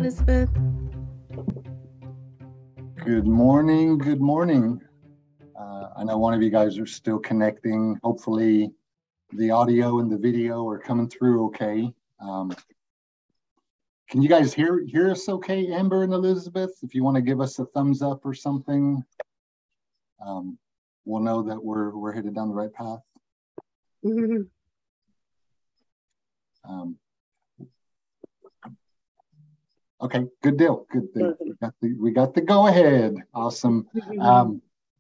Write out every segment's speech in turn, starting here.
Elizabeth. Good morning. Good morning. I know one of you guys are still connecting. Hopefully the audio and the video are coming through okay. Can you guys hear us okay, Amber and Elizabeth? If you want to give us a thumbs up or something, we'll know that we're headed down the right path. Mm-hmm. Okay, good deal. Good deal. We got the go ahead. Awesome.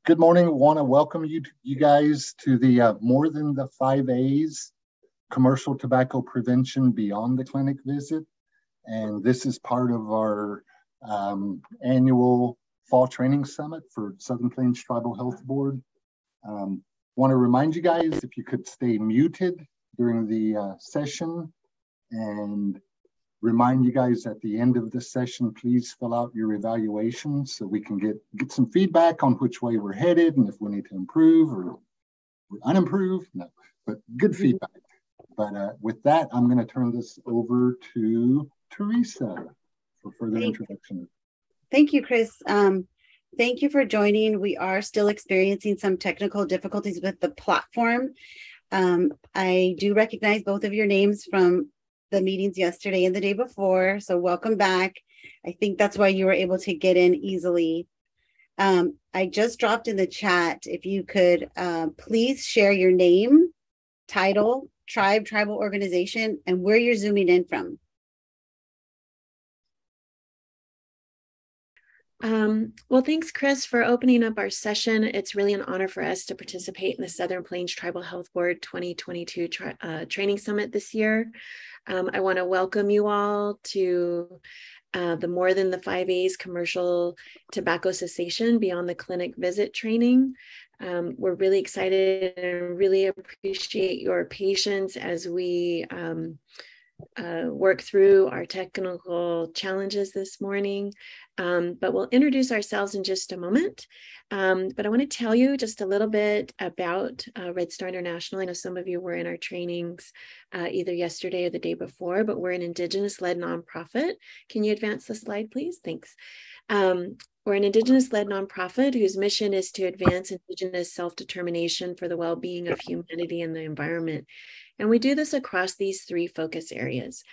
Good morning. Want to welcome you guys to the More Than the 5 A's Commercial Tobacco Prevention Beyond the Clinic visit. And this is part of our annual fall training summit for Southern Plains Tribal Health Board. Want to remind you guys, if you could stay muted during the session, and remind you guys at the end of the session, please fill out your evaluation so we can get some feedback on which way we're headed and if we need to improve or unimprove. No, but good feedback. But with that, I'm going to turn this over to Teresa for further introduction. Thank you, Chris. Thank you for joining. We are still experiencing some technical difficulties with the platform. I do recognize both of your names from the meetings yesterday and the day before, so welcome back. I think that's why you were able to get in easily. I just dropped in the chat, if you could please share your name, title, tribe, tribal organization, and where you're zooming in from. Well, thanks, Chris, for opening up our session. It's really an honor for us to participate in the Southern Plains Tribal Health Board 2022 Training Summit this year. I want to welcome you all to the More Than the 5 A's Commercial Tobacco Cessation Beyond the Clinic Visit Training. We're really excited and really appreciate your patience as we work through our technical challenges this morning. But we'll introduce ourselves in just a moment. But I want to tell you just a little bit about Red Star International. I know some of you were in our trainings either yesterday or the day before, but we're an Indigenous-led nonprofit. Can you advance the slide, please? Thanks. We're an Indigenous-led nonprofit whose mission is to advance Indigenous self-determination for the well-being of humanity and the environment. And we do this across these 3 focus areas.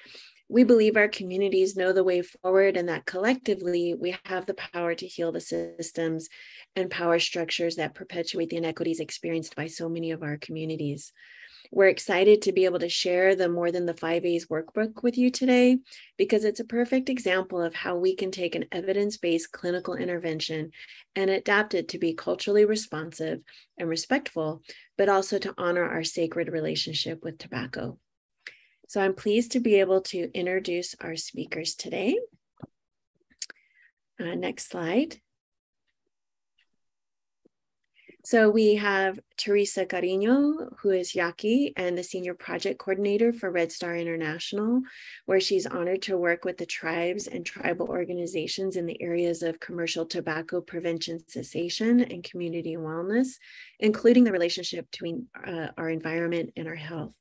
We believe our communities know the way forward and that collectively we have the power to heal the systems and power structures that perpetuate the inequities experienced by so many of our communities. We're excited to be able to share the More Than the 5 A's workbook with you today because it's a perfect example of how we can take an evidence-based clinical intervention and adapt it to be culturally responsive and respectful, but also to honor our sacred relationship with tobacco. So I'm pleased to be able to introduce our speakers today. Next slide. So we have Teresa Carino, who is Yaqui and the Senior Project Coordinator for Red Star International, where she's honored to work with the tribes and tribal organizations in the areas of commercial tobacco prevention, cessation, and community wellness, including the relationship between our environment and our health.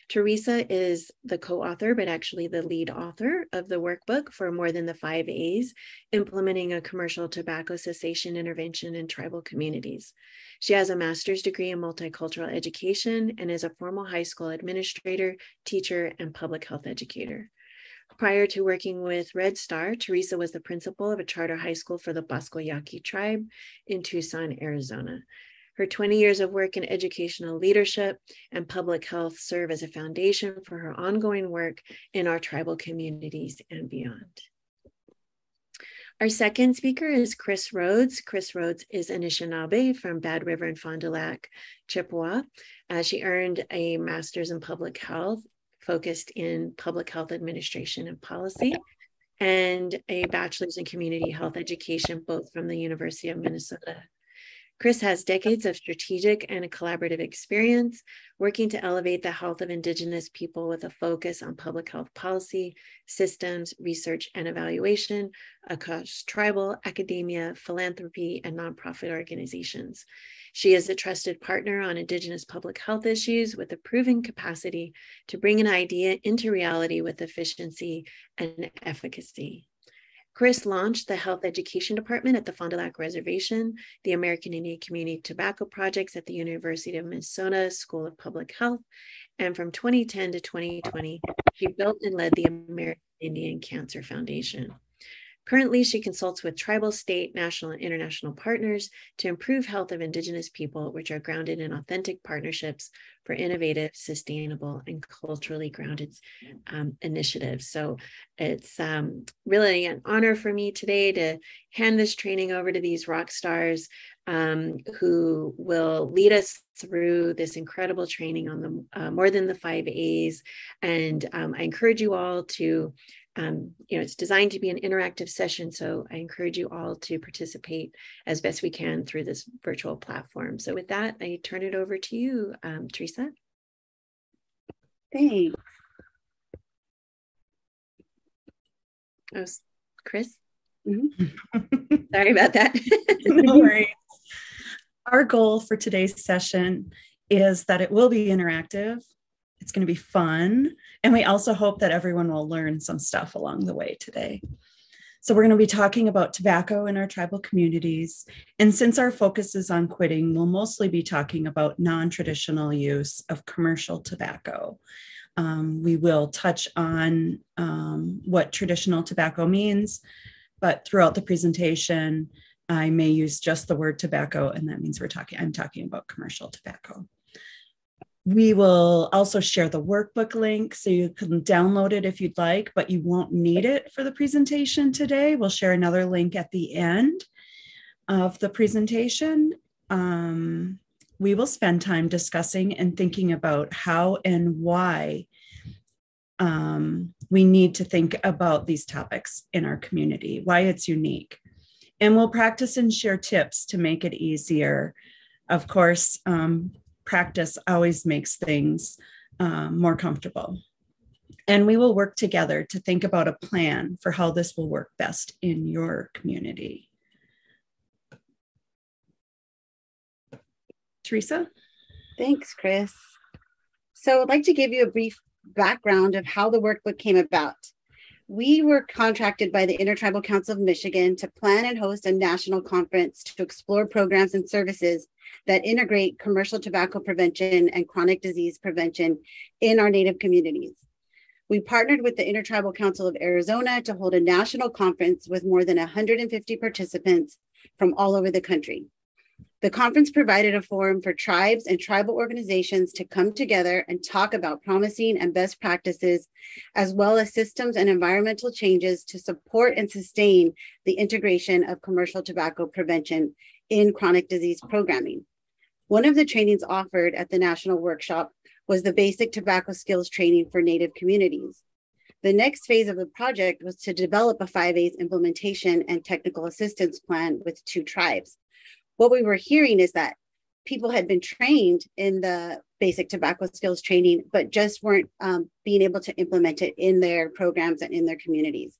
Teresa is the co-author, but actually the lead author of the workbook for More Than the 5 A's, implementing a commercial tobacco cessation intervention in tribal communities. She has a master's degree in multicultural education and is a formal high school administrator, teacher, and public health educator. Prior to working with Red Star, Teresa was the principal of a charter high school for the Bosco Yaqui tribe in Tucson, Arizona. Her 20 years of work in educational leadership and public health serve as a foundation for her ongoing work in our tribal communities and beyond. Our second speaker is Chris Rhodes. Chris Rhodes is Anishinaabe from Bad River and Fond du Lac, Chippewa. She earned a master's in public health, focused in public health administration and policy, and a bachelor's in community health education, both from the University of Minnesota. Chris has decades of strategic and collaborative experience working to elevate the health of Indigenous people with a focus on public health policy, systems, research, and evaluation across tribal, academia, philanthropy, and nonprofit organizations. She is a trusted partner on Indigenous public health issues with a proven capacity to bring an idea into reality with efficiency and efficacy. Chris launched the Health Education Department at the Fond du Lac Reservation, the American Indian Community Tobacco Projects at the University of Minnesota School of Public Health, and from 2010 to 2020, she built and led the American Indian Cancer Foundation. Currently, she consults with tribal, state, national, and international partners to improve health of Indigenous people, which are grounded in authentic partnerships for innovative, sustainable, and culturally grounded initiatives. So it's really an honor for me today to hand this training over to these rock stars who will lead us through this incredible training on the more than the 5 A's. And I encourage you all to it's designed to be an interactive session, so I encourage you all to participate as best we can through this virtual platform. So with that, I turn it over to you, Teresa. Thanks. Oh, Chris? Mm-hmm. Sorry about that. No worries. Our goal for today's session is that it will be interactive. It's going to be fun. And we also hope that everyone will learn some stuff along the way today. So we're going to be talking about tobacco in our tribal communities. And since our focus is on quitting, we'll mostly be talking about non-traditional use of commercial tobacco. We will touch on what traditional tobacco means, but throughout the presentation, I may use just the word tobacco, and that means I'm talking about commercial tobacco. We will also share the workbook link so you can download it if you'd like, but you won't need it for the presentation today. We'll share another link at the end of the presentation. We will spend time discussing and thinking about how and why we need to think about these topics in our community, why it's unique. And we'll practice and share tips to make it easier. Of course, practice always makes things more comfortable. And we will work together to think about a plan for how this will work best in your community. Teresa? Thanks, Chris. So I'd like to give you a brief background of how the workbook came about. We were contracted by the Intertribal Council of Michigan to plan and host a national conference to explore programs and services that integrate commercial tobacco prevention and chronic disease prevention in our Native communities. We partnered with the Intertribal Council of Arizona to hold a national conference with more than 150 participants from all over the country. The conference provided a forum for tribes and tribal organizations to come together and talk about promising and best practices, as well as systems and environmental changes to support and sustain the integration of commercial tobacco prevention in chronic disease programming. One of the trainings offered at the national workshop was the basic tobacco skills training for Native communities. The next phase of the project was to develop a 5 A's implementation and technical assistance plan with 2 tribes. What we were hearing is that people had been trained in the basic tobacco skills training, but just weren't being able to implement it in their programs and in their communities.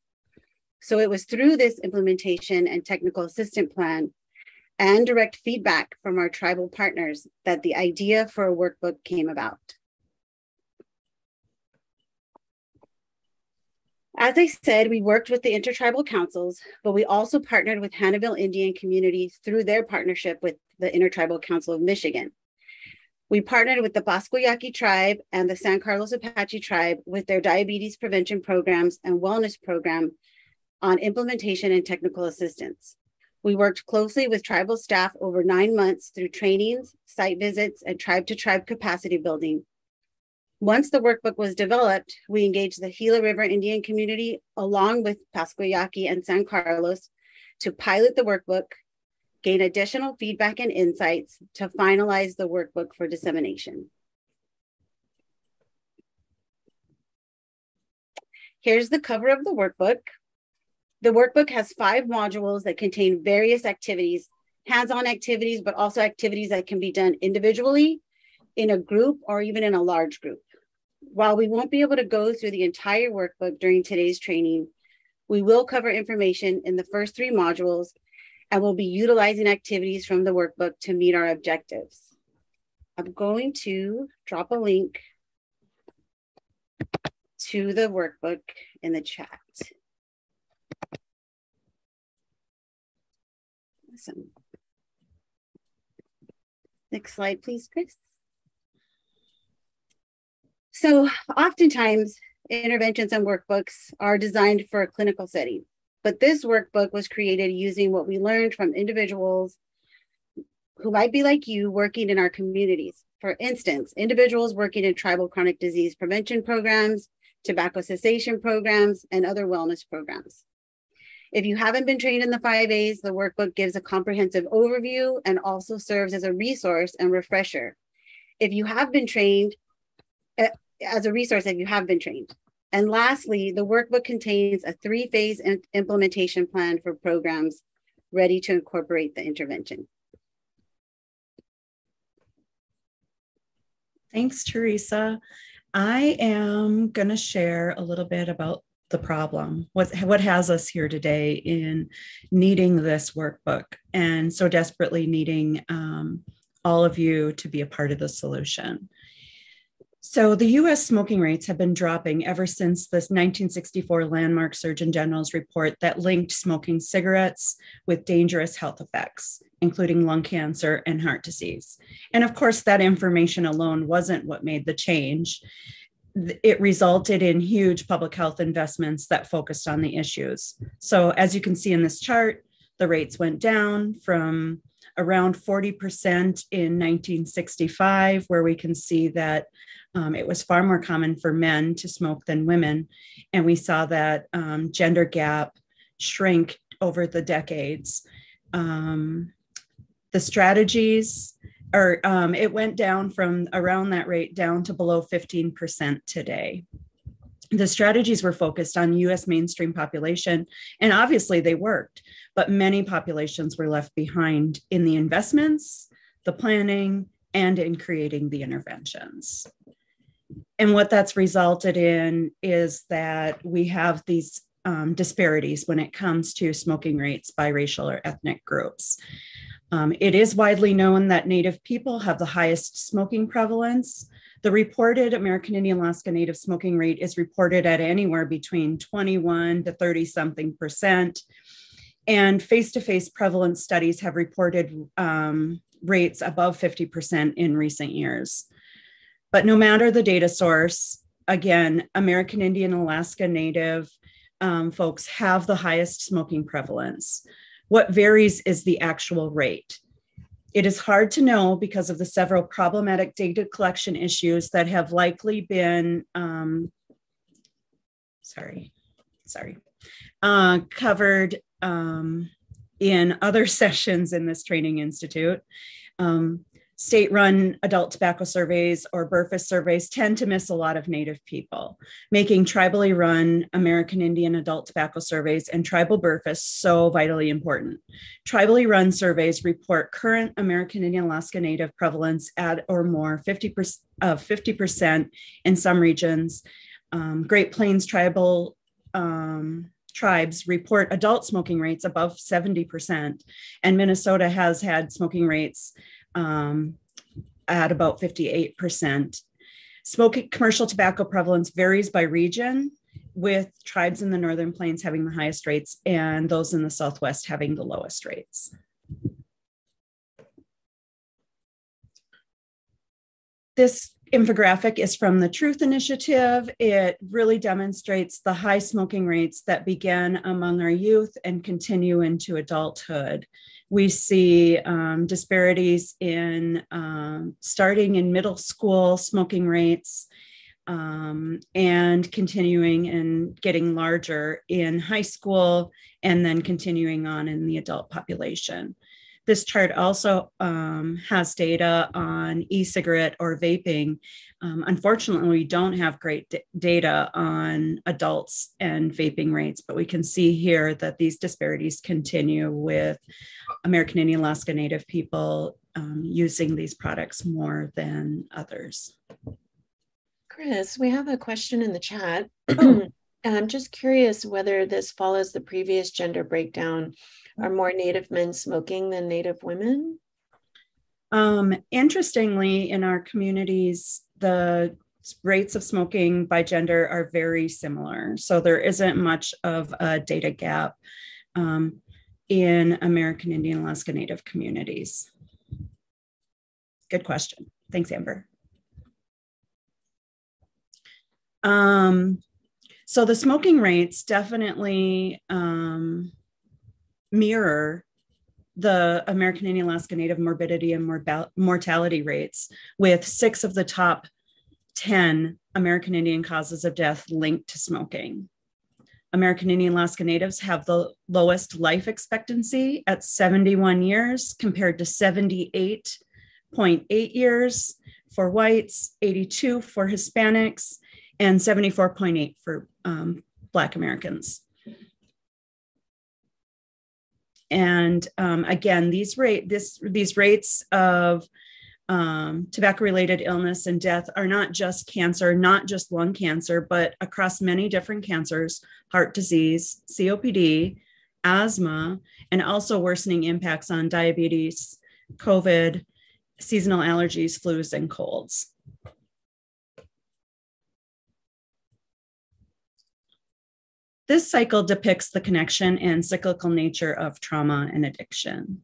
So it was through this implementation and technical assistance plan and direct feedback from our tribal partners that the idea for a workbook came about. As I said, we worked with the intertribal councils, but we also partnered with Hannahville Indian Community through their partnership with the Intertribal Council of Michigan. We partnered with the Pasquayaqui tribe and the San Carlos Apache tribe with their diabetes prevention programs and wellness program on implementation and technical assistance. We worked closely with tribal staff over 9 months through trainings, site visits, and tribe-to-tribe capacity building. Once the workbook was developed, we engaged the Gila River Indian community along with Pasquayaqui and San Carlos to pilot the workbook, gain additional feedback and insights to finalize the workbook for dissemination. Here's the cover of the workbook. The workbook has 5 modules that contain various activities, hands-on activities, but also activities that can be done individually, in a group, or even in a large group. While we won't be able to go through the entire workbook during today's training, we will cover information in the first 3 modules, and we'll be utilizing activities from the workbook to meet our objectives. I'm going to drop a link to the workbook in the chat. Awesome. Next slide, please, Chris. So oftentimes, interventions and workbooks are designed for a clinical setting, but this workbook was created using what we learned from individuals who might be like you working in our communities. For instance, individuals working in tribal chronic disease prevention programs, tobacco cessation programs, and other wellness programs. If you haven't been trained in the 5As, the workbook gives a comprehensive overview and also serves as a resource and refresher. If you have been trained, as a resource if you have been trained. And lastly, the workbook contains a 3-phase implementation plan for programs ready to incorporate the intervention. Thanks, Teresa. I am going to share a little bit about the problem, what has us here today in needing this workbook and so desperately needing all of you to be a part of the solution. So the US smoking rates have been dropping ever since this 1964 landmark Surgeon General's report that linked smoking cigarettes with dangerous health effects, including lung cancer and heart disease. And of course, that information alone wasn't what made the change. It resulted in huge public health investments that focused on the issues. So as you can see in this chart, the rates went down from around 40% in 1965, where we can see that it was far more common for men to smoke than women. And we saw that gender gap shrink over the decades. The strategies it went down from around that rate down to below 15% today. The strategies were focused on US mainstream population, and obviously they worked, but many populations were left behind in the investments, the planning, and in creating the interventions. And what that's resulted in is that we have these disparities when it comes to smoking rates by racial or ethnic groups. It is widely known that Native people have the highest smoking prevalence. The reported American Indian Alaska Native smoking rate is reported at anywhere between 21 to 30-something%. And face-to-face prevalence studies have reported rates above 50% in recent years. But no matter the data source, again, American Indian Alaska Native folks have the highest smoking prevalence. What varies is the actual rate. It is hard to know because of the several problematic data collection issues that have likely been covered in other sessions in this training institute. State-run adult tobacco surveys or BRFIS surveys tend to miss a lot of Native people, making tribally run American Indian adult tobacco surveys and tribal BRFIS so vitally important. Tribally run surveys report current American Indian Alaska Native prevalence at or more 50% in some regions. Great Plains tribal tribes report adult smoking rates above 70%, and Minnesota has had smoking rates at about 58%. Smoking commercial tobacco prevalence varies by region, with tribes in the Northern Plains having the highest rates and those in the Southwest having the lowest rates. This infographic is from the Truth Initiative. It really demonstrates the high smoking rates that began among our youth and continue into adulthood. We see disparities in starting in middle school smoking rates and continuing and getting larger in high school and then continuing on in the adult population. This chart also has data on e-cigarette or vaping. Unfortunately, we don't have great data on adults and vaping rates, but we can see here that these disparities continue with American Indian Alaska Native people using these products more than others. Chris, we have a question in the chat. I'm just curious whether this follows the previous gender breakdown. Are more Native men smoking than Native women? Interestingly, in our communities, the rates of smoking by gender are very similar. So there isn't much of a data gap. in American Indian, Alaska Native communities? Good question. Thanks, Amber. So the smoking rates definitely mirror the American Indian, Alaska Native morbidity and mortality rates, with 6 of the top 10 American Indian causes of death linked to smoking. American Indian, Alaska Natives have the lowest life expectancy at 71 years compared to 78.8 years for whites, 82 for Hispanics, and 74.8 for Black Americans. And again, these rates of tobacco-related illness and death are not just cancer, not just lung cancer, but across many different cancers, heart disease, COPD, asthma, and also worsening impacts on diabetes, COVID, seasonal allergies, flus, and colds. This cycle depicts the connection and cyclical nature of trauma and addiction.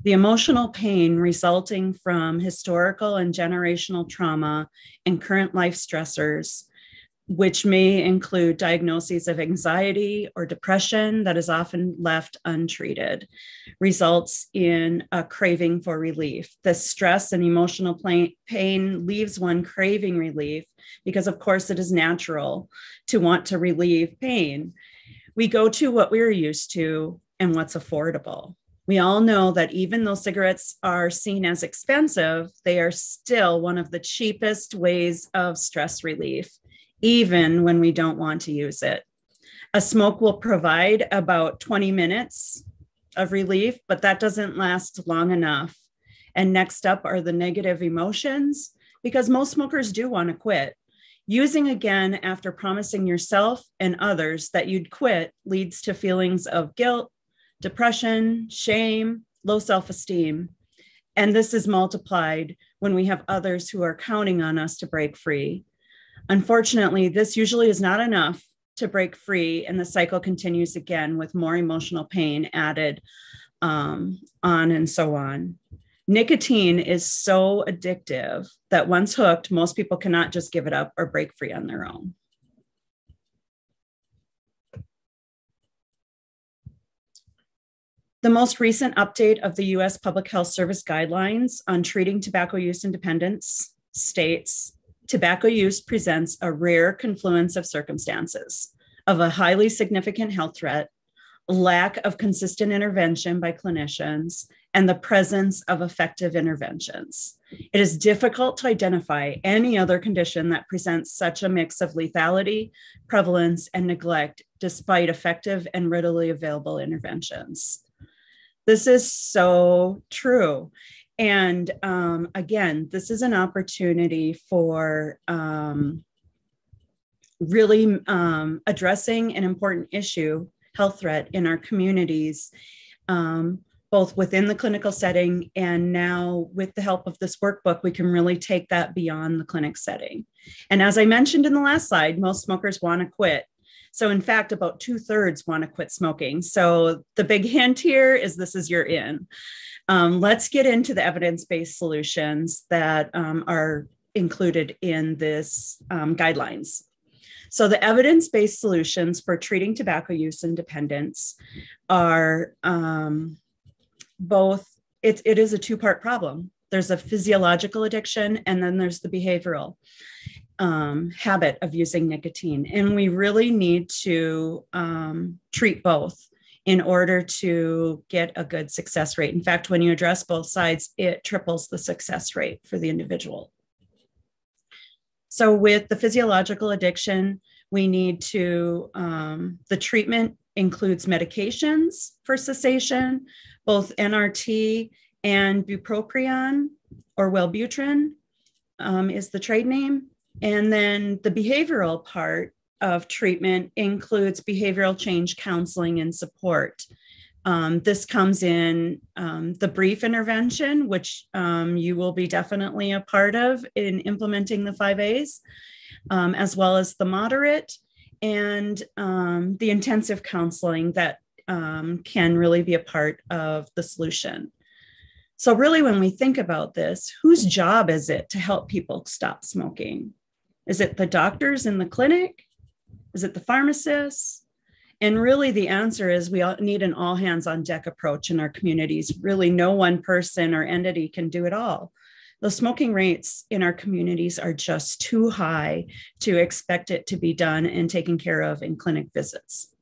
The emotional pain resulting from historical and generational trauma and current life stressors, which may include diagnoses of anxiety or depression that is often left untreated, results in a craving for relief. The stress and emotional pain leaves one craving relief because, of course, it is natural to want to relieve pain. We go to what we're used to and what's affordable. We all know that even though cigarettes are seen as expensive, they are still one of the cheapest ways of stress relief, even when we don't want to use it. A smoke will provide about 20 minutes of relief, but that doesn't last long enough. And next up are the negative emotions, because most smokers do want to quit. Using again after promising yourself and others that you'd quit leads to feelings of guilt, depression, shame, low self-esteem. And this is multiplied when we have others who are counting on us to break free. Unfortunately, this usually is not enough to break free, and the cycle continues again with more emotional pain added on and so on. Nicotine is so addictive that once hooked, most people cannot just give it up or break free on their own. The most recent update of the U.S. Public Health Service guidelines on treating tobacco use and dependence states, tobacco use presents a rare confluence of circumstances of a highly significant health threat, lack of consistent intervention by clinicians, and the presence of effective interventions. It is difficult to identify any other condition that presents such a mix of lethality, prevalence, and neglect despite effective and readily available interventions. This is so true. And again, this is an opportunity for really addressing an important issue, health threat in our communities, both within the clinical setting, and now with the help of this workbook, we can really take that beyond the clinic setting. And as I mentioned in the last slide, most smokers want to quit. So in fact, about 2/3 want to quit smoking. So the big hint here is this is your in. Let's get into the evidence-based solutions that are included in this guidelines. So the evidence-based solutions for treating tobacco use and dependence are both, it is a two-part problem. There's a physiological addiction, and then there's the behavioral habit of using nicotine. And we really need to treat both in order to get a good success rate. In fact, when you address both sides, it triples the success rate for the individual. So with the physiological addiction, we need to, the treatment includes medications for cessation, both NRT and bupropion, or Wellbutrin is the trade name. And then the behavioral part of treatment includes behavioral change counseling and support. This comes in the brief intervention, which you will be definitely a part of in implementing the 5 A's, as well as the moderate and the intensive counseling that can really be a part of the solution. So really, when we think about this, whose job is it to help people stop smoking? Is it the doctors in the clinic? Is it the pharmacists? And really the answer is we all need an all hands on deck approach in our communities. Really no one person or entity can do it all. The smoking rates in our communities are just too high to expect it to be done and taken care of in clinic visits.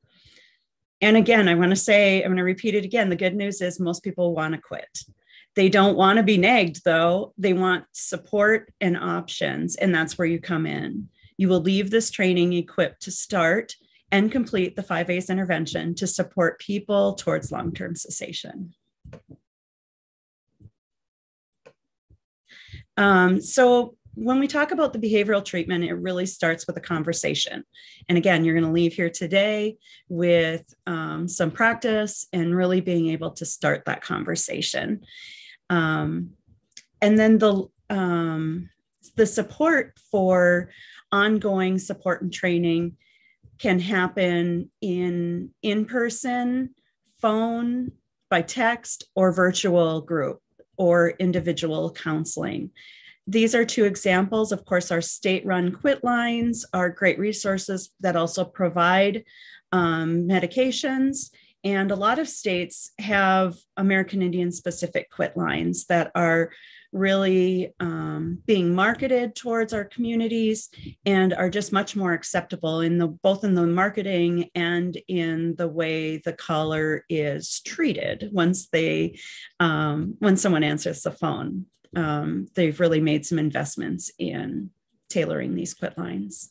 And again, I'm going to repeat it again. The good news is most people want to quit. They don't want to be nagged though. They want support and options. And that's where you come in. You will leave this training equipped to start and complete the 5 A's intervention to support people towards long-term cessation. So when we talk about the behavioral treatment, it really starts with a conversation. And again, you're going to leave here today with some practice and really being able to start that conversation. And then the support for ongoing support and training can happen in person, phone, by text, or virtual group or individual counseling. These are 2 examples. Of course, our state-run quit lines are great resources that also provide medications. And a lot of states have American Indian specific quit lines that are really being marketed towards our communities and are just much more acceptable both in the marketing and in the way the caller is treated when someone answers the phone. They've really made some investments in tailoring these quit lines.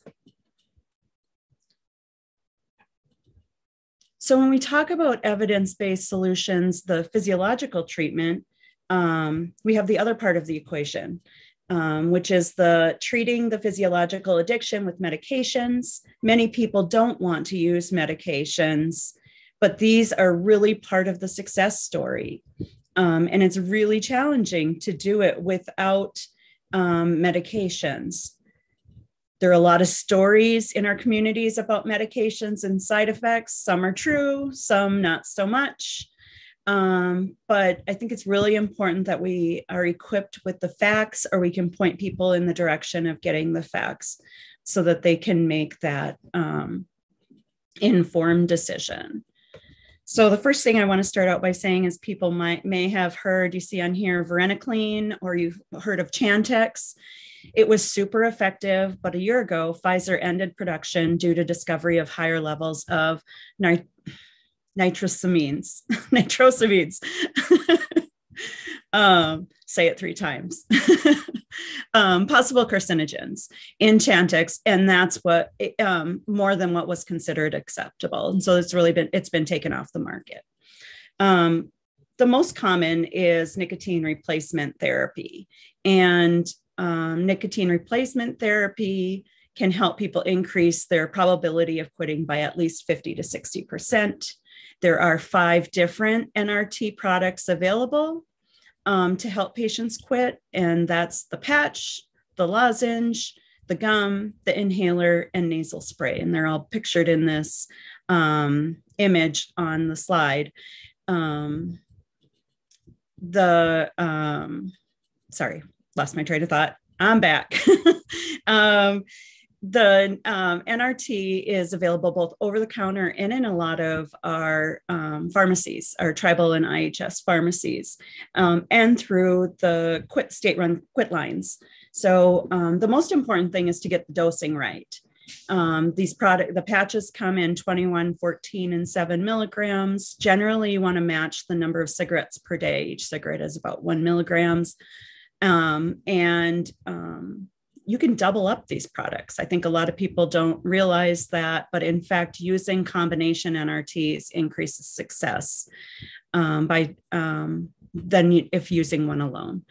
So when we talk about evidence-based solutions, the physiological treatment, we have the other part of the equation, which is treating the physiological addiction with medications. Many people don't want to use medications, but these are really part of the success story. And it's really challenging to do it without medications. There are a lot of stories in our communities about medications and side effects. Some are true, some not so much. But I think it's really important that we are equipped with the facts, or we can point people in the direction of getting the facts so that they can make that informed decision. So the first thing I want to start out by saying is people may have heard, you see on here, varenicline, or you've heard of Chantix. It was super effective, but a year ago, Pfizer ended production due to discovery of higher levels of nitrosamines. Say it 3 times. Possible carcinogens in Chantix, and that's what more than what was considered acceptable. And so it's been taken off the market. The most common is nicotine replacement therapy, and nicotine replacement therapy can help people increase their probability of quitting by at least 50 to 60%. There are 5 different NRT products available to help patients quit, and that's the patch, the lozenge, the gum, the inhaler, and nasal spray. And they're all pictured in this image on the slide. Sorry, lost my train of thought. I'm back. The NRT is available both over the counter and in a lot of our pharmacies, our tribal and IHS pharmacies, and through the state-run quit lines. So the most important thing is to get the dosing right. The patches come in 21, 14, and 7 milligrams. Generally, you want to match the number of cigarettes per day. Each cigarette is about 1 milligrams. You can double up these products. I think a lot of people don't realize that, but in fact, using combination NRTs increases success if using one alone.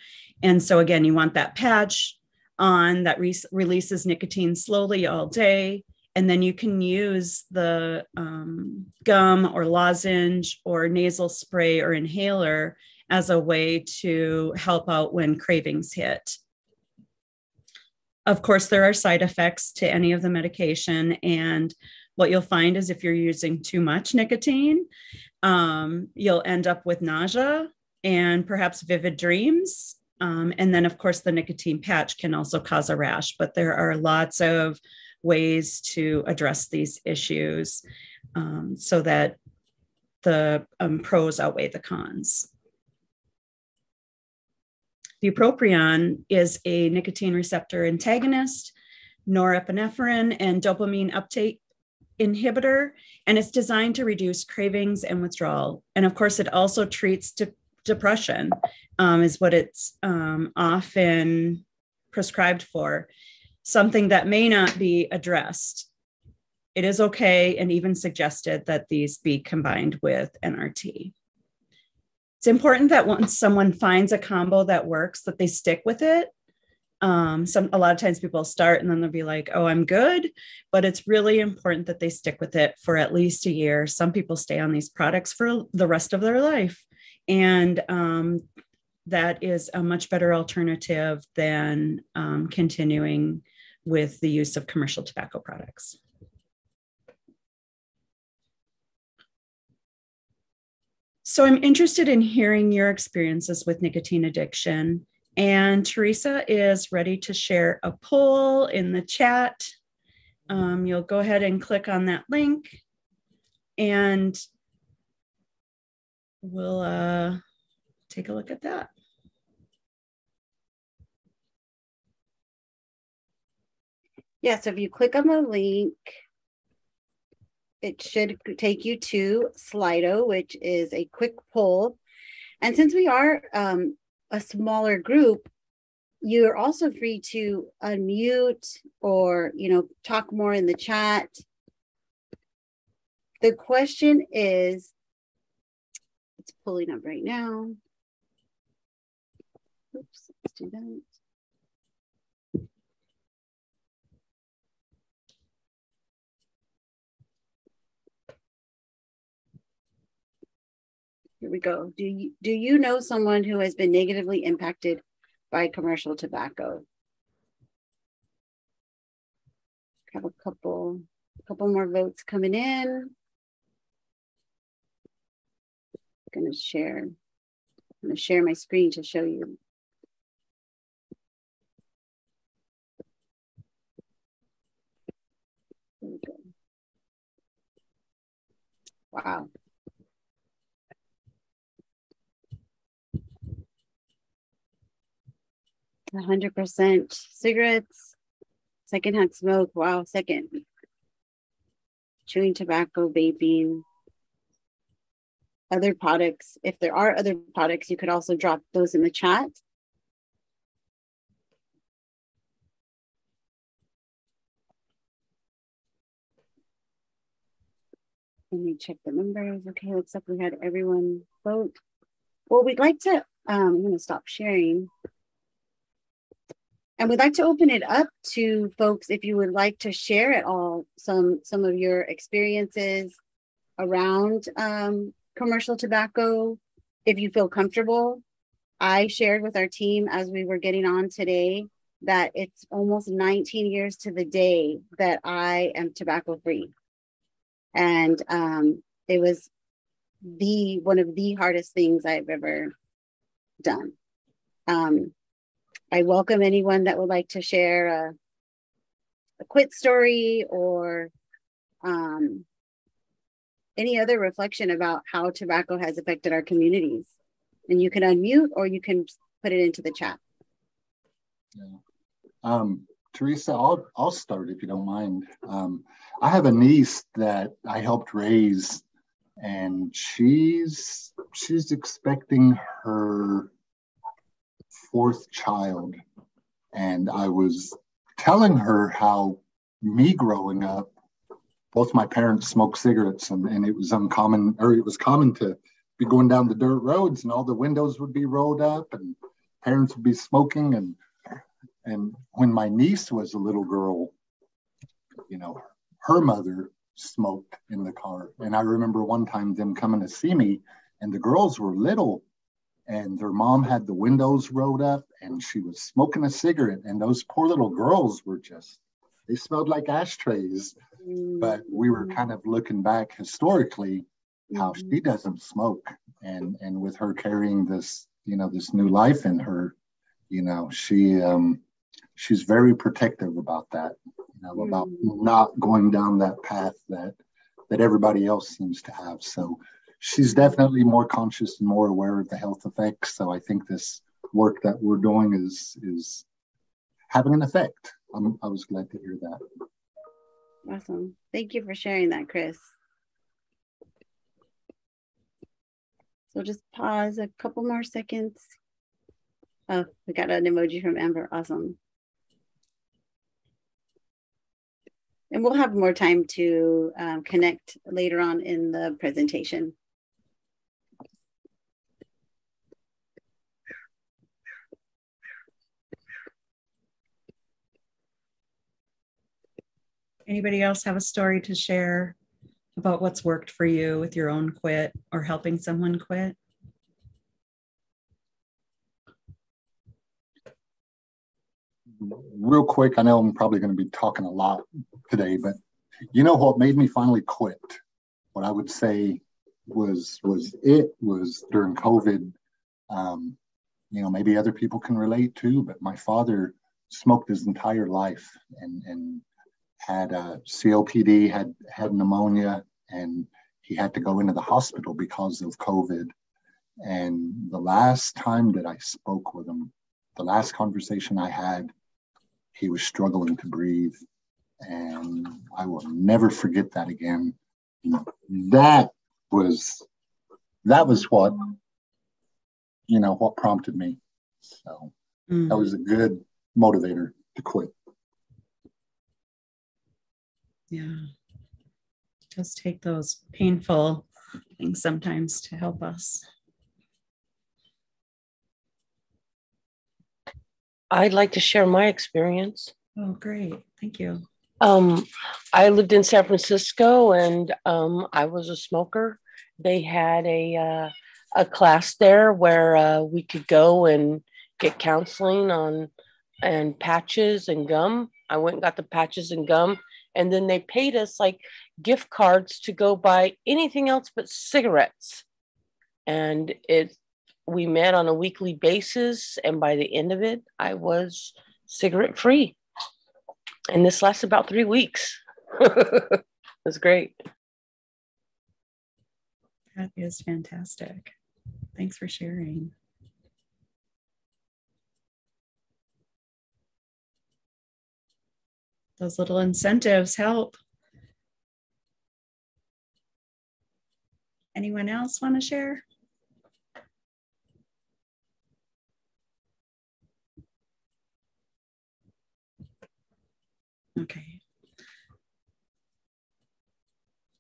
And so again, you want that patch on that releases nicotine slowly all day. And then you can use the gum or lozenge or nasal spray or inhaler as a way to help out when cravings hit. Of course, there are side effects to any of the medication. And what you'll find is if you're using too much nicotine, you'll end up with nausea and perhaps vivid dreams. And then, of course, the nicotine patch can also cause a rash, but there are lots of ways to address these issues so that the pros outweigh the cons. Bupropion is a nicotine receptor antagonist, norepinephrine and dopamine uptake inhibitor, and it's designed to reduce cravings and withdrawal. And of course, it also treats depression, is what it's often prescribed for, something that may not be addressed. It is okay and even suggested that these be combined with NRT. It's important that once someone finds a combo that works, that they stick with it. A lot of times people start and then they'll be like, oh, I'm good. But it's really important that they stick with it for at least a year. Some people stay on these products for the rest of their life. And that is a much better alternative than continuing with the use of commercial tobacco products. So I'm interested in hearing your experiences with nicotine addiction. And Teresa is ready to share a poll in the chat. You'll go ahead and click on that link and we'll take a look at that. Yeah, so if you click on the link, it should take you to Slido, which is a quick poll. And since we are a smaller group, you're also free to unmute or, talk more in the chat. The question is, it's pulling up right now. Oops, let's do that. Here we go. Do you know someone who has been negatively impacted by commercial tobacco? Have a couple more votes coming in. I'm gonna share my screen to show you. There we go. Wow. 100% cigarettes, secondhand smoke. Wow, second. Chewing tobacco, vaping, other products. If there are other products, you could also drop those in the chat. Let me check the numbers. Okay, looks like we had everyone vote. Well, we'd like to, I'm going to stop sharing. And we'd like to open it up to folks if you would like to share at all some of your experiences around commercial tobacco, if you feel comfortable. I shared with our team as we were getting on today that it's almost 19 years to the day that I am tobacco free. And it was one of the hardest things I've ever done. I welcome anyone that would like to share a quit story or any other reflection about how tobacco has affected our communities. And you can unmute or you can put it into the chat. Yeah. Teresa, I'll start if you don't mind. I have a niece that I helped raise, and she's expecting her 4th child. And I was telling her how me growing up, both my parents smoked cigarettes, and it was common to be going down the dirt roads and all the windows would be rolled up and parents would be smoking. And when my niece was a little girl, her mother smoked in the car. And I remember one time them coming to see me, and the girls were little, and their mom had the windows rolled up, and she was smoking a cigarette. And those poor little girls they smelled like ashtrays. But we were kind of looking back historically, how she doesn't smoke, and with her carrying this, this new life in her, she's very protective about that, about not going down that path that everybody else seems to have. So she's definitely more conscious and more aware of the health effects. So I think this work that we're doing is having an effect. I was glad to hear that. Awesome. Thank you for sharing that, Chris. So just pause a couple more seconds. Oh, we got an emoji from Amber. Awesome. And we'll have more time to connect later on in the presentation. Anybody else have a story to share about what's worked for you with your own quit or helping someone quit? Real quick, I know I'm probably going to be talking a lot today, but what made me finally quit? What I would say was during COVID. Maybe other people can relate too, but my father smoked his entire life and had COPD, had pneumonia, and he had to go into the hospital because of COVID. And the last time that I spoke with him, the last conversation I had, he was struggling to breathe. And I will never forget that again. That was what, what prompted me. So that was a good motivator to quit. Yeah. Just take those painful things sometimes to help us. I'd like to share my experience. Oh, great. Thank you. I lived in San Francisco, and I was a smoker. They had a class there where we could go and get counseling and patches and gum. I went and got the patches and gum, and then they paid us like gift cards to go buy anything else but cigarettes. And we met on a weekly basis, and by the end of it, I was cigarette free. And this lasted about 3 weeks. It was great. That is fantastic. Thanks for sharing. Those little incentives help. Anyone else want to share? Okay.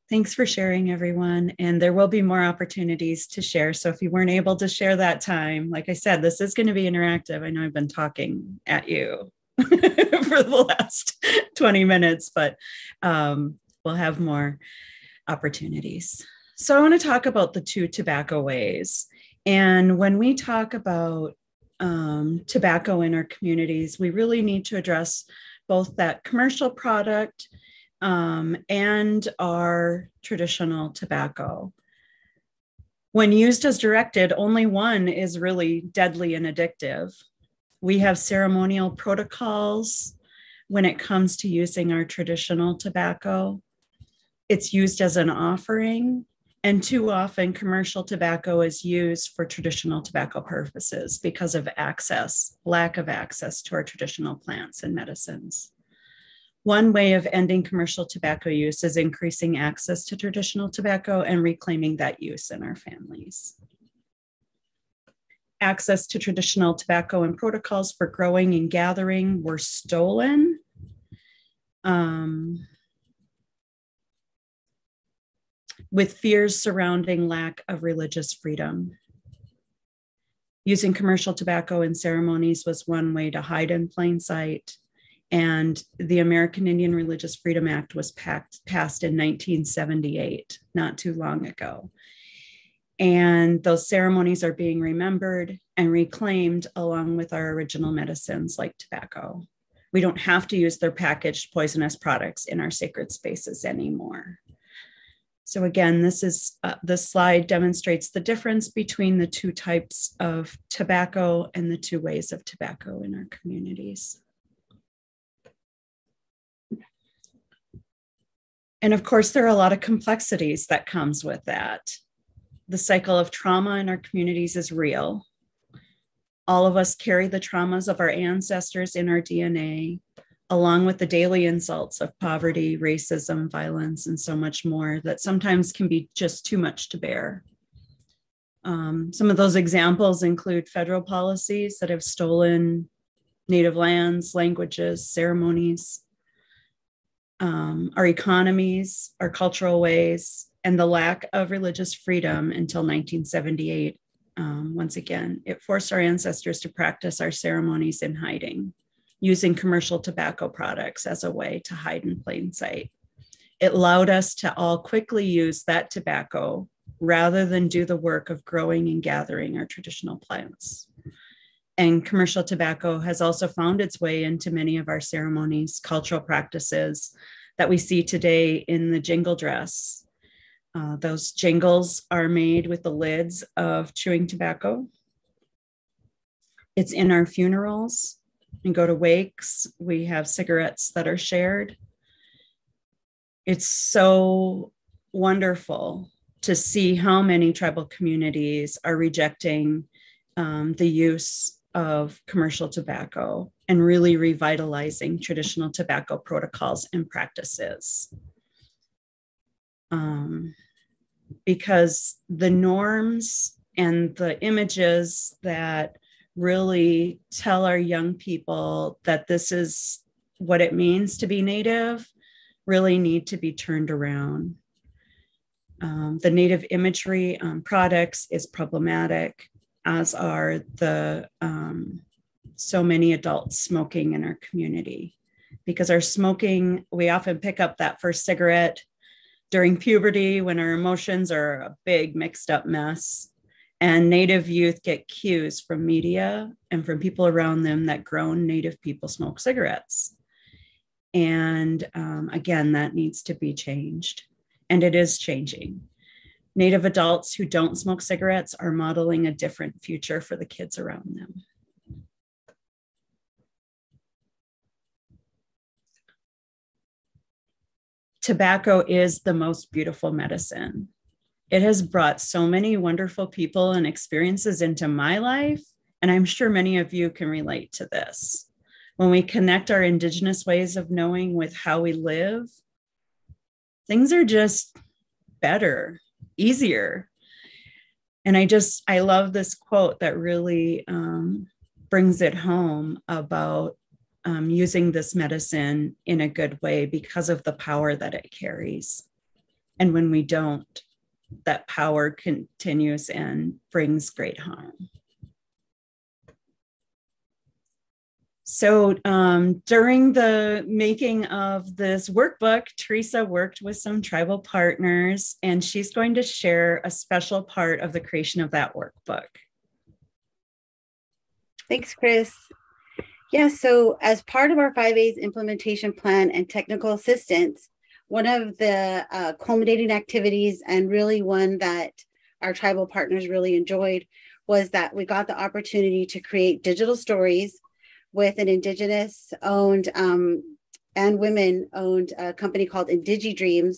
Thanks for sharing, everyone. And there will be more opportunities to share. So if you weren't able to share that time, like I said, this is going to be interactive. I know I've been talking at you for the last 20 minutes, but we'll have more opportunities. So I want to talk about the 2 tobacco ways. And when we talk about tobacco in our communities, we really need to address both that commercial product and our traditional tobacco. When used as directed, only one is really deadly and addictive. We have ceremonial protocols when it comes to using our traditional tobacco. It's used as an offering, and too often commercial tobacco is used for traditional tobacco purposes because of lack of access to our traditional plants and medicines. One way of ending commercial tobacco use is increasing access to traditional tobacco and reclaiming that use in our families. Access to traditional tobacco and protocols for growing and gathering were stolen. With fears surrounding lack of religious freedom. Using commercial tobacco in ceremonies was one way to hide in plain sight. And the American Indian Religious Freedom Act was passed in 1978, not too long ago. And those ceremonies are being remembered and reclaimed along with our original medicines like tobacco. We don't have to use their packaged poisonous products in our sacred spaces anymore. So again, this slide demonstrates the difference between the two types of tobacco and the two ways of tobacco in our communities. And of course, there are a lot of complexities that comes with that. The cycle of trauma in our communities is real. All of us carry the traumas of our ancestors in our DNA, along with the daily insults of poverty, racism, violence, and so much more that sometimes can be just too much to bear. Some of those examples include federal policies that have stolen Native lands, languages, ceremonies, our economies, our cultural ways, and the lack of religious freedom until 1978. Once again, it forced our ancestors to practice our ceremonies in hiding, using commercial tobacco products as a way to hide in plain sight. It allowed us to all quickly use that tobacco rather than do the work of growing and gathering our traditional plants. And commercial tobacco has also found its way into many of our ceremonies, cultural practices that we see today in the jingle dress. Those jingles are made with the lids of chewing tobacco. It's in our funerals. And go to wakes, we have cigarettes that are shared. It's so wonderful to see how many tribal communities are rejecting the use of commercial tobacco and really revitalizing traditional tobacco protocols and practices. Because the norms and the images that really tell our young people that this is what it means to be Native really need to be turned around. The Native imagery on products is problematic, as are the so many adults smoking in our community. Because our smoking, we often pick up that first cigarette during puberty when our emotions are a big mixed up mess. And Native youth get cues from media and from people around them that grown Native people smoke cigarettes. And again, that needs to be changed. And it is changing. Native adults who don't smoke cigarettes are modeling a different future for the kids around them. Tobacco is the most beautiful medicine. It has brought so many wonderful people and experiences into my life, and I'm sure many of you can relate to this. When we connect our Indigenous ways of knowing with how we live, things are just better, easier. And I love this quote that really brings it home about using this medicine in a good way because of the power that it carries. And when we don't, that power continues and brings great harm. So during the making of this workbook, Teresa worked with some tribal partners, and she's going to share a special part of the creation of that workbook. Thanks, Chris. Yeah, so as part of our 5A's implementation plan and technical assistance, one of the culminating activities, and really one that our tribal partners really enjoyed, was that we got the opportunity to create digital stories with an Indigenous-owned and women-owned company called IndigiDreams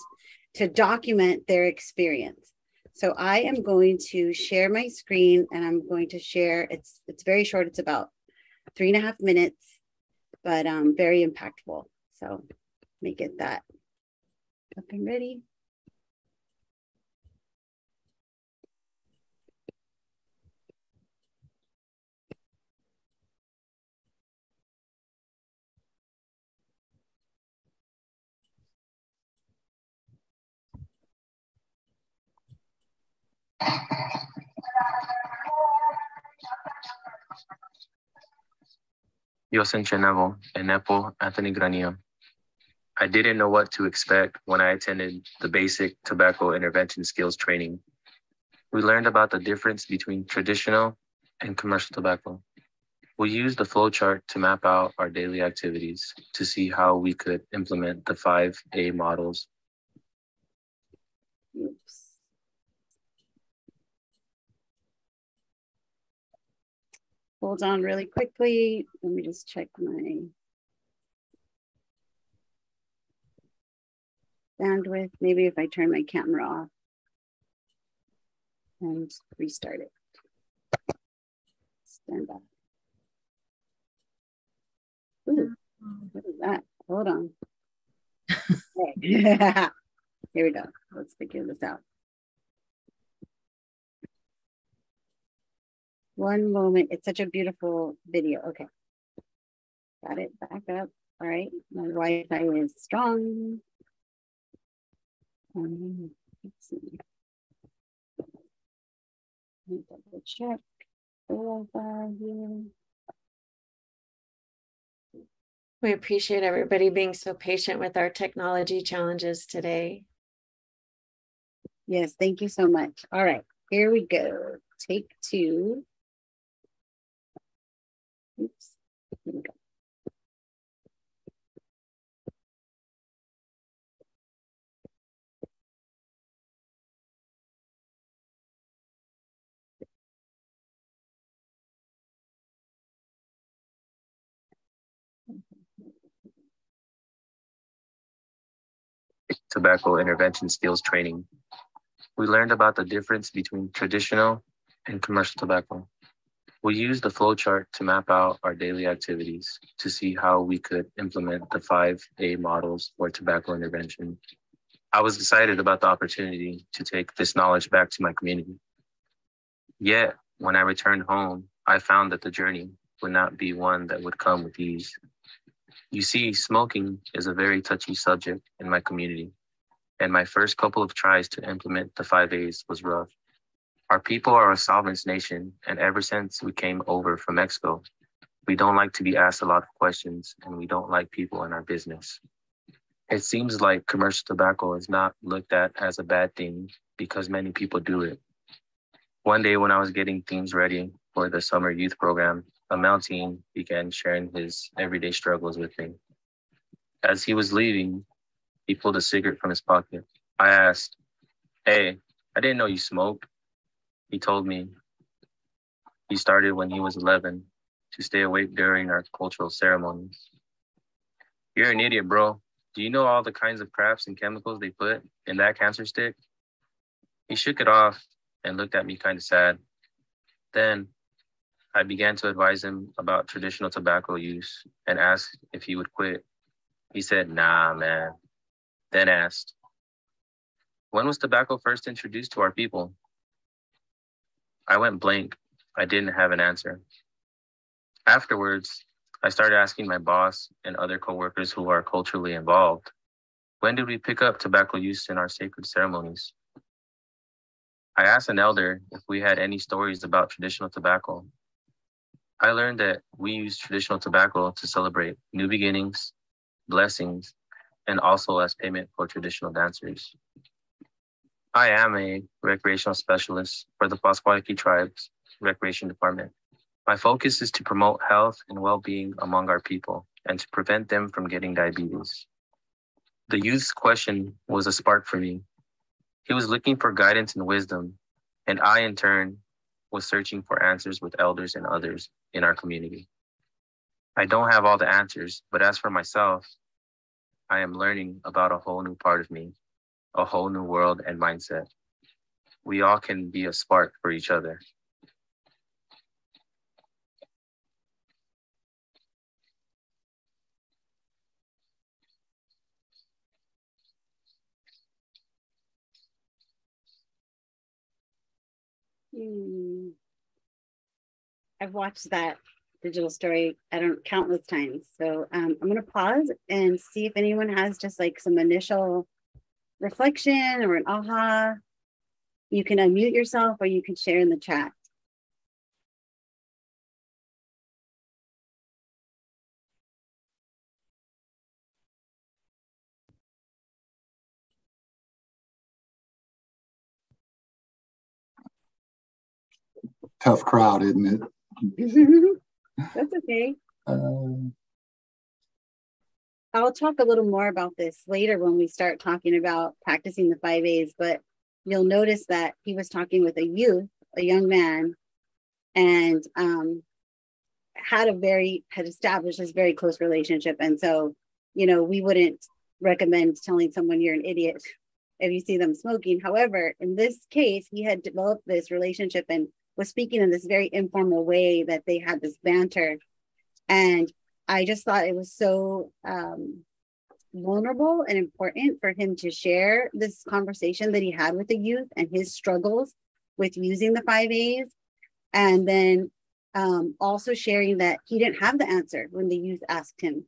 to document their experience. So I am going to share my screen, and I'm going to share, it's very short, it's about 3.5 minutes, but very impactful. So make it that up and ready. Yo soy Chenevo, Enepo Anthony Grania. I didn't know what to expect when I attended the basic tobacco intervention skills training. We learned about the difference between traditional and commercial tobacco. We used the flowchart to map out our daily activities to see how we could implement the 5A models. Hold on really quickly. Let me just check my bandwidth. Maybe if I turn my camera off and restart it. Stand by. Ooh, what is that? Hold on. Okay. Here we go. Let's figure this out. One moment. It's such a beautiful video. Okay. Got it. Back up. All right. My Wi-Fi is strong. Let's see. Double check the Wi-Fi here. We appreciate everybody being so patient with our technology challenges today. Yes, thank you so much. All right, here we go. Take two. Oops, here we go. Tobacco intervention skills training. We learned about the difference between traditional and commercial tobacco. We used the flowchart to map out our daily activities to see how we could implement the 5A models for tobacco intervention. I was excited about the opportunity to take this knowledge back to my community. Yet, when I returned home, I found that the journey would not be one that would come with ease. You see, smoking is a very touchy subject in my community, and my first couple of tries to implement the 5As was rough. Our people are a solvents nation, and ever since we came over from Mexico, we don't like to be asked a lot of questions, and we don't like people in our business. It seems like commercial tobacco is not looked at as a bad thing because many people do it. One day when I was getting things ready for the summer youth program, a male teen began sharing his everyday struggles with me. As he was leaving, he pulled a cigarette from his pocket. I asked, "Hey, I didn't know you smoked." He told me he started when he was 11 to stay awake during our cultural ceremonies. "You're an idiot, bro. Do you know all the kinds of craps and chemicals they put in that cancer stick?" He shook it off and looked at me kind of sad. Then I began to advise him about traditional tobacco use and asked if he would quit. He said, "Nah, man." Then asked, "When was tobacco first introduced to our people?" I went blank. I didn't have an answer. Afterwards, I started asking my boss and other coworkers who are culturally involved, when did we pick up tobacco use in our sacred ceremonies? I asked an elder if we had any stories about traditional tobacco. I learned that we use traditional tobacco to celebrate new beginnings, blessings, and also as payment for traditional dancers. I am a recreational specialist for the Pascualiki Tribe's Recreation Department. My focus is to promote health and well-being among our people and to prevent them from getting diabetes. The youth's question was a spark for me. He was looking for guidance and wisdom, and I, in turn, was searching for answers with elders and others in our community. I don't have all the answers, but as for myself, I am learning about a whole new part of me, a whole new world and mindset. We all can be a spark for each other. I've watched that digital story, I don't know, countless times. So I'm going to pause and see if anyone has just like some initial reflection or an aha. You can unmute yourself or you can share in the chat. Tough crowd, isn't it? That's okay. I'll talk a little more about this later when we start talking about practicing the 5As, but you'll notice that he was talking with a youth, a young man, and had established this very close relationship. And so, we wouldn't recommend telling someone you're an idiot if you see them smoking. However, in this case, he had developed this relationship and was speaking in this very informal way that they had this banter. And I just thought it was so vulnerable and important for him to share this conversation that he had with the youth and his struggles with using the 5As. And then also sharing that he didn't have the answer when the youth asked him,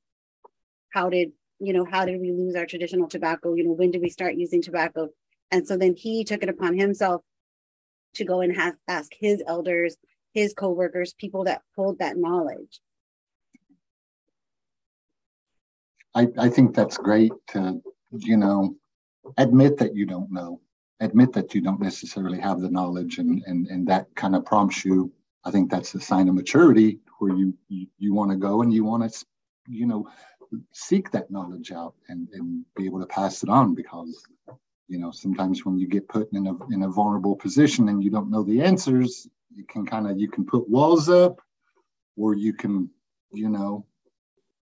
how did we lose our traditional tobacco? When did we start using tobacco? And so then he took it upon himself to go and ask his elders, his coworkers, people that hold that knowledge. I think that's great to, admit that you don't know, admit that you don't necessarily have the knowledge, and that kind of prompts you. I think that's a sign of maturity where you want to go and you want to, seek that knowledge out and be able to pass it on, because, sometimes when you get put in a vulnerable position and you don't know the answers, you can put walls up, or you can,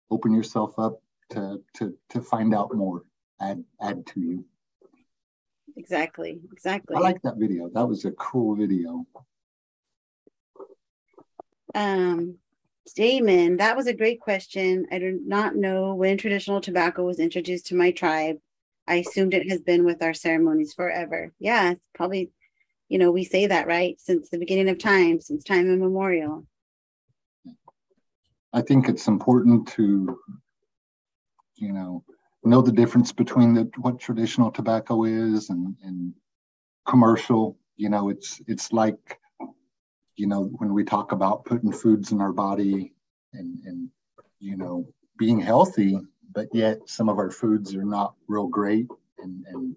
open yourself up to find out more, add to you. Exactly. I like that video. That was a cool video. Damon, that was a great question. I do not know when traditional tobacco was introduced to my tribe. I assumed it has been with our ceremonies forever. Yeah, it's probably, we say that, right? Since the beginning of time, since time immemorial. I think it's important to, know the difference between what traditional tobacco is and commercial. It's like, when we talk about putting foods in our body and being healthy, but yet some of our foods are not real great. And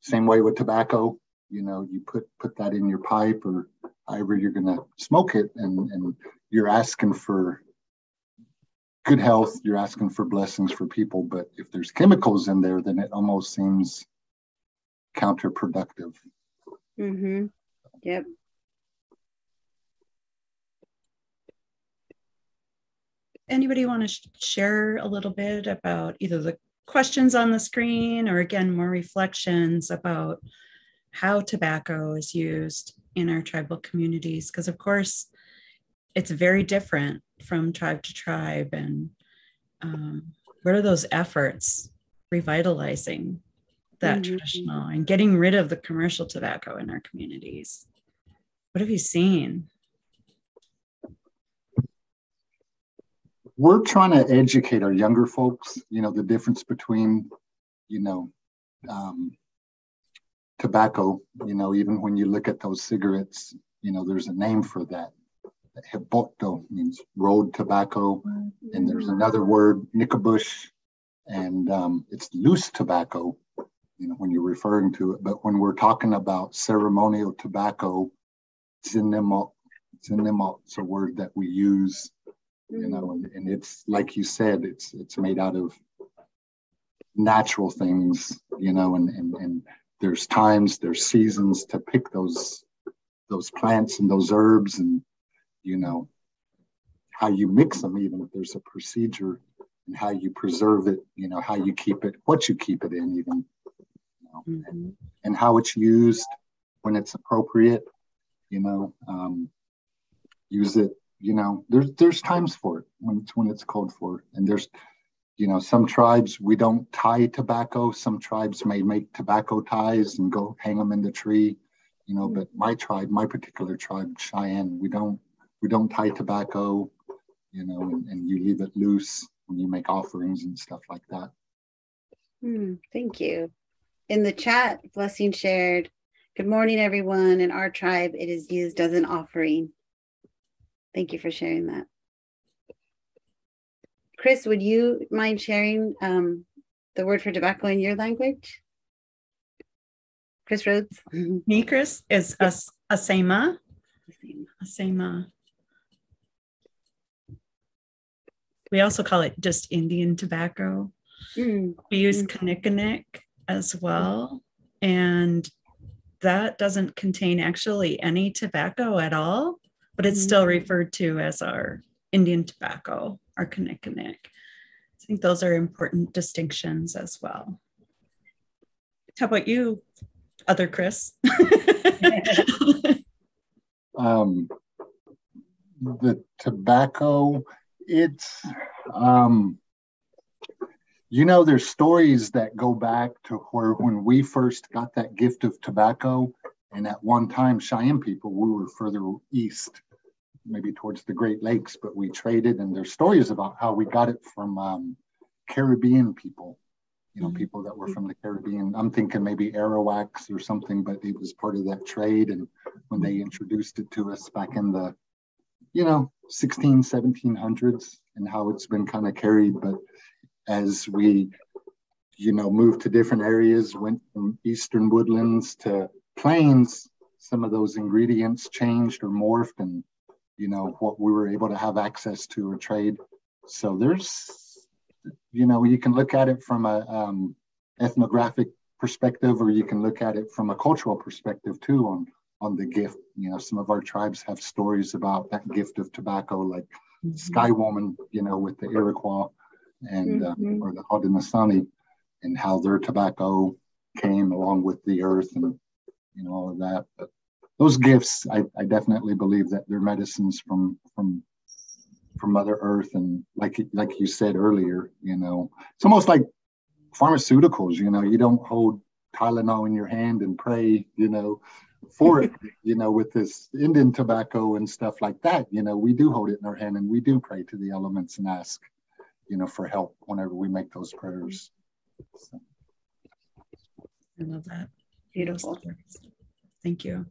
same way with tobacco, you put that in your pipe or however you're going to smoke it, and you're asking for good health, you're asking for blessings for people. But if there's chemicals in there, then it almost seems counterproductive. Mm-hmm. Yep. Anybody want to share a little bit about either the questions on the screen or, again, more reflections about how tobacco is used in our tribal communities? Because, of course, it's very different from tribe to tribe. And what are those efforts revitalizing that traditional and getting rid of the commercial tobacco in our communities? What have you seen? We're trying to educate our younger folks, the difference between, tobacco, even when you look at those cigarettes, there's a name for that. Hiboto means road tobacco. And there's another word, Nicobush, and it's loose tobacco, when you're referring to it. But when we're talking about ceremonial tobacco, Zinemo, it's a word that we use, and it's like you said, it's made out of natural things, and there's times, there's seasons to pick those plants and those herbs, and how you mix them, even if there's a procedure, and how you preserve it, how you keep it, what you keep it in, even, and how it's used when it's appropriate, use it, there's times for it when it's called for. And there's, some tribes, we don't tie tobacco. Some tribes may make tobacco ties and go hang them in the tree, but my particular tribe, Cheyenne, we don't tie tobacco, and you leave it loose when you make offerings and stuff like that. Thank you. In the chat, Blessing shared, "Good morning, everyone. In our tribe, it is used as an offering." Thank you for sharing that. Chris, would you mind sharing the word for tobacco in your language? Chris Rhodes? Me, Chris, is asema. Asema. We also call it just Indian tobacco. We use Kanikanik as well. And that doesn't contain actually any tobacco at all. but it's still referred to as our Indian tobacco, our Kanick. I think those are important distinctions as well. How about you, other Chris? The tobacco, it's, there's stories that go back to where when we first got that gift of tobacco, and at one time, Cheyenne people, we were further east, maybe towards the Great Lakes, but we traded, and there's stories about how we got it from Caribbean people, people that were from the Caribbean. I'm thinking maybe Arawaks or something, but it was part of that trade. And when they introduced it to us back in the 1700s, and how it's been kind of carried. But as we, moved to different areas, went from eastern woodlands to plains, some of those ingredients changed or morphed, and, what we were able to have access to or trade. So there's, you can look at it from a ethnographic perspective, or you can look at it from a cultural perspective too on the gift. Some of our tribes have stories about that gift of tobacco, like Sky Woman, with the Iroquois and or the Haudenosaunee, and how their tobacco came along with the earth and all of that. But those gifts, I definitely believe that they're medicines from Mother Earth, and like you said earlier, it's almost like pharmaceuticals. You don't hold Tylenol in your hand and pray, for it, with this Indian tobacco and stuff like that. We do hold it in our hand and we do pray to the elements and ask, for help whenever we make those prayers. So. I love that. Beautiful. Thank you.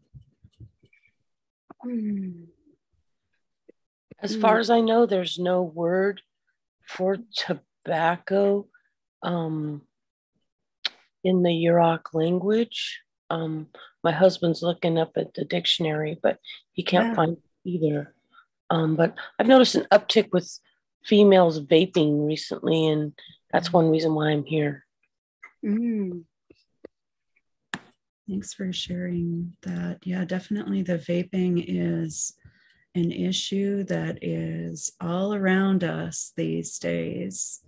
As far as I know, there's no word for tobacco in the Yurok language. My husband's looking up at the dictionary, but he can't find either. But I've noticed an uptick with females vaping recently, and that's one reason why I'm here. Thanks for sharing that. Yeah, definitely the vaping is an issue that is all around us these days,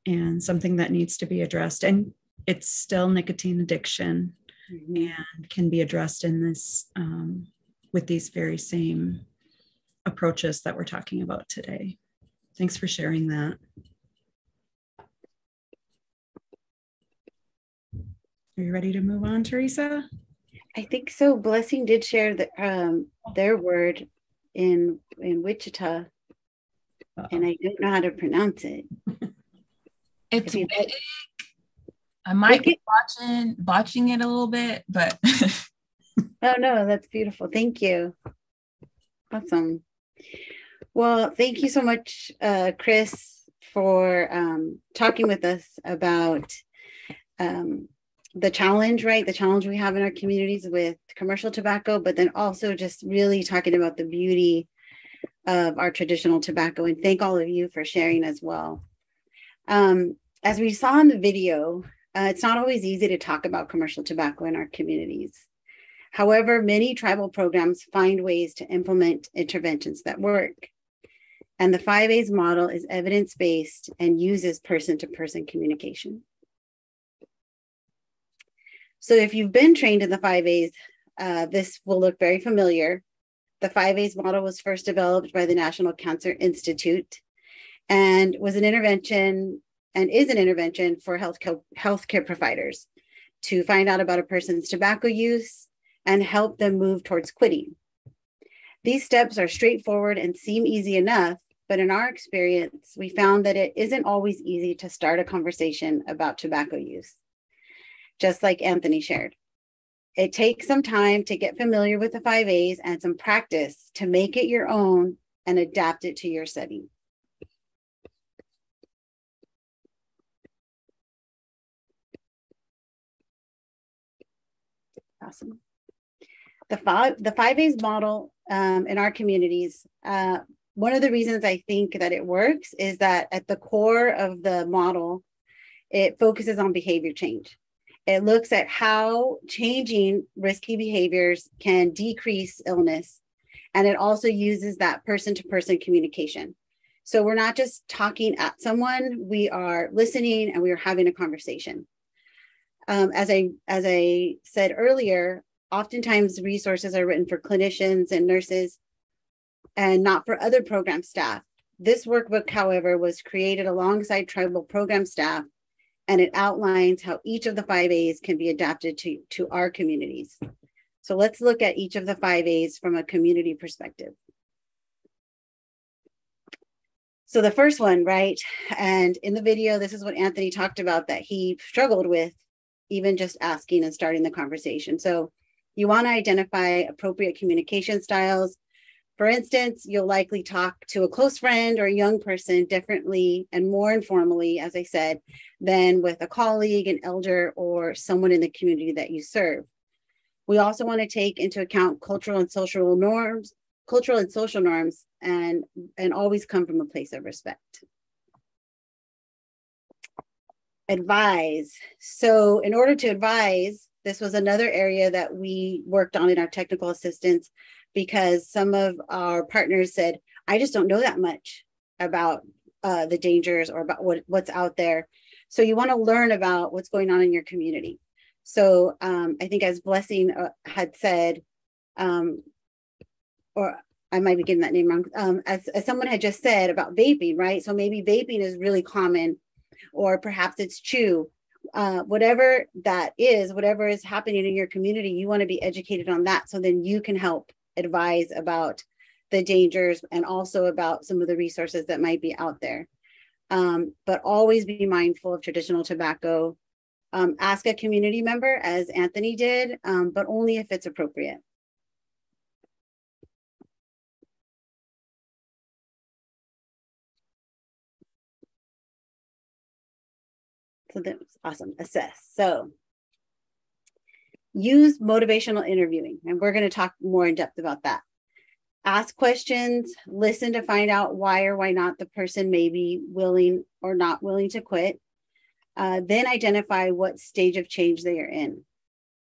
and something that needs to be addressed. And it's still nicotine addiction, and can be addressed in this with these very same approaches that we're talking about today. Thanks for sharing that. Are you ready to move on, Teresa? I think so. Blessing did share their word in Wichita, and I don't know how to pronounce it. It's Wittig. I might be botching it a little bit, but oh no, that's beautiful. Thank you. Awesome. Well, thank you so much, Chris, for talking with us about the challenge, right? The challenge we have in our communities with commercial tobacco, but then also just really talking about the beauty of our traditional tobacco. And thank all of you for sharing as well. As we saw in the video, it's not always easy to talk about commercial tobacco in our communities. However, many tribal programs find ways to implement interventions that work. And the 5A's model is evidence-based and uses person-to-person communication. So if you've been trained in the 5A's, this will look very familiar. The 5A's model was first developed by the National Cancer Institute and was an intervention and is an intervention for healthcare providers to find out about a person's tobacco use and help them move towards quitting. These steps are straightforward and seem easy enough, but in our experience, we found that it isn't always easy to start a conversation about tobacco use. Just like Anthony shared. It takes some time to get familiar with the 5A's and some practice to make it your own and adapt it to your setting. Awesome. The 5A's model in our communities, one of the reasons I think that it works is that at the core of the model, it focuses on behavior change. It looks at how changing risky behaviors can decrease illness And it also uses that person-to-person communication. So we're not just talking at someone, we are listening and we are having a conversation. As I said earlier, oftentimes resources are written for clinicians and nurses and not for other program staff. This workbook, however, was created alongside tribal program staff, and it outlines how each of the 5 A's can be adapted to our communities. So let's look at each of the 5 A's from a community perspective. So the first one, right? And in the video, this is what Anthony talked about that he struggled with, even just asking and starting the conversation. So you want to identify appropriate communication styles. For instance, you'll likely talk to a close friend or a young person differently and more informally, as I said, than with a colleague, an elder, or someone in the community that you serve. We also want to take into account cultural and social norms, and always come from a place of respect. Advise. So in order to advise, this was another area that we worked on in our technical assistance, because some of our partners said, I just don't know that much about the dangers or about what's out there. So you want to learn about what's going on in your community. So I think as Blessing had said, or I might be getting that name wrong, as someone had just said about vaping, right? So maybe vaping is really common, or perhaps it's chew. Whatever that is, whatever is happening in your community, you want to be educated on that, so then you can help advise about the dangers and also about some of the resources that might be out there. But always be mindful of traditional tobacco. Ask a community member, as Anthony did, but only if it's appropriate. So that's awesome. Assess. So use motivational interviewing, and we're going to talk more in depth about that. Ask questions, listen to find out why or why not the person may be willing or not willing to quit. Then identify what stage of change they are in.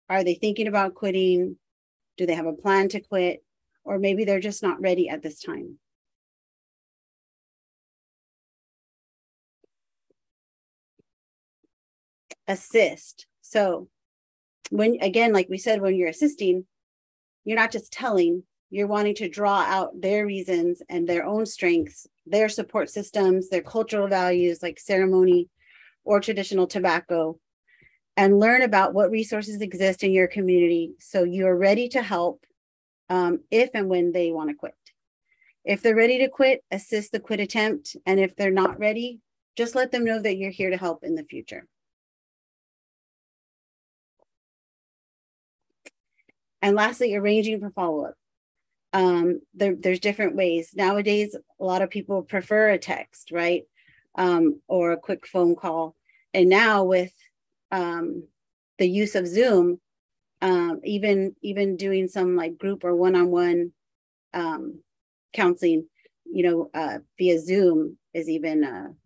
Are they thinking about quitting? Do they have a plan to quit? Or maybe they're just not ready at this time. Assist. So when, again, like we said, when you're assisting, you're not just telling, you're wanting to draw out their reasons and their own strengths, their support systems, their cultural values like ceremony or traditional tobacco, and learn about what resources exist in your community so you're ready to help if and when they want to quit. If they're ready to quit, assist the quit attempt. And if they're not ready, just let them know that you're here to help in the future. And lastly, arranging for follow-up. There's different ways. Nowadays, a lot of people prefer a text, right? Or a quick phone call. And now with the use of Zoom, even doing some like group or one-on-one counseling, via Zoom is even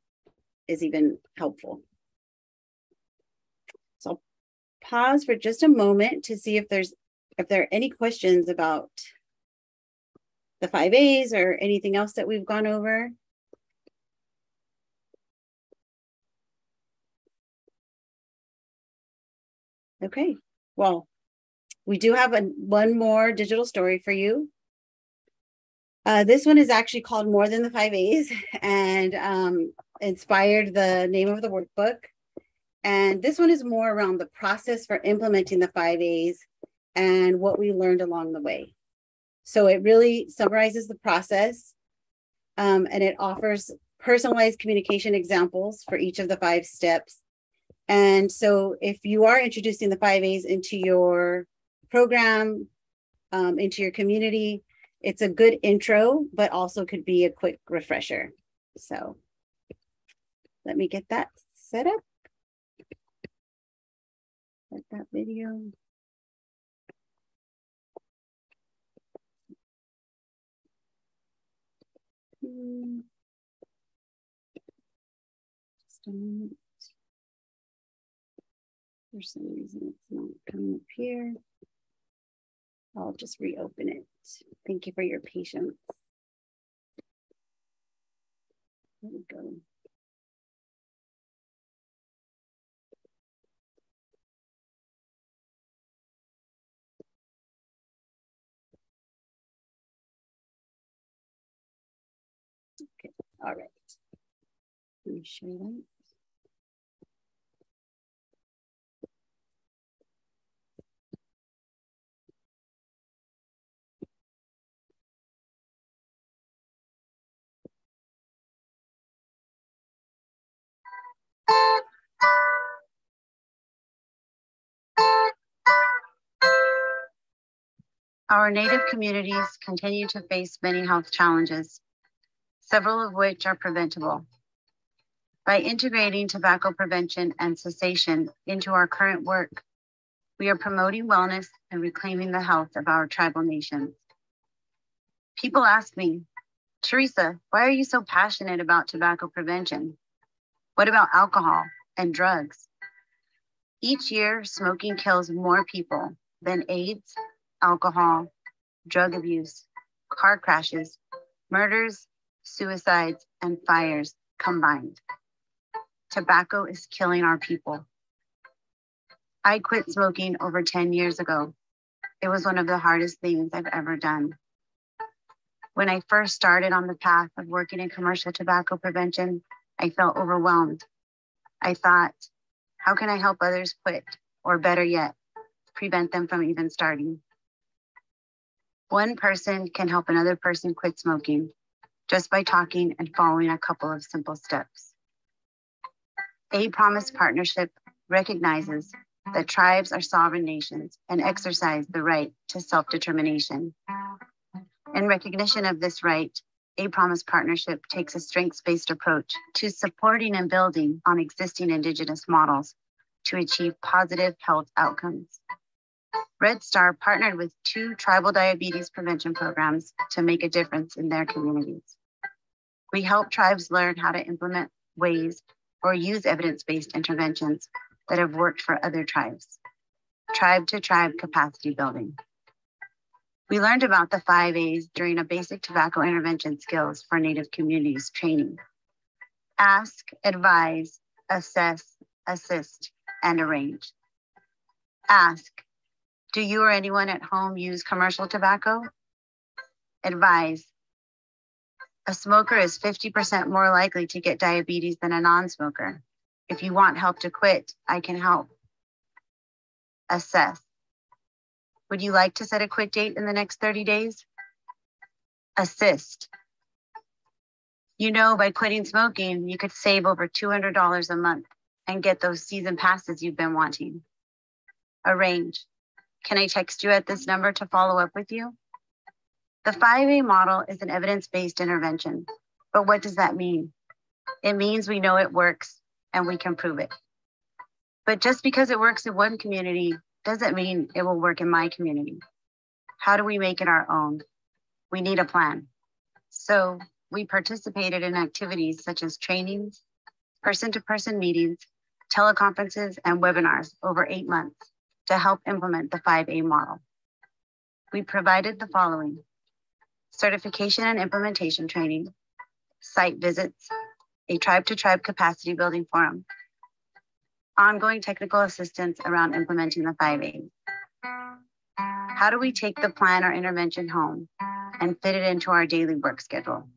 helpful. So I'll pause for just a moment to see if there are any questions about the 5 A's or anything else that we've gone over. Okay, well, we do have one more digital story for you. This one is actually called More Than the 5 A's and inspired the name of the workbook. And this one is more around the process for implementing the 5 A's and what we learned along the way. So it really summarizes the process and it offers personalized communication examples for each of the 5 steps. And so if you are introducing the 5 A's into your program, into your community, it's a good intro, but also could be a quick refresher. So let me get that set up. Let that video. Just a moment. For some reason, it's not coming up here. I'll just reopen it. Thank you for your patience. There we go. Okay, all right. Let me show you that. Our Native communities continue to face many health challenges, several of which are preventable. By integrating tobacco prevention and cessation into our current work, we are promoting wellness and reclaiming the health of our tribal nations. People ask me, Teresa, why are you so passionate about tobacco prevention? What about alcohol and drugs? Each year, smoking kills more people than AIDS, alcohol, drug abuse, car crashes, murders, suicides, and fires combined. Tobacco is killing our people. I quit smoking over 10 years ago. It was one of the hardest things I've ever done. When I first started on the path of working in commercial tobacco prevention, I felt overwhelmed. I thought, how can I help others quit? Or better yet, prevent them from even starting? One person can help another person quit smoking just by talking and following a couple of simple steps. A Promise Partnership recognizes that tribes are sovereign nations and exercise the right to self-determination. In recognition of this right, A Promise Partnership takes a strengths-based approach to supporting and building on existing Indigenous models to achieve positive health outcomes. Red Star partnered with 2 tribal diabetes prevention programs to make a difference in their communities. We help tribes learn how to implement ways or use evidence-based interventions that have worked for other tribes. Tribe-to-tribe capacity building. We learned about the 5 A's during a basic tobacco intervention skills for Native communities training. Ask, advise, assess, assist, and arrange. Ask, do you or anyone at home use commercial tobacco? Advise, a smoker is 50% more likely to get diabetes than a non-smoker. If you want help to quit, I can help. Assess, would you like to set a quit date in the next 30 days? Assist, you know, by quitting smoking, you could save over $200 a month and get those season passes you've been wanting. Arrange, can I text you at this number to follow up with you? The 5A model is an evidence-based intervention, but what does that mean? It means we know it works and we can prove it. But just because it works in one community doesn't mean it will work in my community. How do we make it our own? We need a plan. So we participated in activities such as trainings, person-to-person meetings, teleconferences, and webinars over 8 months to help implement the 5A model. We provided the following: certification and implementation training, site visits, a tribe-to-tribe capacity building forum, ongoing technical assistance around implementing the 5A's. How do we take the plan or intervention home and fit it into our daily work schedule?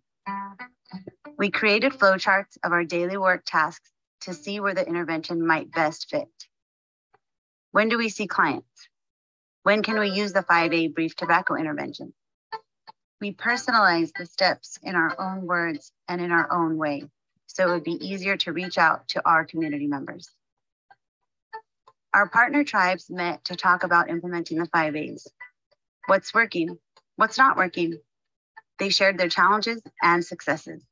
We created flowcharts of our daily work tasks to see where the intervention might best fit. When do we see clients? When can we use the 5A brief tobacco intervention? We personalize the steps in our own words and in our own way, so it would be easier to reach out to our community members. Our partner tribes met to talk about implementing the 5A's. What's working? What's not working? They shared their challenges and successes.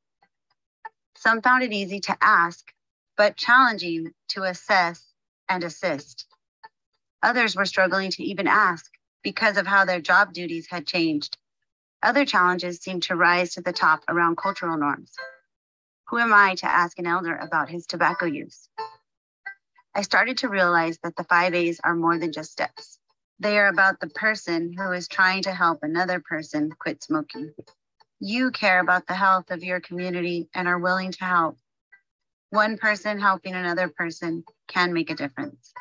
Some found it easy to ask, but challenging to assess and assist. Others were struggling to even ask because of how their job duties had changed. Other challenges seemed to rise to the top around cultural norms. Who am I to ask an elder about his tobacco use? I started to realize that the 5A's are more than just steps. They are about the person who is trying to help another person quit smoking. You care about the health of your community and are willing to help. One person helping another person can make a difference.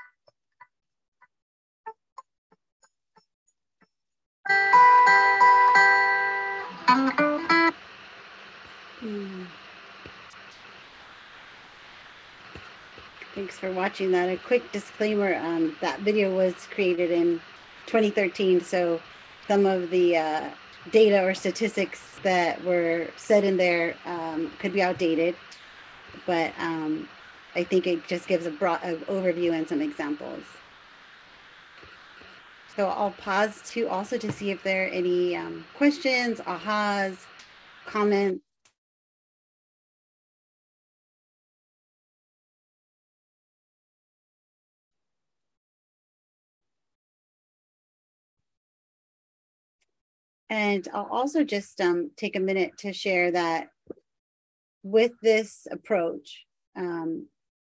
Thanks for watching that. A quick disclaimer, that video was created in 2013, so some of the data or statistics that were said in there could be outdated, but I think it just gives a broad overview and some examples. So I'll pause to also to see if there are any questions, ahas, comments. And I'll also just take a minute to share that with this approach,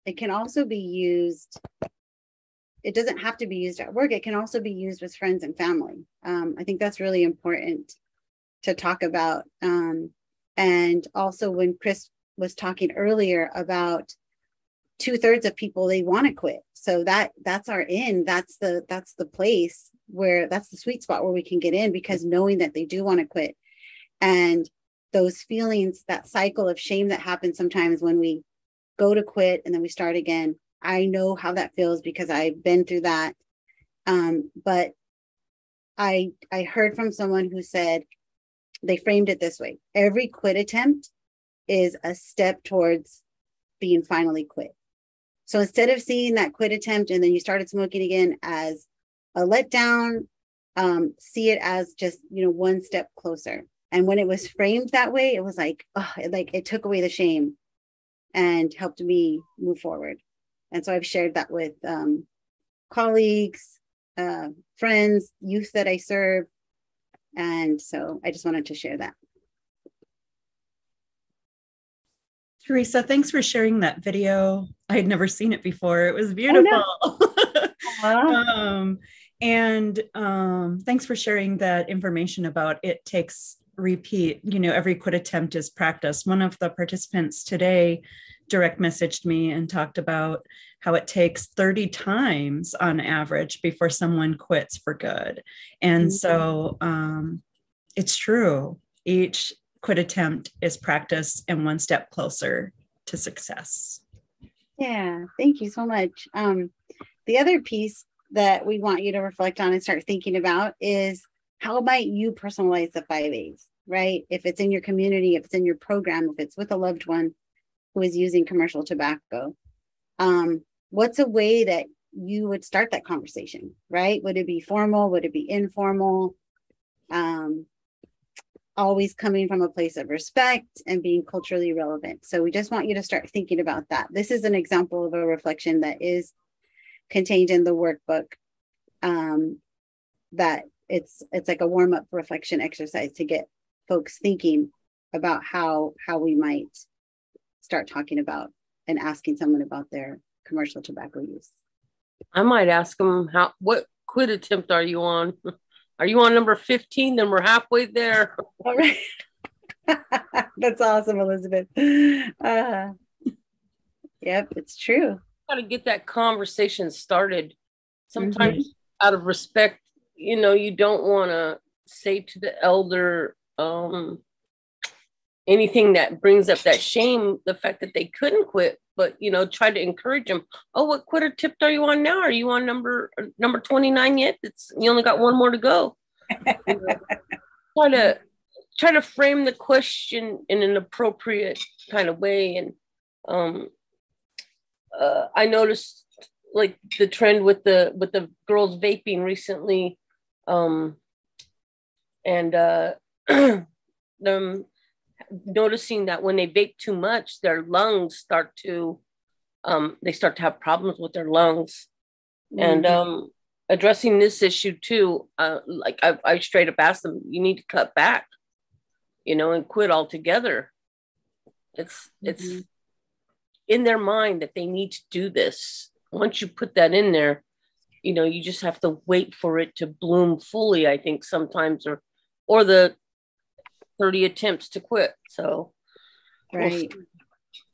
it can also be used. It doesn't have to be used at work. It can also be used with friends and family. I think that's really important to talk about. And also when Chris was talking earlier about 2/3 of people, they want to quit. So that's our in, that's the place where that's the sweet spot where we can get in, because knowing that they do want to quit, and those feelings, that cycle of shame that happens sometimes when we go to quit and then we start again. I know how that feels because I've been through that. But I heard from someone who said, they framed it this way: every quit attempt is a step towards being finally quit. So instead of seeing that quit attempt and then you started smoking again as a letdown, see it as just, one step closer. And when it was framed that way, it was like, it took away the shame and helped me move forward. And so I've shared that with colleagues, friends, youth that I serve. And so I just wanted to share that. Teresa, thanks for sharing that video. I had never seen it before. It was beautiful. Oh, no. And thanks for sharing that information about it takes repeat. Every quit attempt is practice. One of the participants today direct messaged me and talked about how it takes 30 times on average before someone quits for good. And so it's true. Each quit attempt is practice and one step closer to success. Yeah, thank you so much. The other piece that we want you to reflect on and start thinking about is, how might you personalize the 5 A's, right? If it's in your community, if it's in your program, if it's with a loved one who is using commercial tobacco, what's a way that you would start that conversation, right? Would it be formal? Would it be informal? Always coming from a place of respect and being culturally relevant. So we just want you to start thinking about that. This is an example of a reflection that is contained in the workbook, that it's like a warm-up reflection exercise to get folks thinking about how we might start talking about and asking someone about their commercial tobacco use. I might ask them, what quit attempt are you on? Are you on number 15? Then we're halfway there. All right. That's awesome, Elizabeth. Yep, it's true. Got to get that conversation started. Sometimes out of respect, you don't want to say to the elder anything that brings up that shame, the fact that they couldn't quit, but try to encourage them. Oh, what quit attempt are you on now? Are you on number 29 yet? You only got one more to go. Try to frame the question in an appropriate kind of way. And I noticed like the trend with the girls vaping recently, and them noticing that when they vape too much, their lungs start to have problems with their lungs. And addressing this issue too, like I straight up asked them, you need to cut back, and quit altogether. It's in their mind that they need to do this. Once you put that in there, you know, you just have to wait for it to bloom fully, I think sometimes, or the 30 attempts to quit. So Right.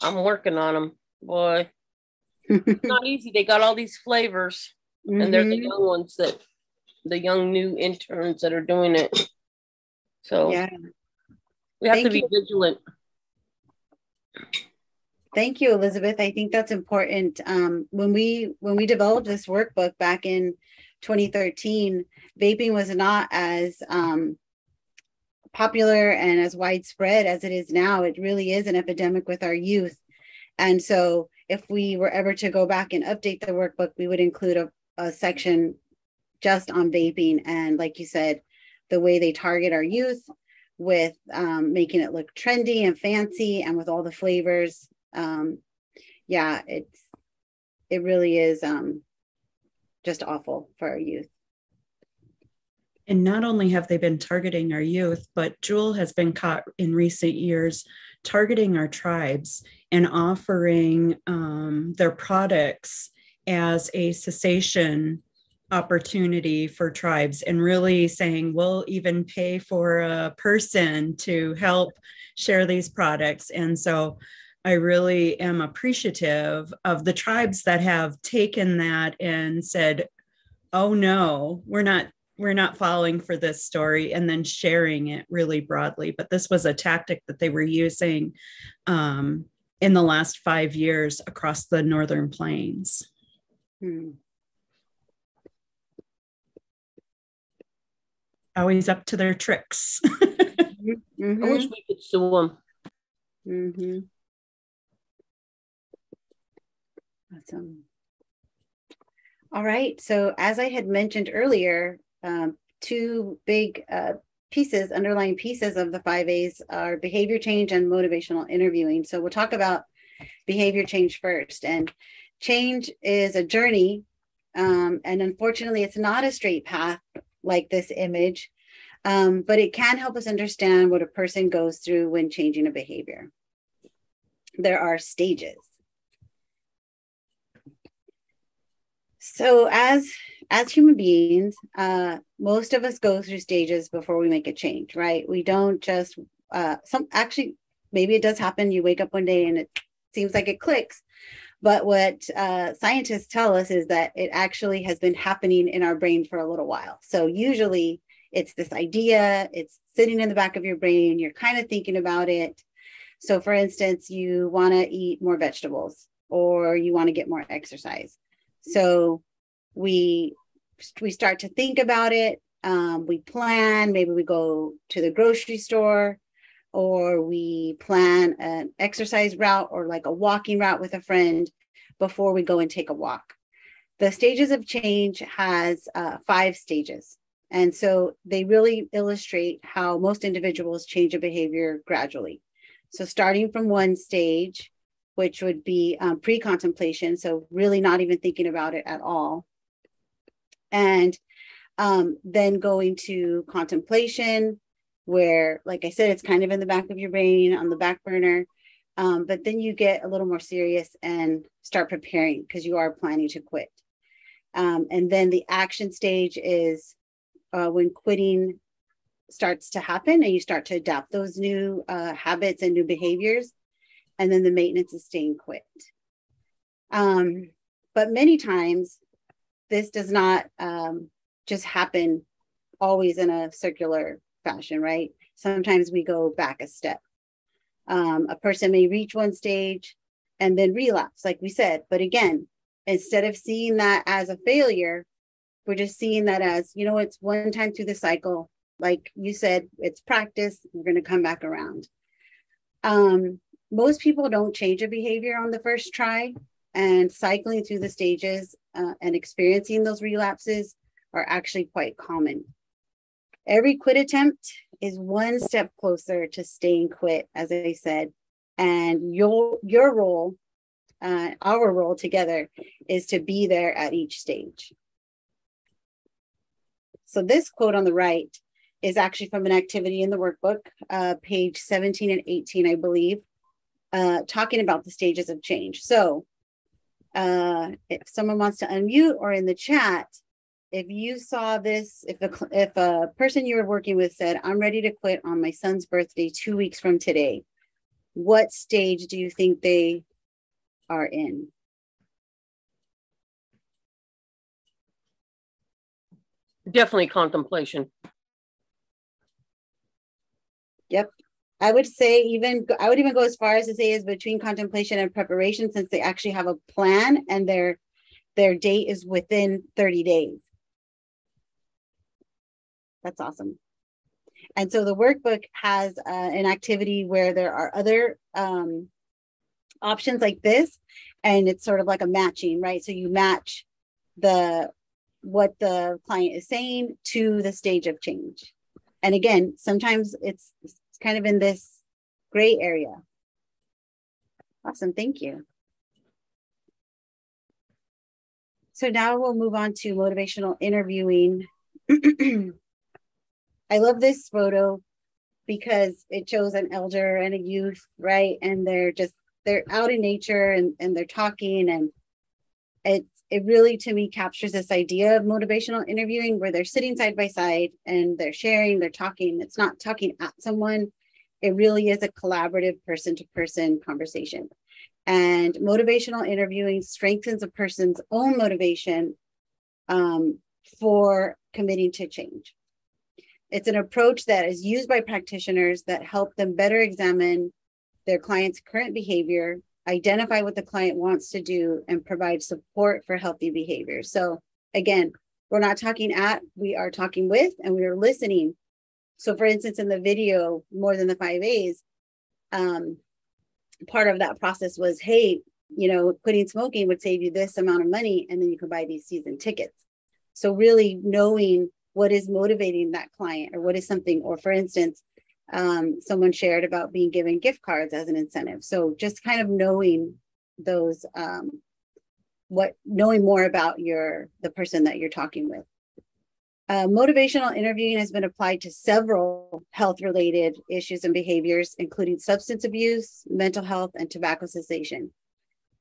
I'm working on them, boy. It's not easy. They got all these flavors, and they're the young ones, the young new interns that are doing it. So yeah, we have to be vigilant. Thank you, Elizabeth. I think that's important. When we developed this workbook back in 2013, vaping was not as popular and as widespread as it is now. It really is an epidemic with our youth. And so if we were ever to go back and update the workbook, we would include a section just on vaping. And like you said, the way they target our youth with making it look trendy and fancy and with all the flavors. Yeah, it really is just awful for our youth. And not only have they been targeting our youth, but Juul has been caught in recent years targeting our tribes and offering their products as a cessation opportunity for tribes, and really saying, we'll even pay for a person to help share these products. And so I really am appreciative of the tribes that have taken that and said, oh no, we're not falling for this story, and then sharing it really broadly. But this was a tactic that they were using in the last 5 years across the Northern Plains. Always up to their tricks. I wish we could sue them. Awesome. All right. So as I had mentioned earlier, two big underlying pieces of the 5As are behavior change and motivational interviewing. So we'll talk about behavior change first. And change is a journey. And unfortunately, it's not a straight path like this image, but it can help us understand what a person goes through when changing a behavior. There are stages. So as human beings, most of us go through stages before we make a change, right? We don't just, maybe it does happen. You wake up one day and it seems like it clicks. But what scientists tell us is that it actually has been happening in our brain for a little while. So usually it's this idea, it's sitting in the back of your brain, you're kind of thinking about it. So for instance, you want to eat more vegetables or you want to get more exercise. So we start to think about it. We plan, maybe we go to the grocery store, or we plan an exercise route or like a walking route with a friend before we go and take a walk. The stages of change has 5 stages. And so they really illustrate how most individuals change a behavior gradually. So starting from one stage, which would be pre-contemplation, so really not even thinking about it at all. And then going to contemplation, where, like I said, it's kind of in the back of your brain, on the back burner. But then you get a little more serious and start preparing because you are planning to quit. And then the action stage is when quitting starts to happen and you start to adapt those new habits and new behaviors. And then the maintenance is staying quit. But many times this does not just happen always in a circular fashion, right? Sometimes we go back a step. A person may reach one stage and then relapse, like we said. But again, instead of seeing that as a failure, we're just seeing that as, it's one time through the cycle. Like you said, it's practice. We're going to come back around. Most people don't change a behavior on the first try, and cycling through the stages and experiencing those relapses are actually quite common. Every quit attempt is one step closer to staying quit, as I said, and your role, our role together, is to be there at each stage. So this quote on the right is actually from an activity in the workbook, page 17 and 18, I believe, talking about the stages of change. So if someone wants to unmute or in the chat, if you saw this, if a person you were working with said, I'm ready to quit on my son's birthday 2 weeks from today, what stage do you think they are in? Definitely contemplation. Yep. I would say I would even go as far as to say is between contemplation and preparation, since they actually have a plan and their date is within 30 days. That's awesome. And so the workbook has an activity where there are other options like this, and it's sort of like a matching, right? So you match what the client is saying to the stage of change. And again, sometimes it's kind of in this gray area. Awesome, thank you. So now we'll move on to motivational interviewing. I love this photo because it shows an elder and a youth, right? And they're out in nature and they're talking, and it really, to me, captures this idea of motivational interviewing where they're sitting side by side and they're sharing, they're talking. It's not talking at someone. It really is a collaborative person-to-person conversation. And motivational interviewing strengthens a person's own motivation for committing to change. It's an approach that is used by practitioners that help them better examine their client's current behavior, identify what the client wants to do, and provide support for healthy behavior. So again, we're not talking at, we are talking with, and we are listening. So for instance, in the video, More Than the 5 A's, part of that process was, hey, quitting smoking would save you this amount of money, and then you can buy these season tickets. So really knowing what is motivating that client, or what is something, or for instance, someone shared about being given gift cards as an incentive. So just kind of knowing those, knowing more about the person that you're talking with. Motivational interviewing has been applied to several health-related issues and behaviors, including substance abuse, mental health, and tobacco cessation.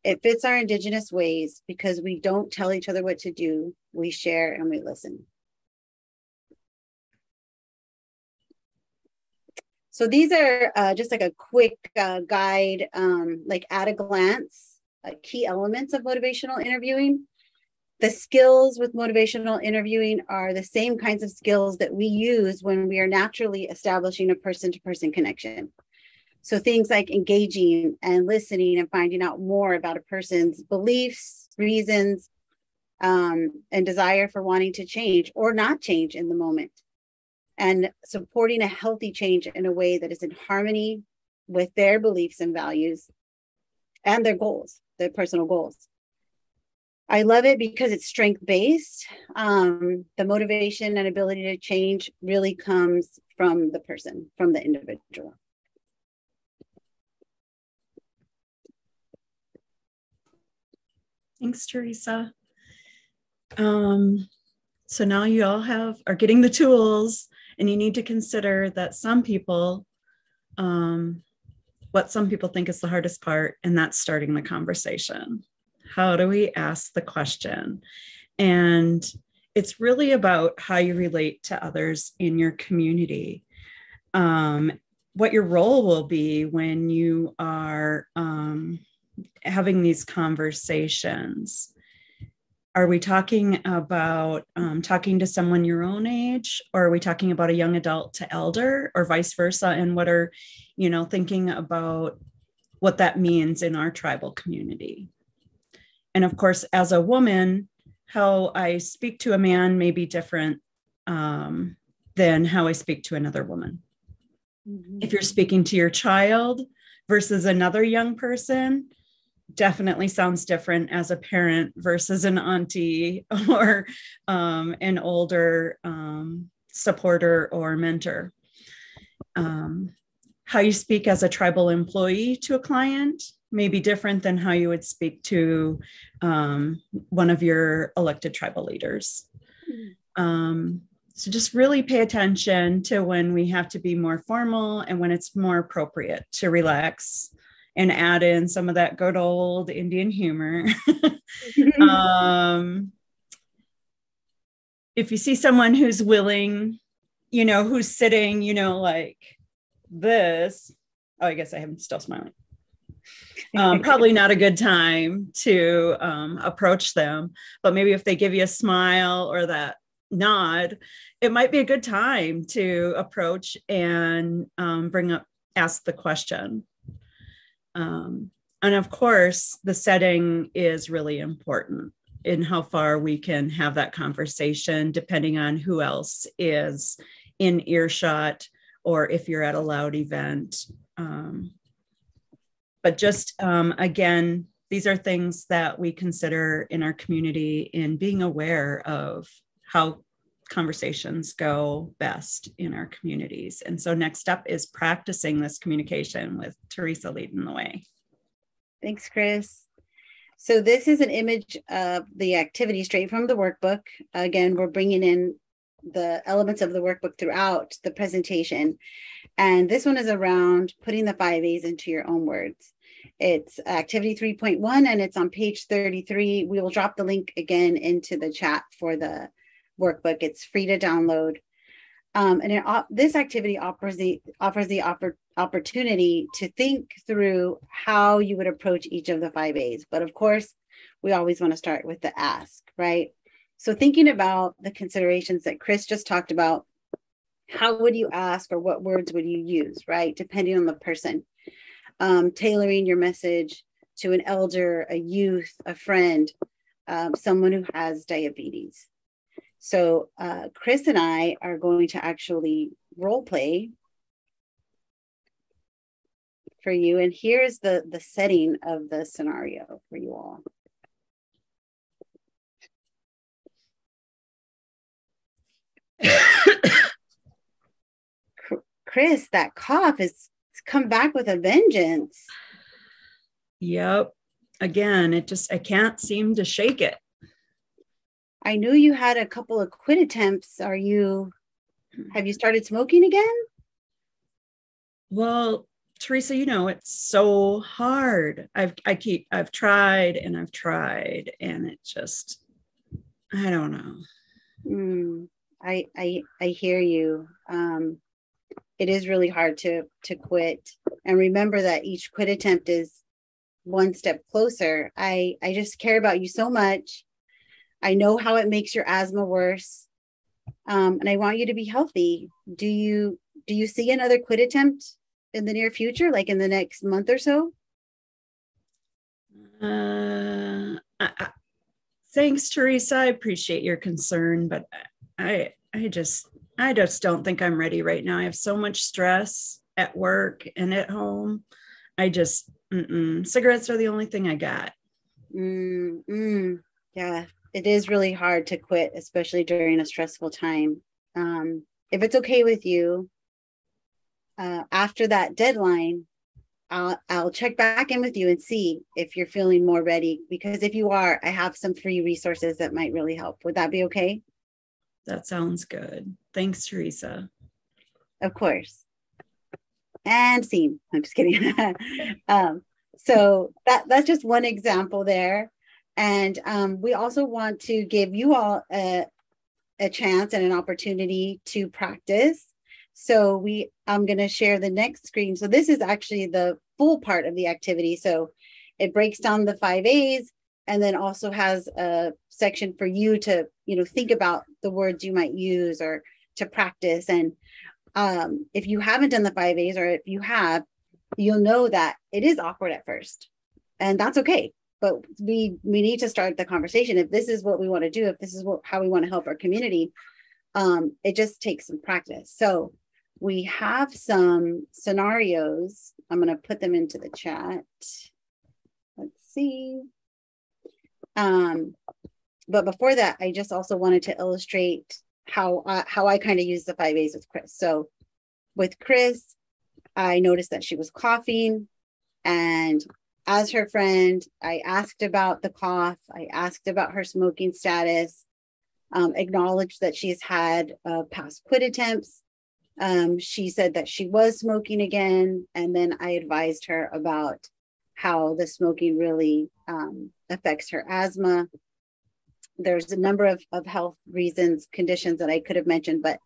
It fits our Indigenous ways because we don't tell each other what to do, we share and we listen. So these are just like a quick guide, like at a glance, key elements of motivational interviewing. The skills with motivational interviewing are the same kinds of skills that we use when we are naturally establishing a person-to-person connection. So things like engaging and listening and finding out more about a person's beliefs, reasons, and desire for wanting to change or not change in the moment. And supporting a healthy change in a way that is in harmony with their beliefs and values and their goals, their personal goals. I love it because it's strength-based. The motivation and ability to change really comes from the person, from the individual. Thanks, Teresa. So now you all are getting the tools, and you need to consider that some people, what some people think is the hardest part, and that's starting the conversation. How do we ask the question? And it's really about how you relate to others in your community. What your role will be when you are having these conversations. Are we talking about talking to someone your own age, or are we talking about a young adult to elder, or vice versa? And what are, thinking about what that means in our tribal community? And of course, as a woman, how I speak to a man may be different than how I speak to another woman. Mm-hmm. If you're speaking to your child versus another young person, definitely sounds different as a parent versus an auntie or an older supporter or mentor. How you speak as a tribal employee to a client may be different than how you would speak to one of your elected tribal leaders. So just really pay attention to when we have to be more formal and when it's more appropriate to relax and add in some of that good old Indian humor. If you see someone who's willing, who's sitting, like this, oh, I guess I'm still smiling. Probably not a good time to approach them, but maybe if they give you a smile or that nod, it might be a good time to approach and ask the question. And of course, the setting is really important in how far we can have that conversation, depending on who else is in earshot or if you're at a loud event. But just, again, these are things that we consider in our community in being aware of how conversations go best in our communities. And so next up is practicing this communication with Teresa leading the way. Thanks, Chris. So this is an image of the activity straight from the workbook. Again, we're bringing in the elements of the workbook throughout the presentation. And this one is around putting the 5 A's into your own words. It's activity 3.1 and it's on page 33. We will drop the link again into the chat for the workbook. It's free to download. This activity offers the opportunity to think through how you would approach each of the 5 A's. But of course, we always want to start with the ask, right? So thinking about the considerations that Chris just talked about, how would you ask or what words would you use, right? Depending on the person. Tailoring your message to an elder, a youth, a friend, someone who has diabetes. So Chris and I are going to actually role play for you. And here's the setting of the scenario for you all. Chris, that cough has come back with a vengeance. Yep. Again, I can't seem to shake it. I knew you had a couple of quit attempts. Have you started smoking again? Well, Teresa, it's so hard. I've tried and I've tried, and it just, I don't know. I hear you. It is really hard to quit. And remember that each quit attempt is one step closer. I just care about you so much. I know how it makes your asthma worse. And I want you to be healthy. Do you see another quit attempt in the near future, like in the next month or so? Thanks, Teresa. I appreciate your concern, but I just don't think I'm ready right now. I have so much stress at work and at home. Cigarettes are the only thing I got. Yeah, it is really hard to quit, especially during a stressful time. If it's okay with you, after that deadline, I'll check back in with you and see if you're feeling more ready, because if you are, I have some free resources that might really help. Would that be okay? That sounds good. Thanks, Teresa. Of course. And scene. I'm just kidding. So that's just one example there. And we also want to give you all a chance and an opportunity to practice. So I'm going to share the next screen. So this is actually the full part of the activity. So it breaks down the 5 A's and then also has a section for you to, think about the words you might use or to practice. And if you haven't done the 5 A's, or if you have, you'll know that it is awkward at first, and that's okay. But we need to start the conversation. If this is what we want to do, if this is how we want to help our community, it just takes some practice. So we have some scenarios. I'm going to put them into the chat. Let's see. But before that, I just also wanted to illustrate how I kind of use the 5 A's with Chris. So with Chris, I noticed that she was coughing, and as her friend, I asked about the cough. I asked about her smoking status, acknowledged that she's had past quit attempts. She said that she was smoking again. And then I advised her about how the smoking really affects her asthma. There's a number of health reasons, conditions that I could have mentioned, but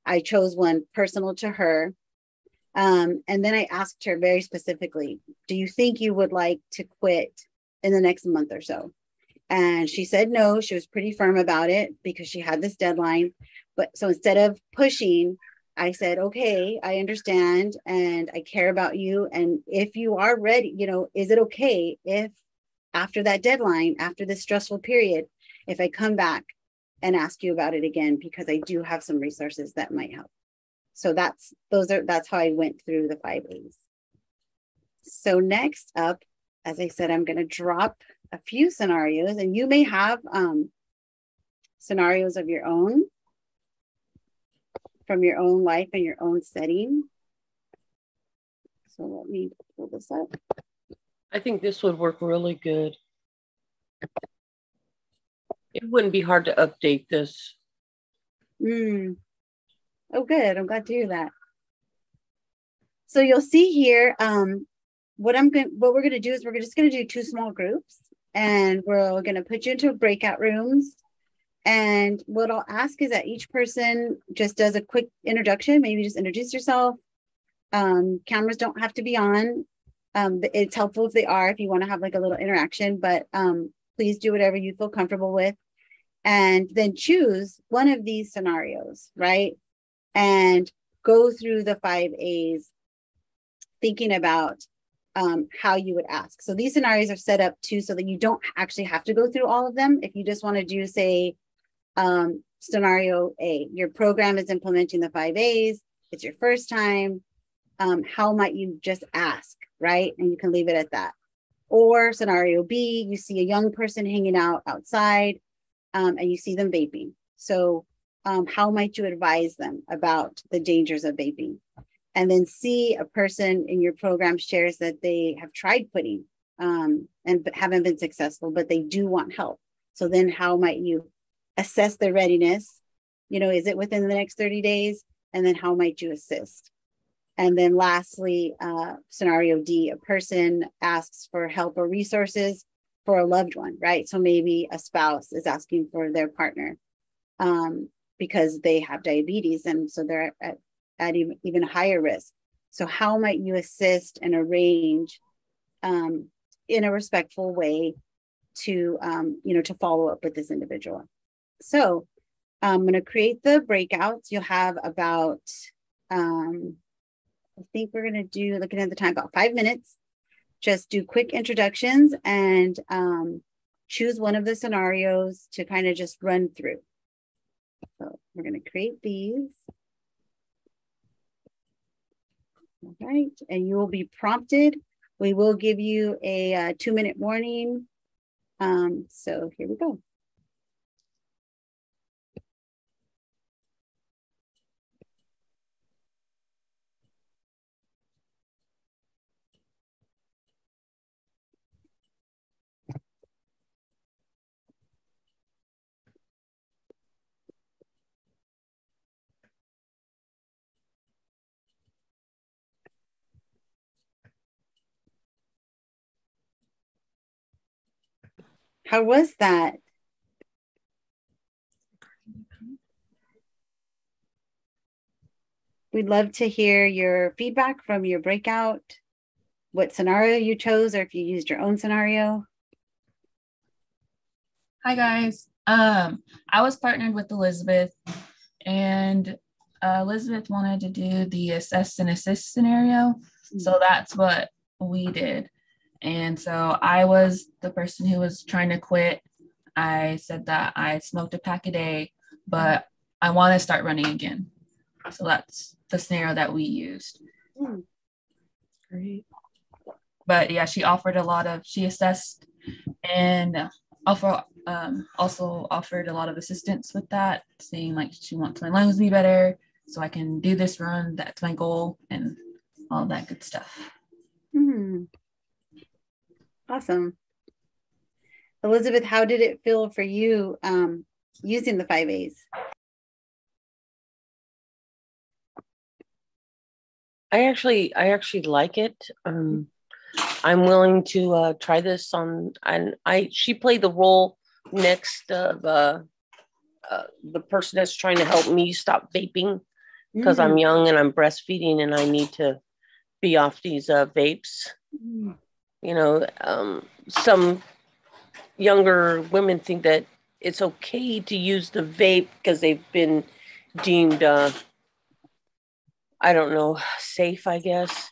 I chose one personal to her. And then I asked her very specifically, do you think you would like to quit in the next month or so? And she said no. She was pretty firm about it because she had this deadline. But so instead of pushing, I said, okay, I understand and I care about you. And if you are ready, is it okay if after that deadline, after this stressful period, if I come back and ask you about it again, because I do have some resources that might help. So that's how I went through the 5 A's. So next up, as I said, I'm going to drop a few scenarios, and you may have scenarios of your own from your own life and your own setting. So let me pull this up. I think this would work really good. It wouldn't be hard to update this. Oh, good. I'm glad to hear that. So you'll see here, what we're going to do is we're just going to do 2 small groups, and we're going to put you into breakout rooms. And what I'll ask is that each person just does a quick introduction, maybe just introduce yourself. Cameras don't have to be on. It's helpful if they are, if you want to have like a little interaction, but please do whatever you feel comfortable with. And then choose one of these scenarios, right? And go through the 5 A's, thinking about how you would ask. So these scenarios are set up too, so that you don't actually have to go through all of them. If you just want to do, say, scenario A, your program is implementing the 5 A's, it's your first time, how might you just ask, right? And you can leave it at that. Or scenario B, you see a young person hanging out outside, and you see them vaping. So how might you advise them about the dangers of vaping? And then C, a person in your program shares that they have tried quitting and haven't been successful, but they do want help. So then how might you assess their readiness? Is it within the next 30 days? And then how might you assist? And then lastly, scenario D, a person asks for help or resources for a loved one, right? So maybe a spouse is asking for their partner because they have diabetes, and so they're at even higher risk. So how might you assist and arrange in a respectful way to, to follow up with this individual? So I'm going to create the breakouts. You'll have about, I think we're going to do, looking at the time, about 5 minutes. Just do quick introductions and choose one of the scenarios to kind of just run through. So we're going to create these. All right, and you will be prompted. We will give you a 2-minute warning. So here we go. How was that? We'd love to hear your feedback from your breakout, what scenario you chose, or if you used your own scenario. Hi, guys. I was partnered with Elizabeth, and Elizabeth wanted to do the assess and assist scenario. So that's what we did. And so I was the person who was trying to quit. I said that I smoked a pack a day, but I want to start running again. So that's the scenario that we used. Great. But yeah, she assessed and also offered a lot of assistance with that, saying like she wants my lungs to be better so I can do this run. That's my goal and all that good stuff. Awesome. Elizabeth, how did it feel for you using the 5 A's? I actually like it. I'm willing to try this on, and she played the role next of the person that's trying to help me stop vaping because I'm young and I'm breastfeeding and I need to be off these vapes. You know, some younger women think that it's okay to use the vape because they've been deemed, I don't know, safe, I guess,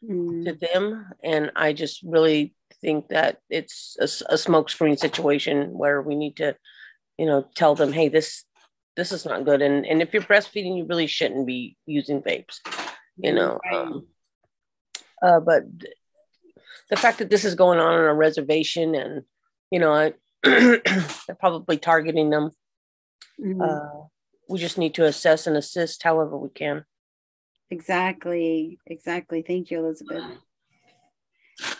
to them. And I just really think that it's a smokescreen situation where we need to, you know, tell them, hey, this is not good. And if you're breastfeeding, you really shouldn't be using vapes, you know. But the fact that this is going on a reservation and, you know, they're probably targeting them. We just need to assess and assist however we can. Exactly. Thank you, Elizabeth.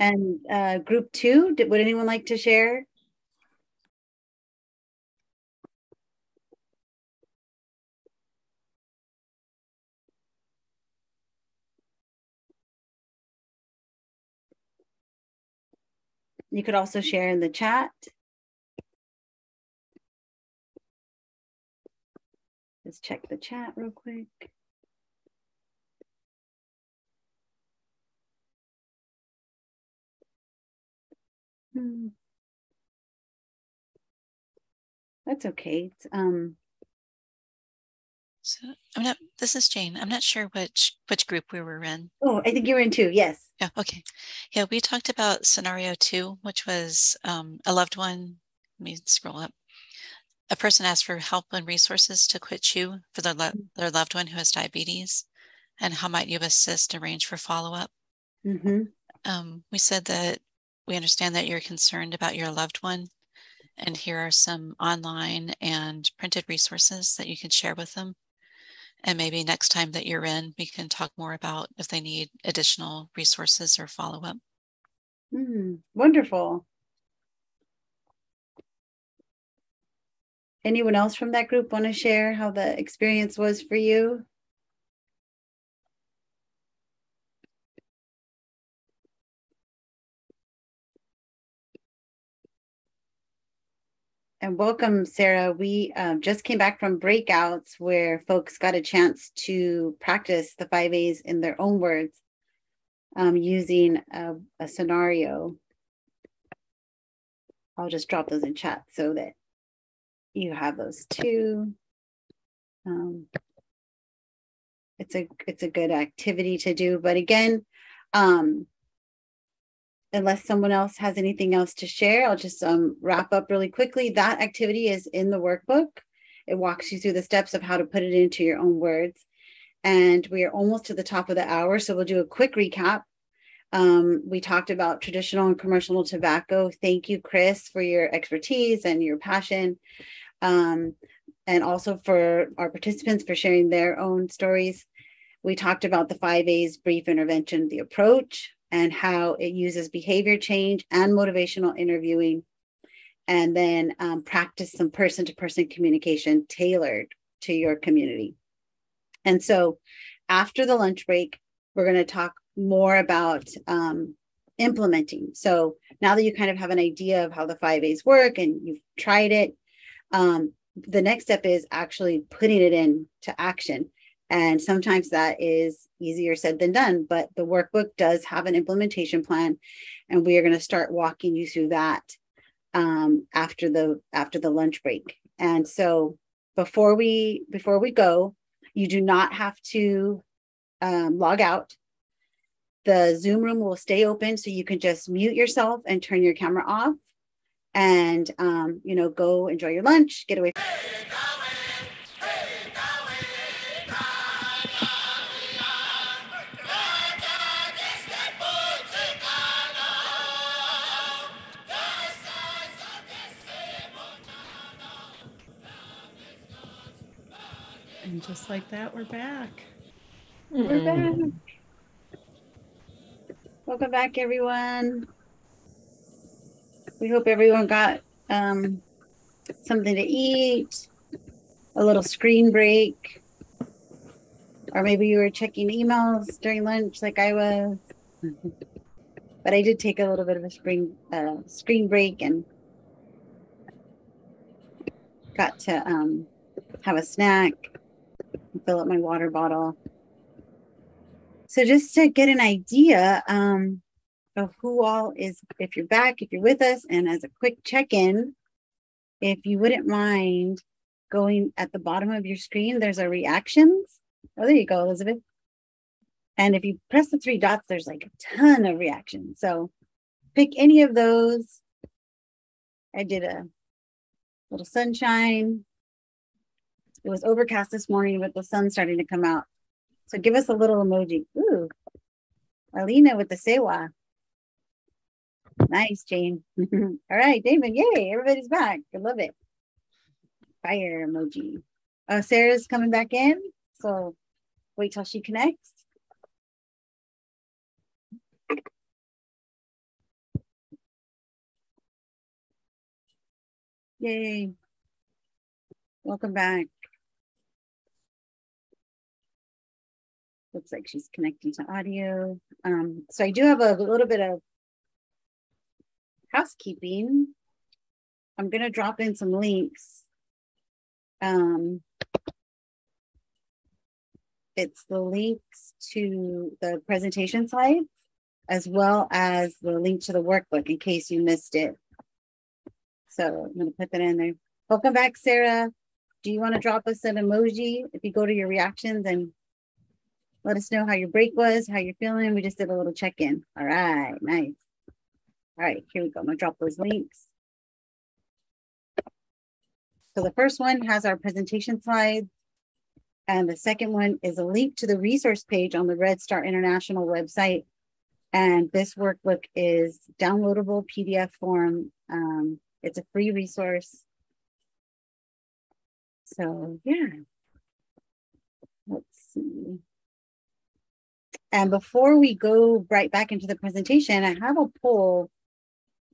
And group 2, would anyone like to share? You could also share in the chat. Let's check the chat real quick. That's okay. So this is Jane. I'm not sure which group we were in. Oh, I think you were in 2. Yes. Yeah. Okay. Yeah, we talked about scenario 2, which was a loved one. Let me scroll up. A person asked for help and resources to quit chew for their loved one who has diabetes, and how might you assist, arrange for follow-up? We said that we understand that you're concerned about your loved one, and here are some online and printed resources that you can share with them. And maybe next time that you're in, we can talk more about if they need additional resources or follow-up. Wonderful. Anyone else from that group want to share how the experience was for you? And welcome, Sarah. We just came back from breakouts where folks got a chance to practice the 5 A's in their own words using a scenario. I'll just drop those in chat so that you have those too. It's a good activity to do. But again, unless someone else has anything else to share, I'll just wrap up really quickly. That activity is in the workbook. It walks you through the steps of how to put it into your own words. And we are almost to the top of the hour, so we'll do a quick recap. We talked about traditional and commercial tobacco. Thank you, Chris, for your expertise and your passion. And also for our participants for sharing their own stories. We talked about the 5 A's brief intervention, the approach, and how it uses behavior change and motivational interviewing, and then practice some person-to-person communication tailored to your community. And so after the lunch break, we're going to talk more about implementing. So now that you kind of have an idea of how the 5 A's work and you've tried it, the next step is actually putting it into action. And sometimes that is easier said than done, but the workbook does have an implementation plan, and we are going to start walking you through that after the lunch break. And so before we go, you do not have to log out. The Zoom room will stay open, so you can just mute yourself and turn your camera off, and go enjoy your lunch, get away. And just like that, we're back. We're back. Welcome back, everyone. We hope everyone got something to eat, a little screen break, or maybe you were checking emails during lunch like I was. But I did take a little bit of a screen break and got to have a snack and fill up my water bottle. So just to get an idea of who all is, if you're back, if you're with us, and as a quick check-in, if you wouldn't mind going at the bottom of your screen, there's a reactions. Oh, there you go, Elizabeth. And if you press the 3 dots, there's like a ton of reactions. So pick any of those. I did a little sunshine. It was overcast this morning with the sun starting to come out. So give us a little emoji. Ooh, Alina with the sewa. Nice, Jane. All right, Damon, yay, everybody's back. I love it. Fire emoji. Oh, Sarah's coming back in. So wait till she connects. Yay. Welcome back. Looks like she's connecting to audio. So I do have a little bit of housekeeping. I'm going to drop in some links. It's the links to the presentation slides, as well as the link to the workbook in case you missed it. So I'm going to put that in there. Welcome back, Sarah. Do you want to drop us an emoji if you go to your reactions and let us know how your break was, how you're feeling? We just did a little check-in. All right, nice. All right, here we go. I'm going to drop those links. So the first one has our presentation slides. And the second one is a link to the resource page on the Red Star International website. And this workbook is downloadable PDF form. It's a free resource. So yeah, let's see. And before we go right back into the presentation, I have a poll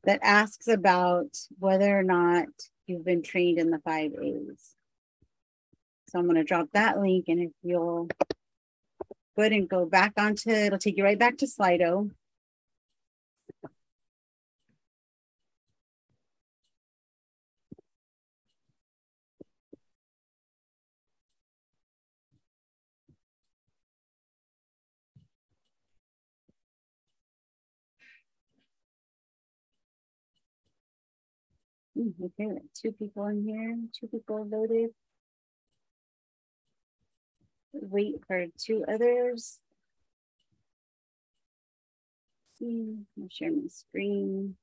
that asks about whether or not you've been trained in the 5 A's. So I'm going to drop that link, and if you'll go ahead and go back onto, it'll take you right back to Slido. Okay, we have 2 people in here. 2 people voted. Wait for 2 others. See, I'll share my screen.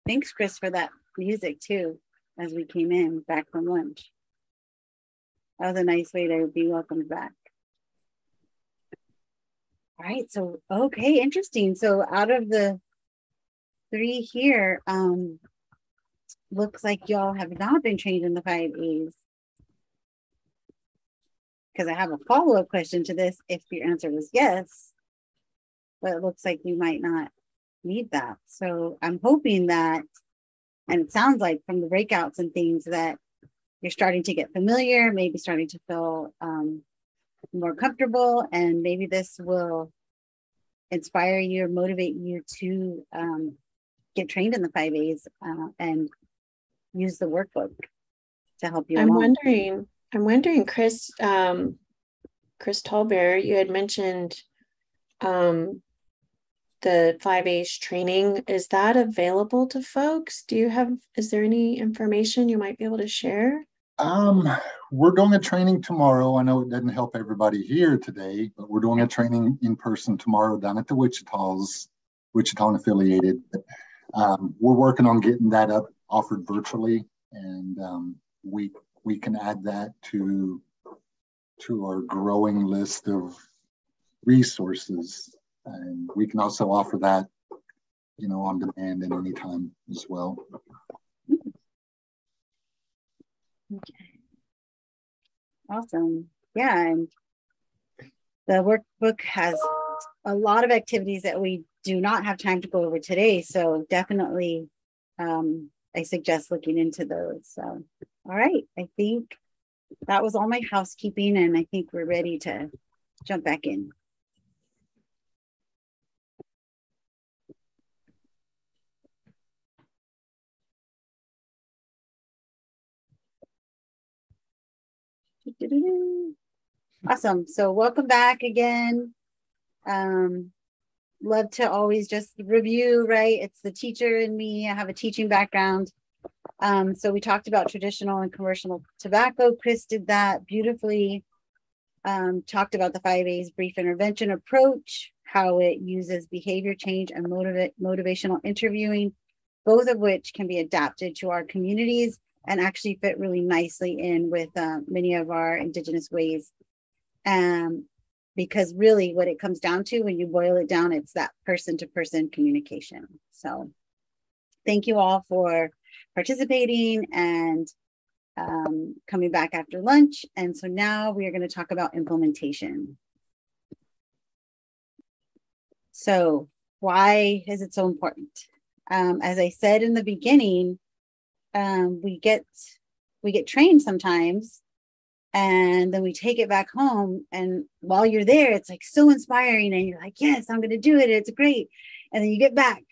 Thanks, Chris, for that music too, as we came in back from lunch. That was a nice way to be welcomed back. All right, so, okay, interesting. So out of the 3 here, looks like y'all have not been trained in the 5 A's. Because I have a follow-up question to this if your answer was yes, but it looks like you might not need that. So I'm hoping that, and it sounds like from the breakouts and things, that you're starting to get familiar, maybe starting to feel more comfortable, and maybe this will inspire you or motivate you to get trained in the 5 A's and use the workbook to help you along. I'm wondering, Chris, Chris Tallbear, you had mentioned the 5 A's training. Is that available to folks? Is there any information you might be able to share? We're doing a training tomorrow. I know it doesn't help everybody here today, but we're doing a training in person tomorrow down at the Wichita affiliated. We're working on getting that offered virtually, and we can add that to our growing list of resources, and we can also offer that, on demand at any time as well. Okay. Awesome. Yeah, and the workbook has a lot of activities that we do not have time to go over today, so definitely I suggest looking into those. So, all right, I think that was all my housekeeping, and I think we're ready to jump back in. Awesome. So welcome back again. Love to always just review, right? It's the teacher in me. I have a teaching background. So we talked about traditional and commercial tobacco. Chris did that beautifully. Talked about the 5 A's brief intervention approach, how it uses behavior change and motivational interviewing, both of which can be adapted to our communities and actually fit really nicely in with many of our Indigenous ways. Because really what it comes down to, when you boil it down, it's that person-to-person communication. So thank you all for participating and coming back after lunch. And so now we are going to talk about implementation. So why is it so important? As I said in the beginning, we get trained sometimes, and then we take it back home. And while you're there, it's like so inspiring. And you're like, yes, I'm going to do it. It's great. And then you get back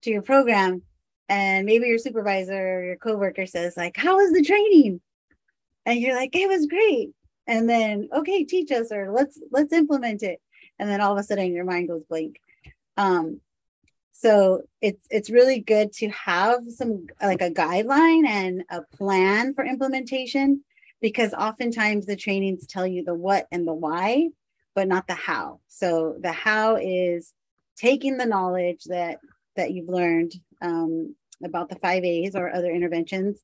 to your program, and maybe your supervisor or your coworker says like, how was the training? And you're like, it was great. And then, okay, teach us, or let's implement it. And then all of a sudden your mind goes blank. So it's really good to have some like a guideline and a plan for implementation, because oftentimes the trainings tell you the what and the why, but not the how. So the how is taking the knowledge that you've learned about the 5 A's or other interventions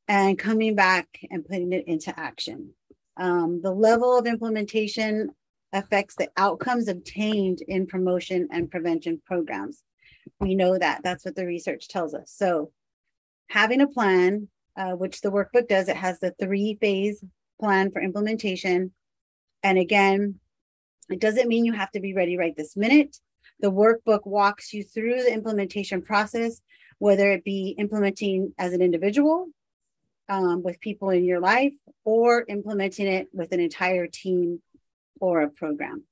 and coming back and putting it into action. The level of implementation affects the outcomes obtained in promotion and prevention programs. We know that. That's what the research tells us. So having a plan, which the workbook does, it has the 3-phase plan for implementation. And again, it doesn't mean you have to be ready right this minute. The workbook walks you through the implementation process, whether it be implementing as an individual with people in your life, or implementing it with an entire team or a program.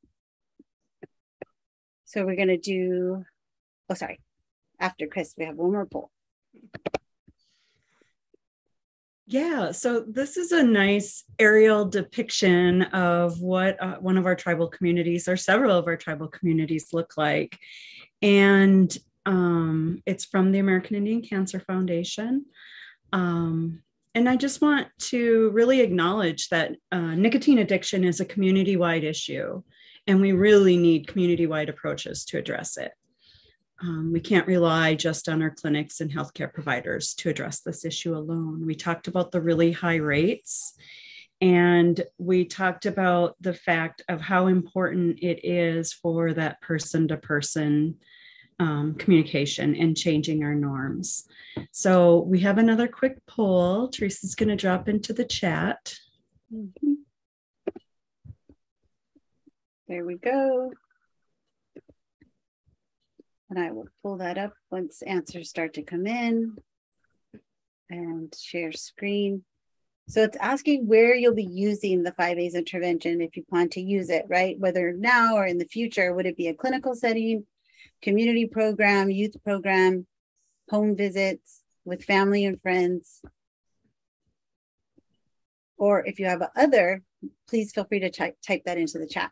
So we're going to do, after Chris, we have one more poll. Yeah, so this is a nice aerial depiction of what one of our tribal communities, or several of our tribal communities, look like. And it's from the American Indian Cancer Foundation. And I just want to really acknowledge that nicotine addiction is a community-wide issue, and we really need community-wide approaches to address it. We can't rely just on our clinics and healthcare providers to address this issue alone. We talked about the really high rates, and we talked about the fact of how important it is for that person-to-person communication and changing our norms. So we have another quick poll. Teresa's going to drop into the chat. Mm-hmm. There we go. And I will pull that up once answers start to come in, and share screen. So it's asking where you'll be using the 5 A's intervention if you plan to use it, right? Whether now or in the future. Would it be a clinical setting, community program, youth program, home visits with family and friends? Or if you have other, please feel free to type that into the chat.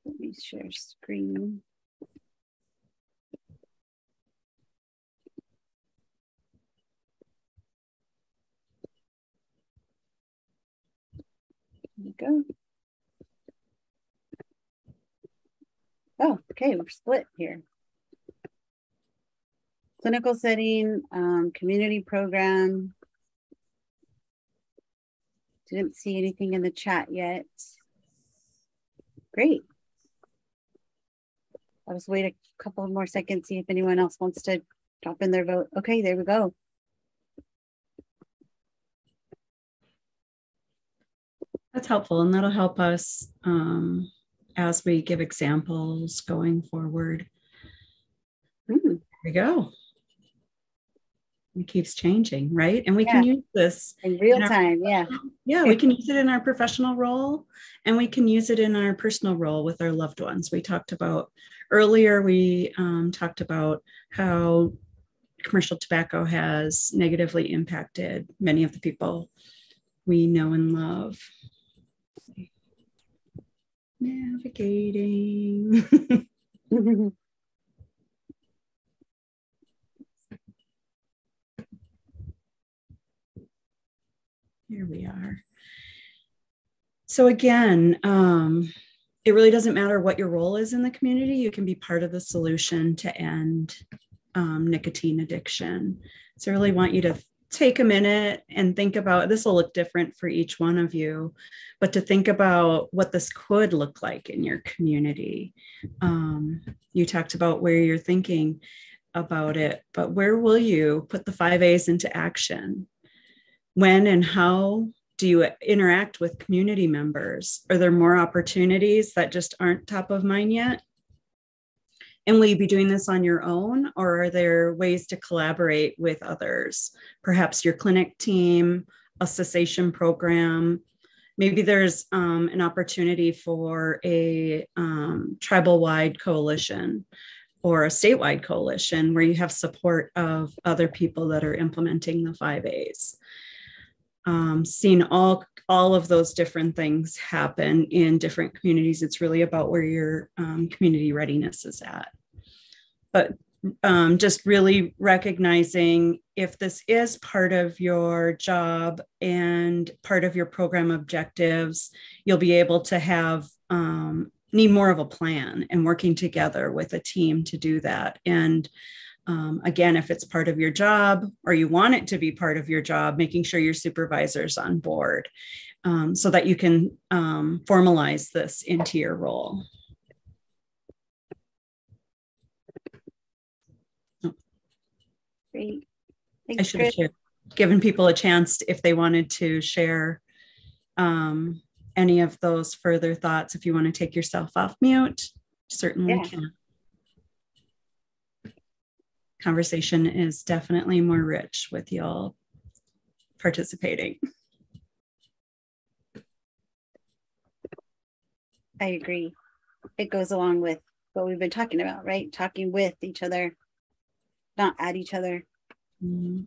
Let me share screen. There we go. Oh, okay, we're split here. Clinical setting, community program. Didn't see anything in the chat yet. Great. I'll just wait a couple more seconds, see if anyone else wants to drop in their vote. Okay, there we go. That's helpful, and that'll help us as we give examples going forward. There we go. It keeps changing, right? And we can use this in real time. Yeah, we can use it in our professional role, and we can use it in our personal role with our loved ones. We talked about earlier, we talked about how commercial tobacco has negatively impacted many of the people we know and love. Navigating. Here we are. So again, it really doesn't matter what your role is in the community. You can be part of the solution to end nicotine addiction. So I really want you to take a minute and think about, this will look different for each one of you, but to think about what this could look like in your community. You talked about where you're thinking about it, but where will you put the 5 A's into action? When and how do you interact with community members? Are there more opportunities that just aren't top of mind yet? And will you be doing this on your own, or are there ways to collaborate with others? Perhaps your clinic team, a cessation program. Maybe there's an opportunity for a tribal-wide coalition or a statewide coalition where you have support of other people that are implementing the 5 A's. Seeing all of those different things happen in different communities. It's really about where your community readiness is at. But just really recognizing if this is part of your job and part of your program objectives, you'll be able to have need more of a plan and working together with a team to do that. And again, if it's part of your job or you want it to be part of your job, making sure your supervisor's on board so that you can formalize this into your role. Great. I should have given people a chance if they wanted to share any of those further thoughts. If you want to take yourself off mute, certainly can. Conversation is definitely more rich with y'all participating. I agree. It goes along with what we've been talking about, right? Talking with each other, not at each other. Mm-hmm.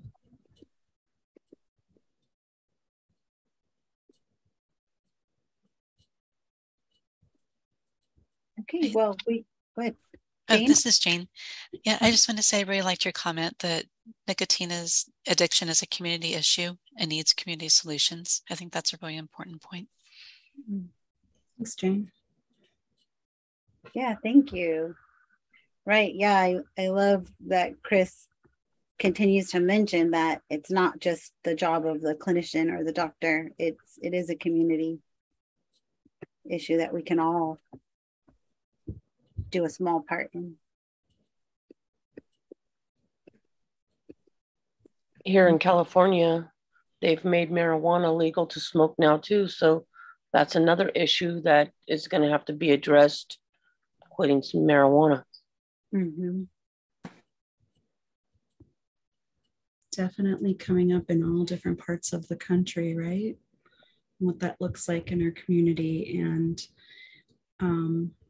Okay, well, go ahead. Oh, this is Jane. Yeah, I just want to say I really liked your comment that nicotine addiction is a community issue and needs community solutions. I think that's a really important point. Thanks, Jane. Yeah, thank you. Right. Yeah, I love that Chris continues to mention that it's not just the job of the clinician or the doctor. It is a community issue that we can all do a small part in. Here in California, they've made marijuana legal to smoke now too. So that's another issue that is going to have to be addressed, quitting some marijuana. Mm-hmm. Definitely coming up in all different parts of the country, right? What that looks like in our community and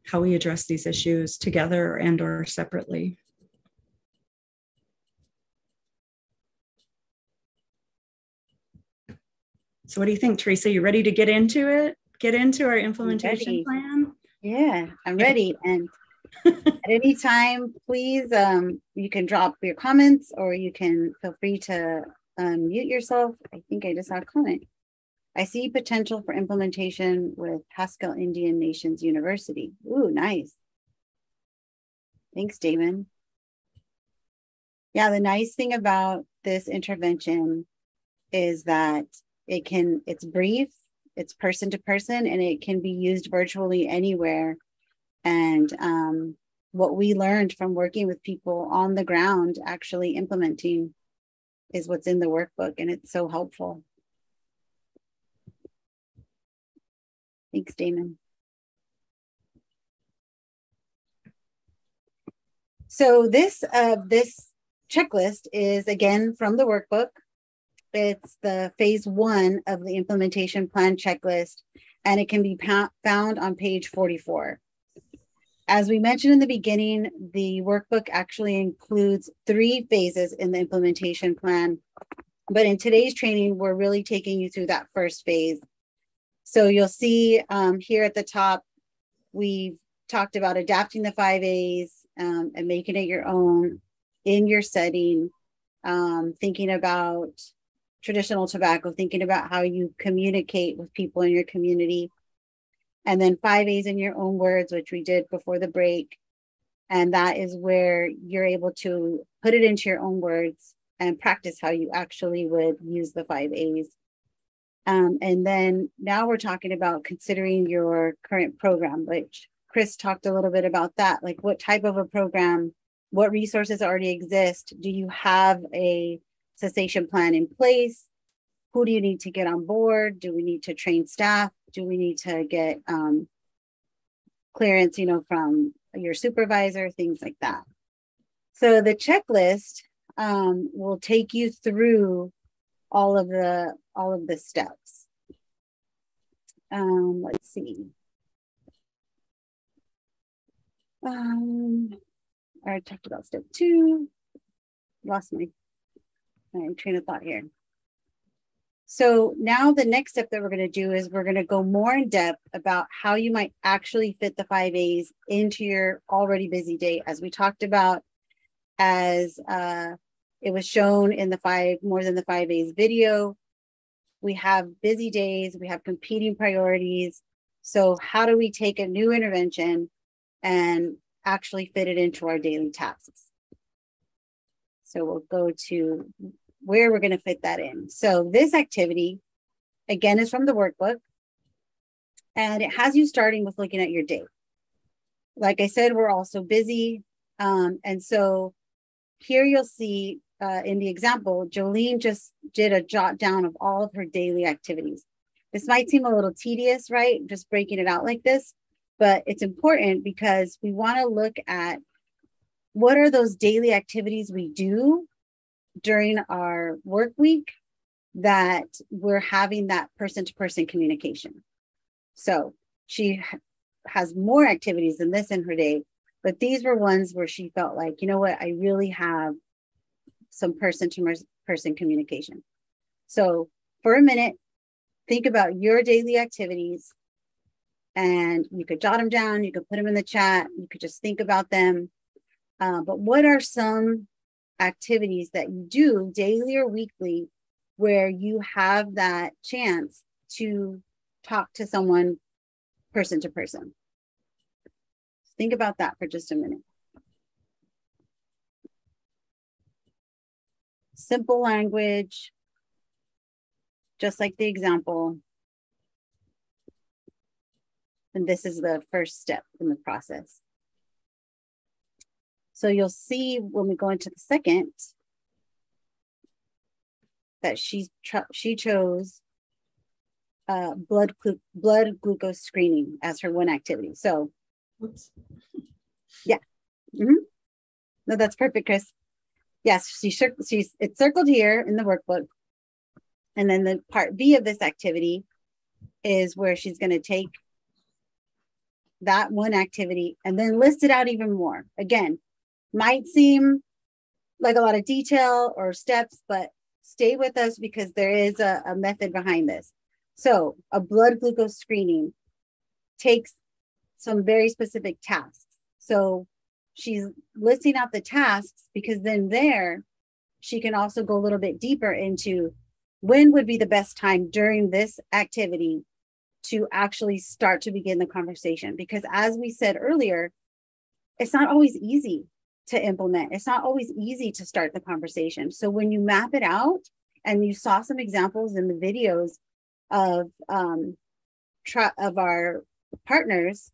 how we address these issues together and or separately. So what do you think, Teresa? You ready to get into it? Get into our implementation plan? Yeah, I'm ready. And at any time, please, you can drop your comments or you can feel free to mute yourself. I think I just saw a comment. I see potential for implementation with Haskell Indian Nations University. Ooh, nice. Thanks, Damon. Yeah, the nice thing about this intervention is that it's brief, it's person to person, and it can be used virtually anywhere. And what we learned from working with people on the ground actually implementing is what's in the workbook, and it's so helpful. Thanks, Damon. So this checklist is again from the workbook. It's the phase 1 of the implementation plan checklist, and it can be found on page 44. As we mentioned in the beginning, the workbook actually includes 3 phases in the implementation plan. But in today's training, we're really taking you through that first phase. So you'll see here at the top, we've talked about adapting the 5 A's and making it your own in your setting, thinking about traditional tobacco, thinking about how you communicate with people in your community, and then 5 A's in your own words, which we did before the break. And that is where you're able to put it into your own words and practice how you actually would use the 5 A's. And then now we're talking about considering your current program, which Chris talked a little bit about that. Like, what type of a program, what resources already exist? Do you have a cessation plan in place? Who do you need to get on board? Do we need to train staff? Do we need to get clearance, from your supervisor, things like that? So the checklist will take you through all of the steps. Let's see. I talked about step 2. Lost my train of thought here. So now the next step that we're going to do is we're going to go more in depth about how you might actually fit the 5 A's into your already busy day, as we talked about, as it was shown in the More Than the 5 A's video. We have busy days, we have competing priorities. So how do we take a new intervention and actually fit it into our daily tasks? So we'll go to where we're going to fit that in. So this activity, again, is from the workbook, and it has you starting with looking at your day. Like I said, we're also busy. And so here you'll see in the example, Jolene just did a jot down of all of her daily activities. This might seem a little tedious, right? Just breaking it out like this, but it's important because we want to look at what are those daily activities we do during our work week that we're having that person-to-person communication. So she has more activities than this in her day, but these were ones where she felt like, you know what, I really have some person-to-person communication. So for a minute, think about your daily activities, and you could jot them down, you could put them in the chat, you could just think about them. But what are some activities that you do daily or weekly where you have that chance to talk to someone person to person? Think about that for just a minute. Simple language, just like the example. And this is the first step in the process. So you'll see when we go into the second that she chose blood glucose screening as her one activity. So, whoops. Yeah. Mm-hmm. No, that's perfect, Chris. Yes, it's circled here in the workbook. And then the part B of this activity is where she's going to take that one activity and then list it out even more. Again, might seem like a lot of detail or steps, but stay with us because there is a method behind this. So a blood glucose screening takes some very specific tasks. So she's listing out the tasks because then there she can also go a little bit deeper into when would be the best time during this activity to actually start to begin the conversation. Because as we said earlier, it's not always easy to implement. It's not always easy to start the conversation. So when you map it out, and you saw some examples in the videos of our partners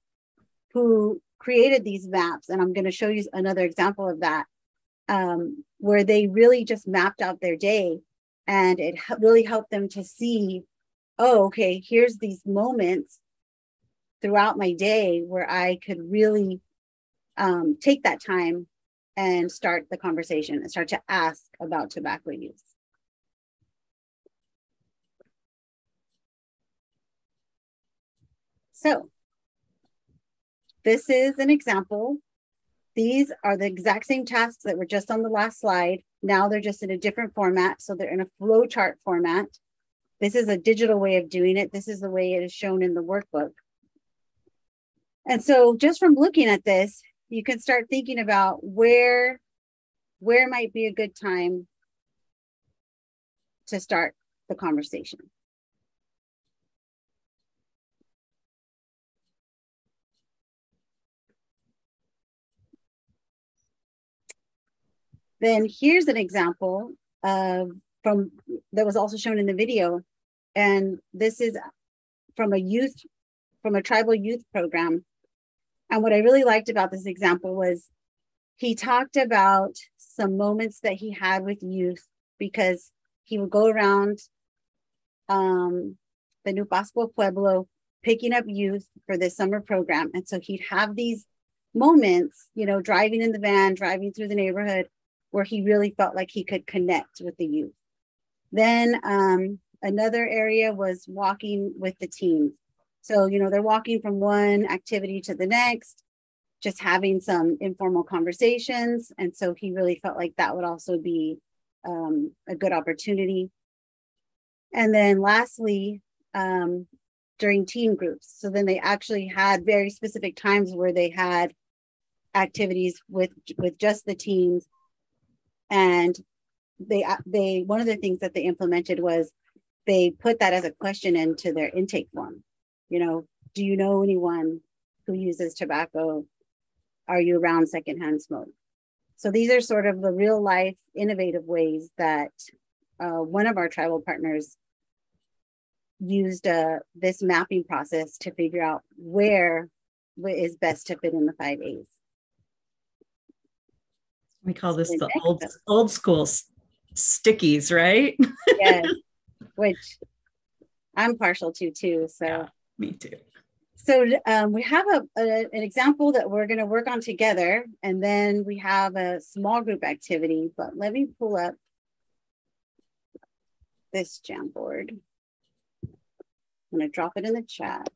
who created these maps, and I'm going to show you another example of that, where they really just mapped out their day, and it really helped them to see, oh, okay, here's these moments throughout my day where I could really take that time and start the conversation and start to ask about tobacco use. So this is an example. These are the exact same tasks that were just on the last slide. Now they're just in a different format. So they're in a flow chart format. This is a digital way of doing it. This is the way it is shown in the workbook. And so just from looking at this, you can start thinking about where might be a good time to start the conversation. Then here's an example that was also shown in the video. And this is from a tribal youth program. And what I really liked about this example was he talked about some moments that he had with youth, because he would go around the New Pascua Pueblo picking up youth for this summer program. And so he'd have these moments, driving in the van, driving through the neighborhood, where he really felt like he could connect with the youth. Then another area was walking with the teens. So, they're walking from one activity to the next, just having some informal conversations. And so he really felt like that would also be a good opportunity. And then lastly, during teen groups. So then they actually had very specific times where they had activities with just the teens. And they one of the things that they implemented was they put that as a question into their intake form. Do you know anyone who uses tobacco? Are you around secondhand smoke? So these are sort of the real life innovative ways that one of our tribal partners used this mapping process to figure out where is best to fit in the 5 A's. We call this the old school stickies, right? Yes, which I'm partial to too. So yeah, me too. So we have an example that we're going to work on together, and then we have a small group activity. But let me pull up this Jamboard. I'm going to drop it in the chat.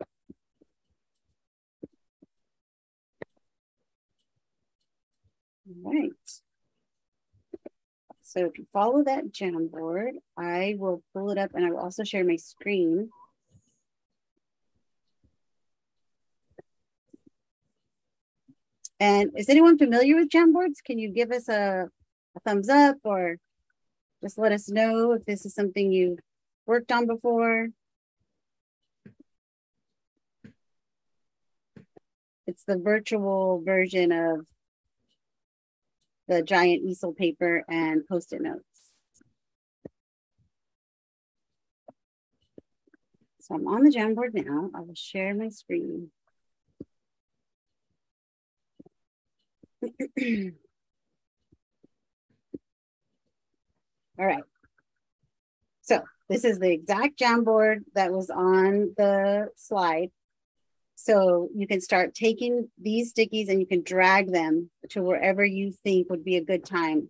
All right. So if you follow that Jamboard, I will pull it up, and I will also share my screen. And is anyone familiar with Jamboards? Can you give us a thumbs up, or just let us know if this is something you've worked on before? It's the virtual version of the giant easel paper and Post-it notes. So I'm on the Jamboard now. I will share my screen. All right. So this is the exact Jamboard that was on the slide. So you can start taking these stickies and you can drag them to wherever you think would be a good time.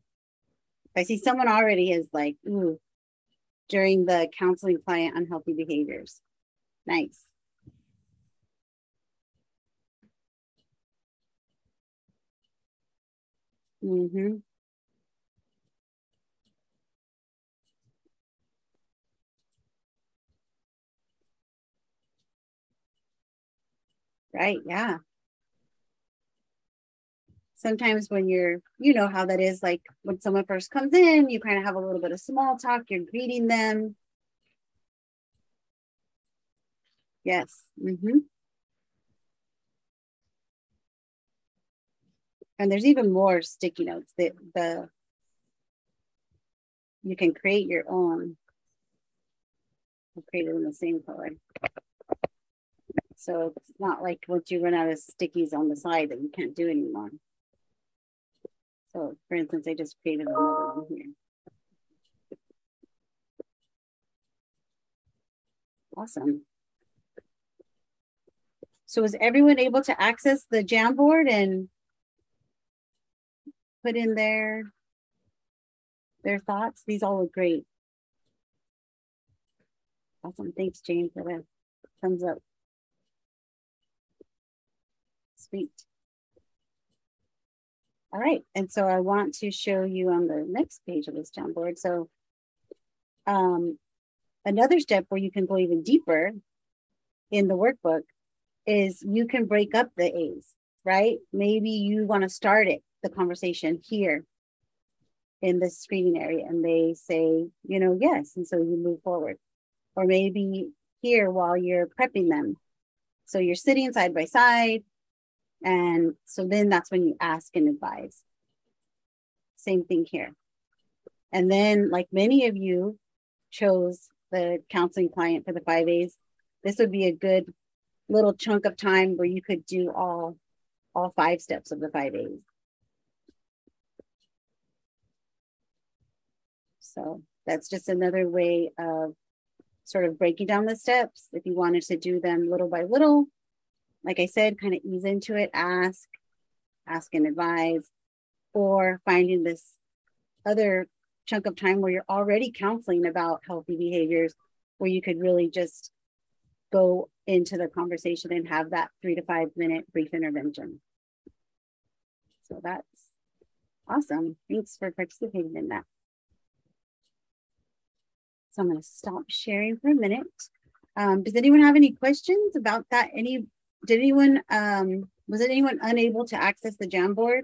I see someone already is like, ooh, during the counseling client unhealthy behaviors. Nice. Mm-hmm. Right, yeah. Sometimes when you know how that is, like when someone first comes in, you kind of have a little bit of small talk, you're greeting them. Yes. Mm-hmm. And there's even more sticky notes that you can create your own. I'll create it in the same color. So it's not like once you run out of stickies on the side that you can't do anymore. So for instance, I just created another one here. Awesome. So was everyone able to access the Jamboard and put in their thoughts. These all look great. Awesome. Thanks, Jane, for the thumbs up. Sweet. All right. And so I want to show you on the next page of this Jamboard. So another step where you can go even deeper in the workbook is you can break up the A's, right? Maybe you want to start the conversation here in the screening area and they say, you know, yes. And so you move forward. Or maybe here while you're prepping them. So you're sitting side by side. And so then that's when you ask and advise. Same thing here. And then like many of you chose the counseling client for the 5 A's, this would be a good little chunk of time where you could do all 5 steps of the 5 A's. So that's just another way of sort of breaking down the steps. If you wanted to do them little by little, like I said, kind of ease into it, ask and advise, or finding this other chunk of time where you're already counseling about healthy behaviors, where you could really just go into the conversation and have that 3 to 5 minute brief intervention. So that's awesome. Thanks for participating in that. So I'm going to stop sharing for a minute. Does anyone have any questions about that? Was anyone unable to access the Jamboard?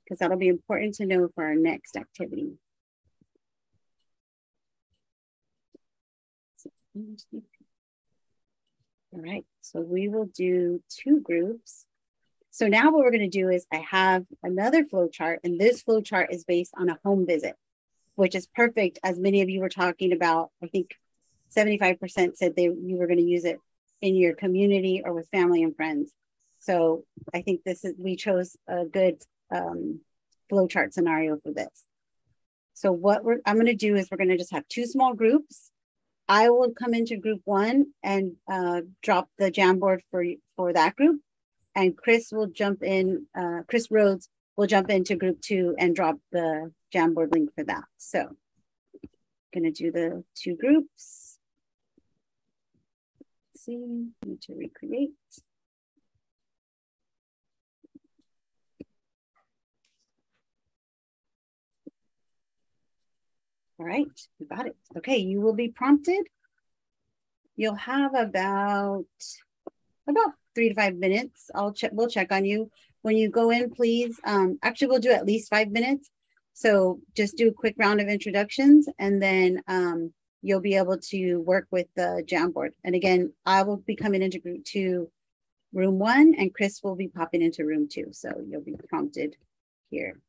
Because that'll be important to know for our next activity. All right, so we will do 2 groups. So now what we're going to do is I have another flow chart, and this flow chart is based on a home visit, which is perfect, as many of you were talking about. I think 75% said you were going to use it in your community or with family and friends. So I think we chose a good flow chart scenario for this. So what I'm going to do is we're going to just have 2 small groups. I will come into group 1 and drop the Jamboard for that group. And Chris will jump in, Chris Rhodes will jump into group 2 and drop the Jamboard link for that. So I'm going to do the 2 groups. Let's see, I need to recreate. All right, you got it. Okay, you will be prompted. You'll have about 3 to 5 minutes. We'll check on you. When you go in, please, actually we'll do at least 5 minutes. So just do a quick round of introductions and then you'll be able to work with the Jamboard. And again, I will be coming into group 2, room 1, and Chris will be popping into room 2. So you'll be prompted here.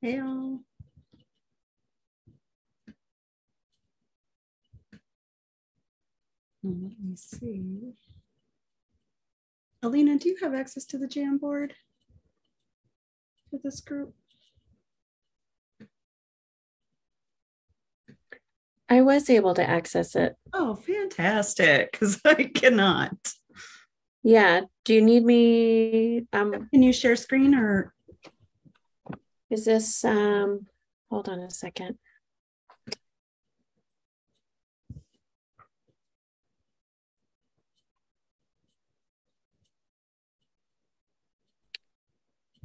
Hey all. Let me see. Alina, do you have access to the Jamboard for this group? I was able to access it. Oh, fantastic, because I cannot. Yeah. Do you need me? Can you share screen or? Is this, hold on a second.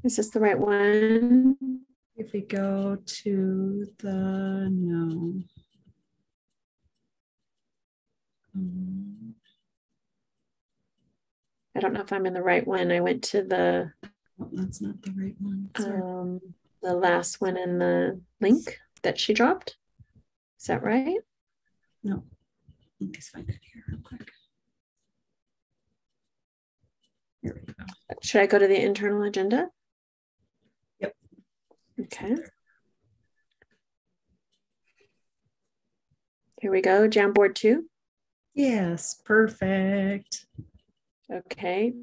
Is this the right one? If we go to the, no. I don't know if I'm in the right one. I went to the, Oh, that's not the right one. the last one in the link that she dropped. Is that right? No. Let me just find it here real quick. Here we go. Should I go to the internal agenda? Yep. Okay. Here we go. Jamboard 2. Yes, perfect. Okay.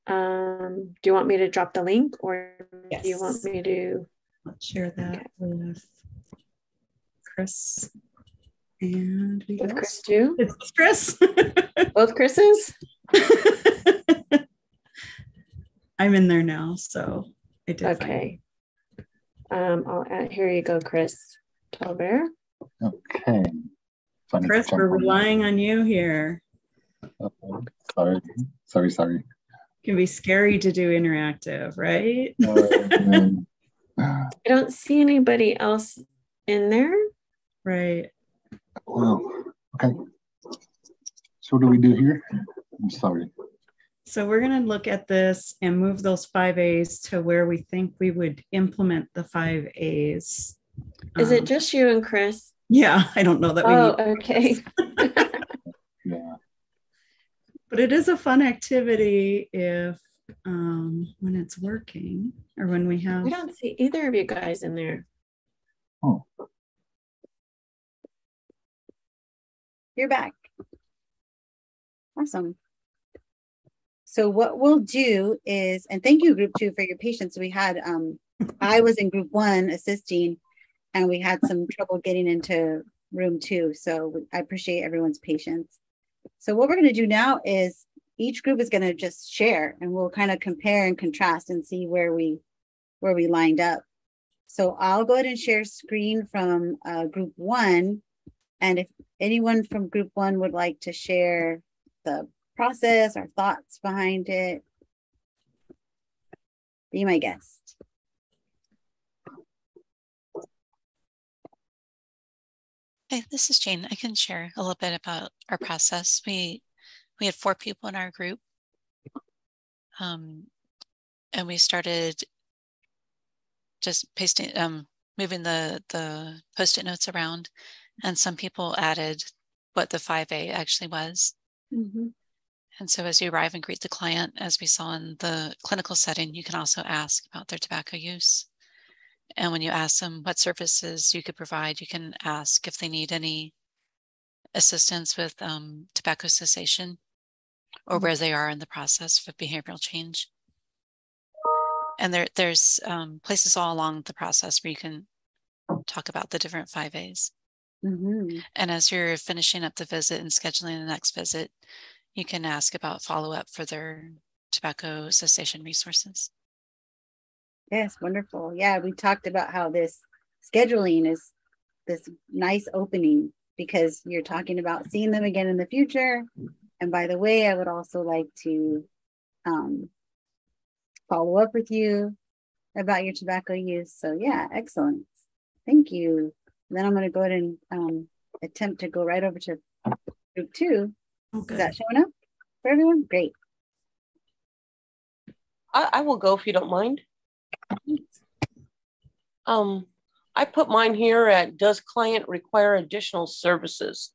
Do you want me to drop the link, or Yes. do you want me to? Let's share that Okay. with Chris. And With Chris too? It's Chris. Both Chris's? I'm in there now, so I did. Okay. I'll add, here you go, Chris Talbert. Okay. Chris, we're relying on you here. Sorry. It can be scary to do interactive, right? I don't see anybody else in there. Right. Wow. Okay. So what do we do here? I'm sorry. So we're going to look at this and move those 5 A's to where we think we would implement the 5 A's. Is it just you and Chris? Yeah, I don't know that we need. Okay. Yeah. But it is a fun activity if when it's working or when we have. I don't see either of you guys in there. Oh. You're back. Awesome. So what we'll do is, and thank you, group 2, for your patience. We had, I was in group 1 assisting, and we had some trouble getting into room 2. So I appreciate everyone's patience. So what we're going to do now is each group is going to just share, and we'll kind of compare and contrast and see where we lined up. So I'll go ahead and share screen from group 1. And if anyone from group 1 would like to share the process or thoughts behind it, be my guest. Hey, this is Jane. I can share a little bit about our process. We had 4 people in our group, and we started just pasting, moving the Post-it notes around, and some people added what the 5A actually was. Mm-hmm. And so as you arrive and greet the client, as we saw in the clinical setting, you can also ask about their tobacco use. And when you ask them what services you could provide, you can ask if they need any assistance with tobacco cessation, or where they are in the process of behavioral change. And there's places all along the process where you can talk about the different 5As. Mm-hmm. And as you're finishing up the visit and scheduling the next visit, you can ask about follow-up for their tobacco cessation resources. Yes, wonderful. Yeah, we talked about how this scheduling is this nice opening because you're talking about seeing them again in the future. And by the way, I would also like to follow up with you about your tobacco use. So yeah, excellent. Thank you. And then I'm going to go ahead and attempt to go right over to group 2. Okay. Is that showing up for everyone? Great. I will go if you don't mind. I put mine here at, does client require additional services?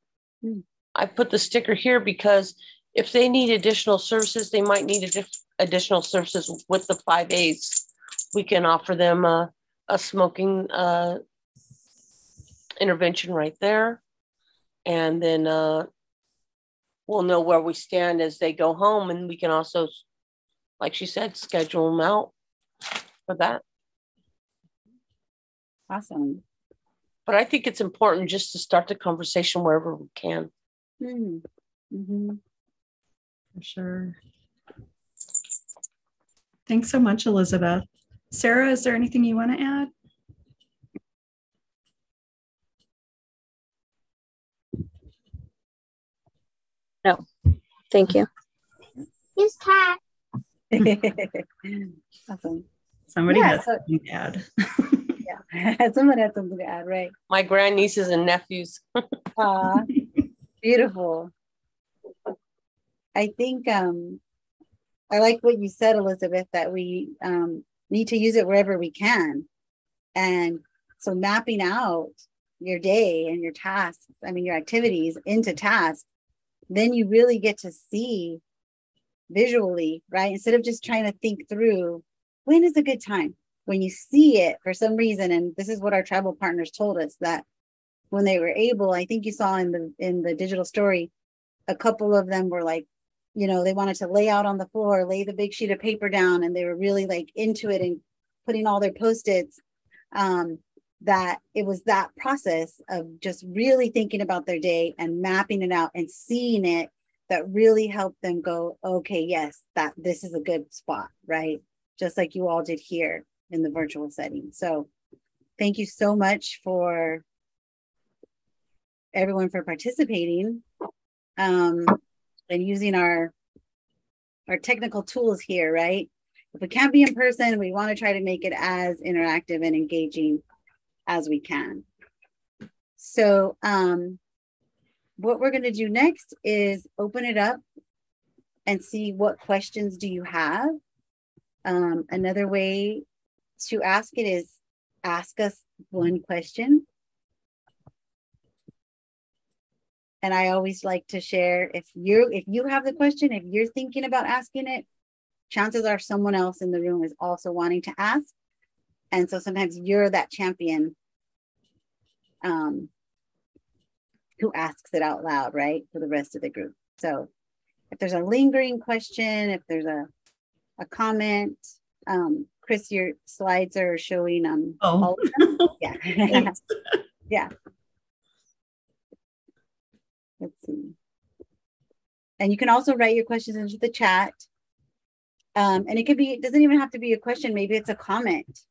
I put the sticker here because if they need additional services, they might need additional services with the 5As. We can offer them a smoking intervention right there. And then we'll know where we stand as they go home. And we can also, like she said, schedule them out for that. Awesome. But I think it's important just to start the conversation wherever we can. Mm-hmm. For sure. Thanks so much, Elizabeth. Sarah, is there anything you want to add? No, thank you. His cat. Awesome. Somebody Yeah, has something to add. Yeah, someone had something to add, right? My grandnieces and nephews. Beautiful. I think I like what you said, Elizabeth, that we need to use it wherever we can. And so mapping out your day and your tasks, your activities into tasks, then you really get to see visually, right? Instead of just trying to think through, when is a good time? When you see it for some reason, and this is what our tribal partners told us, that when they were able, I think you saw in the digital story, a couple of them were like, you know, they wanted to lay out on the floor, lay the big sheet of paper down, and they were really like into it and putting all their Post-its. That it was that process of just really thinking about their day and mapping it out and seeing it that really helped them go, okay, yes, that this is a good spot, right? Just like you all did here in the virtual setting. So thank you so much for everyone for participating and using our technical tools here, right? If we can't be in person, we want to try to make it as interactive and engaging as we can. So what we're going to do next is open it up and see what questions do you have. Another way to ask it is ask us one question. And I always like to share, if you have the question, if you're thinking about asking it, chances are someone else in the room is also wanting to ask. And so sometimes you're that champion who asks it out loud, right, for the rest of the group. So if there's a lingering question, if there's a comment, Chris, your slides are showing all of them. Yeah. Yeah. Let's see. And you can also write your questions into the chat. And it doesn't even have to be a question. Maybe it's a comment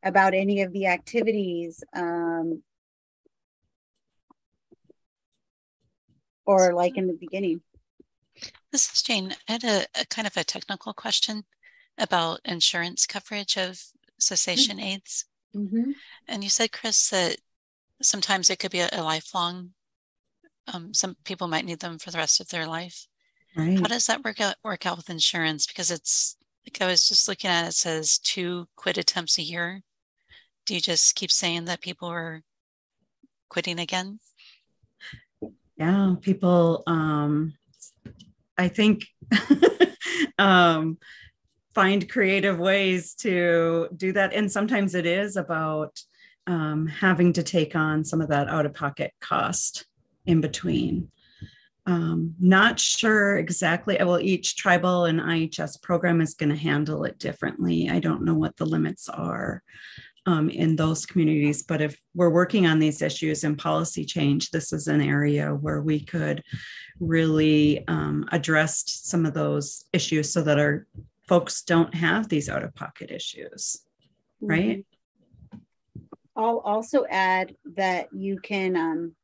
about any of the activities, or like in the beginning. This is Jane. I had a kind of a technical question about insurance coverage of cessation aids. Mm-hmm. And you said, Chris, that sometimes it could be a lifelong, some people might need them for the rest of their life. Right. How does that work out with insurance? Because it's like, I was just looking at it, says 2 quit attempts a year. Do you just keep saying that people are quitting again? Yeah, people, I think, find creative ways to do that. And sometimes it is about having to take on some of that out-of-pocket cost in between. Not sure exactly. Well, each tribal and IHS program is going to handle it differently. I don't know what the limits are in those communities, but if we're working on these issues in policy change, this is an area where we could really address some of those issues so that our folks don't have these out-of-pocket issues, right? I'll also add that you can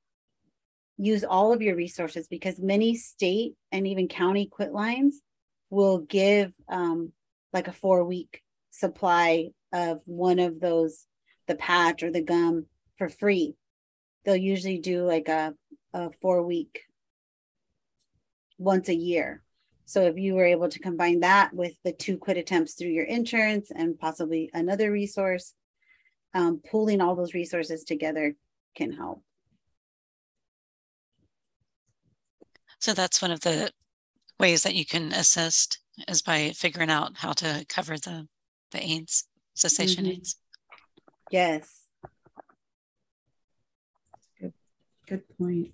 use all of your resources, because many state and even county quit lines will give like a 4-week supply of one of those, the patch or the gum, for free. They'll usually do like a 4-week once a year. So if you were able to combine that with the 2 quit attempts through your insurance and possibly another resource, pooling all those resources together can help. So that's one of the ways that you can assist, is by figuring out how to cover the AIDS, cessation aids. Yes. Good point.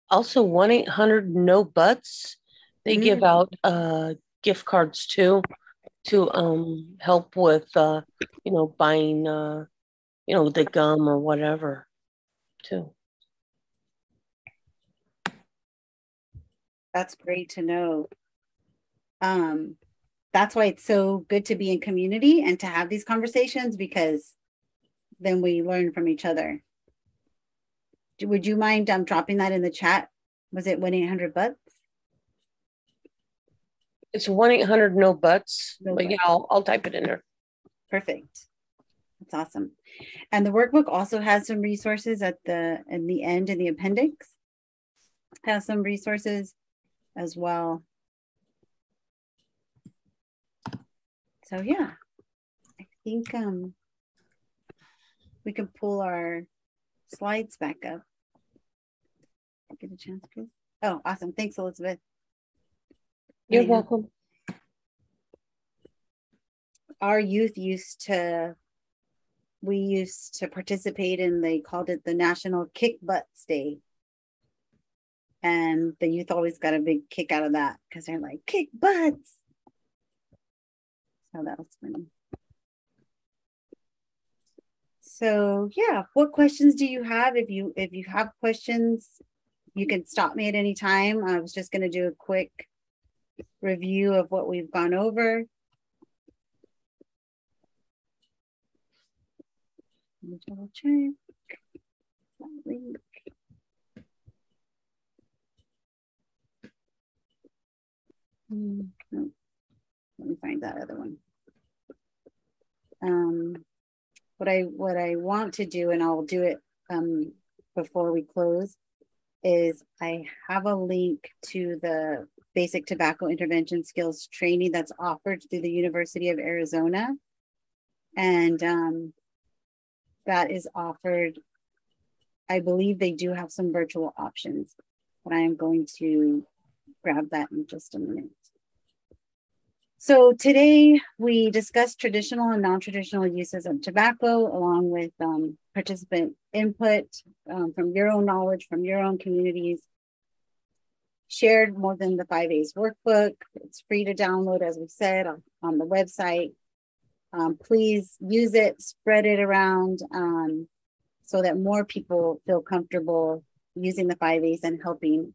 Also, 1-800-NO-BUTS. They give out gift cards too, to help with buying the gum or whatever too. That's great to know. That's why it's so good to be in community and to have these conversations, because then we learn from each other. Would you mind dropping that in the chat? Was it 1-800-BUTS? It's 1-800-NO-BUTS. But yeah, I'll type it in there. Perfect. That's awesome. And the workbook also has some resources in the end, in the appendix. Has some resources as well. So yeah, I think we can pull our slides back up. Get a chance, Chris. Oh, awesome. Thanks, Elizabeth. You're welcome. Our youth used to we used to participate in, they called it the National Kick Butts Day. And the youth always got a big kick out of that because they're like, kick butts. So that was funny. So yeah, what questions do you have? If you have questions, you can stop me at any time. I was just going to do a quick review of what we've gone over. Let me double check. That link. No. Let me find that other one. What I want to do, and I'll do it before we close, is I have a link to the basic tobacco intervention skills training that's offered through the University of Arizona. And that is offered, I believe they do have some virtual options, but I am going to grab that in just a minute. So today we discussed traditional and non-traditional uses of tobacco, along with participant input from your own knowledge, from your own communities. Shared More Than the 5 A's workbook. It's free to download, as we said, on the website. Please use it, spread it around so that more people feel comfortable using the 5 A's and helping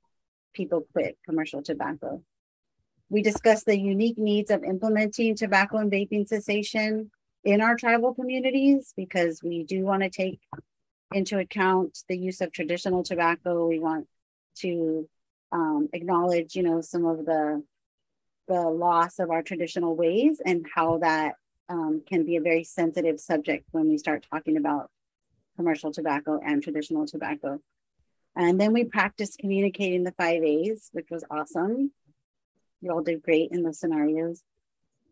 people quit commercial tobacco. We discussed the unique needs of implementing tobacco and vaping cessation in our tribal communities, because we do want to take into account the use of traditional tobacco. We want to acknowledge, some of the loss of our traditional ways and how that can be a very sensitive subject when we start talking about commercial tobacco and traditional tobacco. And then we practiced communicating the 5 A's, which was awesome. You all did great in the scenarios.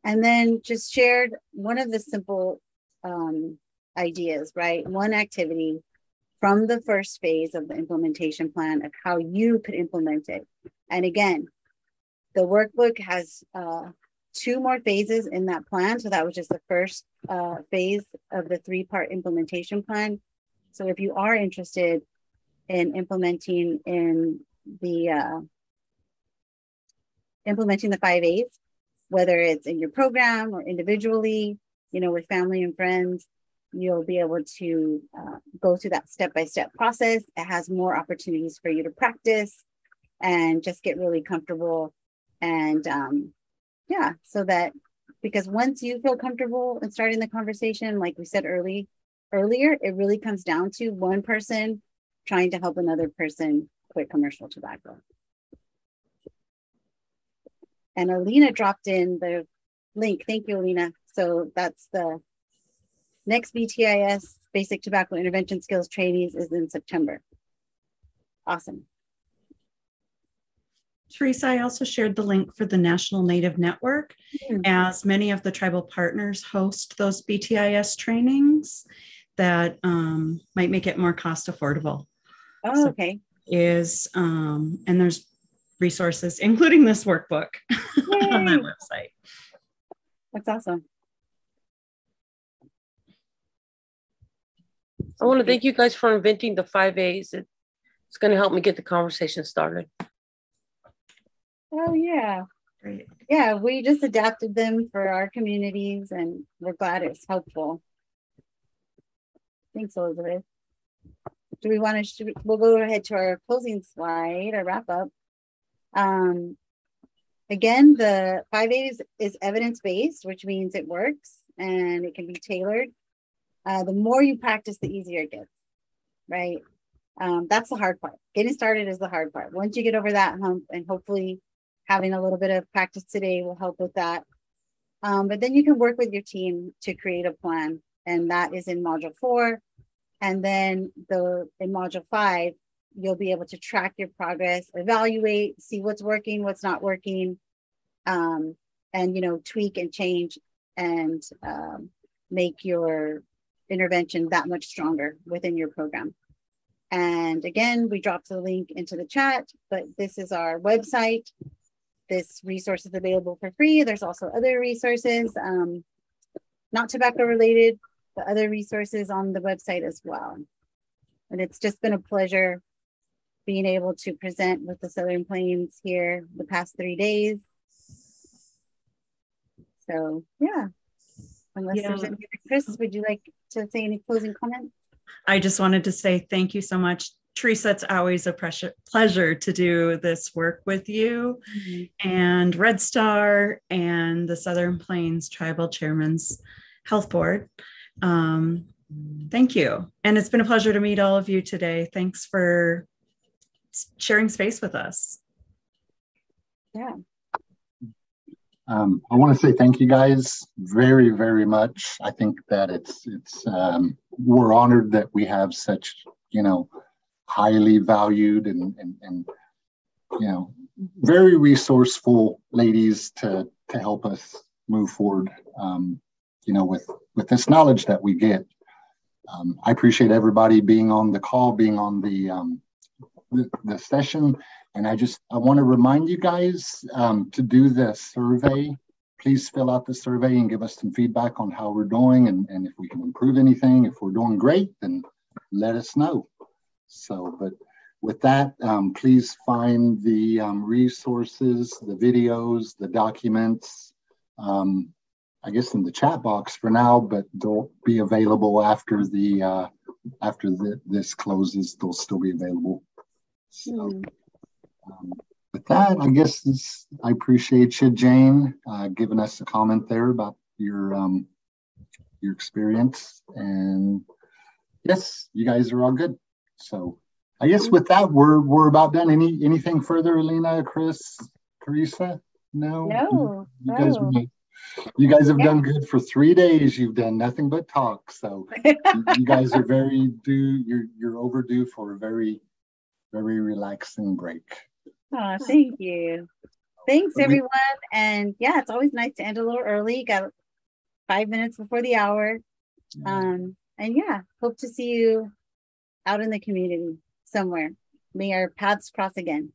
And then just shared one of the simple ideas, right? One activity from the first phase of the implementation plan of how you could implement it. And again, the workbook has 2 more phases in that plan. So that was just the first phase of the 3-part implementation plan. So if you are interested in implementing the 5 A's, whether it's in your program or individually, with family and friends, you'll be able to go through that step-by-step process. It has more opportunities for you to practice and just get really comfortable. And so that, because once you feel comfortable in starting the conversation, like we said earlier, it really comes down to one person trying to help another person quit commercial tobacco. And Alina dropped in the link. Thank you, Alina. So that's the next BTIS, Basic Tobacco Intervention Skills Trainees, is in September. Awesome. Teresa, I also shared the link for the National Native Network, as many of the tribal partners host those BTIS trainings that might make it more cost affordable. Oh, so okay. And there's resources, including this workbook on that website. That's awesome. I want to thank you guys for inventing the 5 A's. It's going to help me get the conversation started. Oh, yeah. Great. Yeah, we just adapted them for our communities, and we're glad it's helpful. Thanks, Elizabeth. Do we want to, we'll go ahead to our closing slide, our wrap up. Again, the 5 A's is evidence-based, which means it works and it can be tailored. The more you practice, the easier it gets, right? That's the hard part. Getting started is the hard part. Once you get over that hump, and hopefully having a little bit of practice today will help with that. But then you can work with your team to create a plan, and that is in module 4. And then in module 5, you'll be able to track your progress, evaluate, see what's working, what's not working, and tweak and change and make your intervention that much stronger within your program. And again, we dropped the link into the chat, but this is our website. This resource is available for free. There's also other resources, not tobacco related, the other resources on the website as well. And it's just been a pleasure being able to present with the Southern Plains here the past 3 days. So yeah, unless there's anything, Chris, would you like to say any closing comments? I just wanted to say thank you so much, Teresa. It's always a pleasure to do this work with you, and Red Star and the Southern Plains Tribal Chairman's Health Board. Thank you. And it's been a pleasure to meet all of you today. Thanks for sharing space with us. Yeah. I want to say thank you guys very, very much. I think that we're honored that we have such, highly valued and very resourceful ladies to help us move forward, with this knowledge that we get. I appreciate everybody being on the call, being on the session. And I want to remind you guys to do the survey. Please fill out the survey and give us some feedback on how we're doing, and if we can improve anything. If we're doing great, then let us know. So, but with that, please find the resources, the videos, the documents, I guess in the chat box for now, but they'll be available after this closes. They'll still be available. So, with that, I guess I appreciate you, Jane, giving us a comment there about your experience. And yes, you guys are all good. So I guess with that, we're about done. Anything further, Alina, Chris, Teresa? No. You guys have done good for 3 days. You've done nothing but talk. So you guys are you're overdue for a very, very relaxing break. Oh, thank you. Thanks, everyone. And yeah, it's always nice to end a little early. Got 5 minutes before the hour. And yeah, hope to see you out in the community somewhere. May our paths cross again.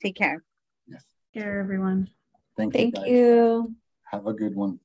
Take care. Yes. Take care, everyone. Thank you. Have a good one.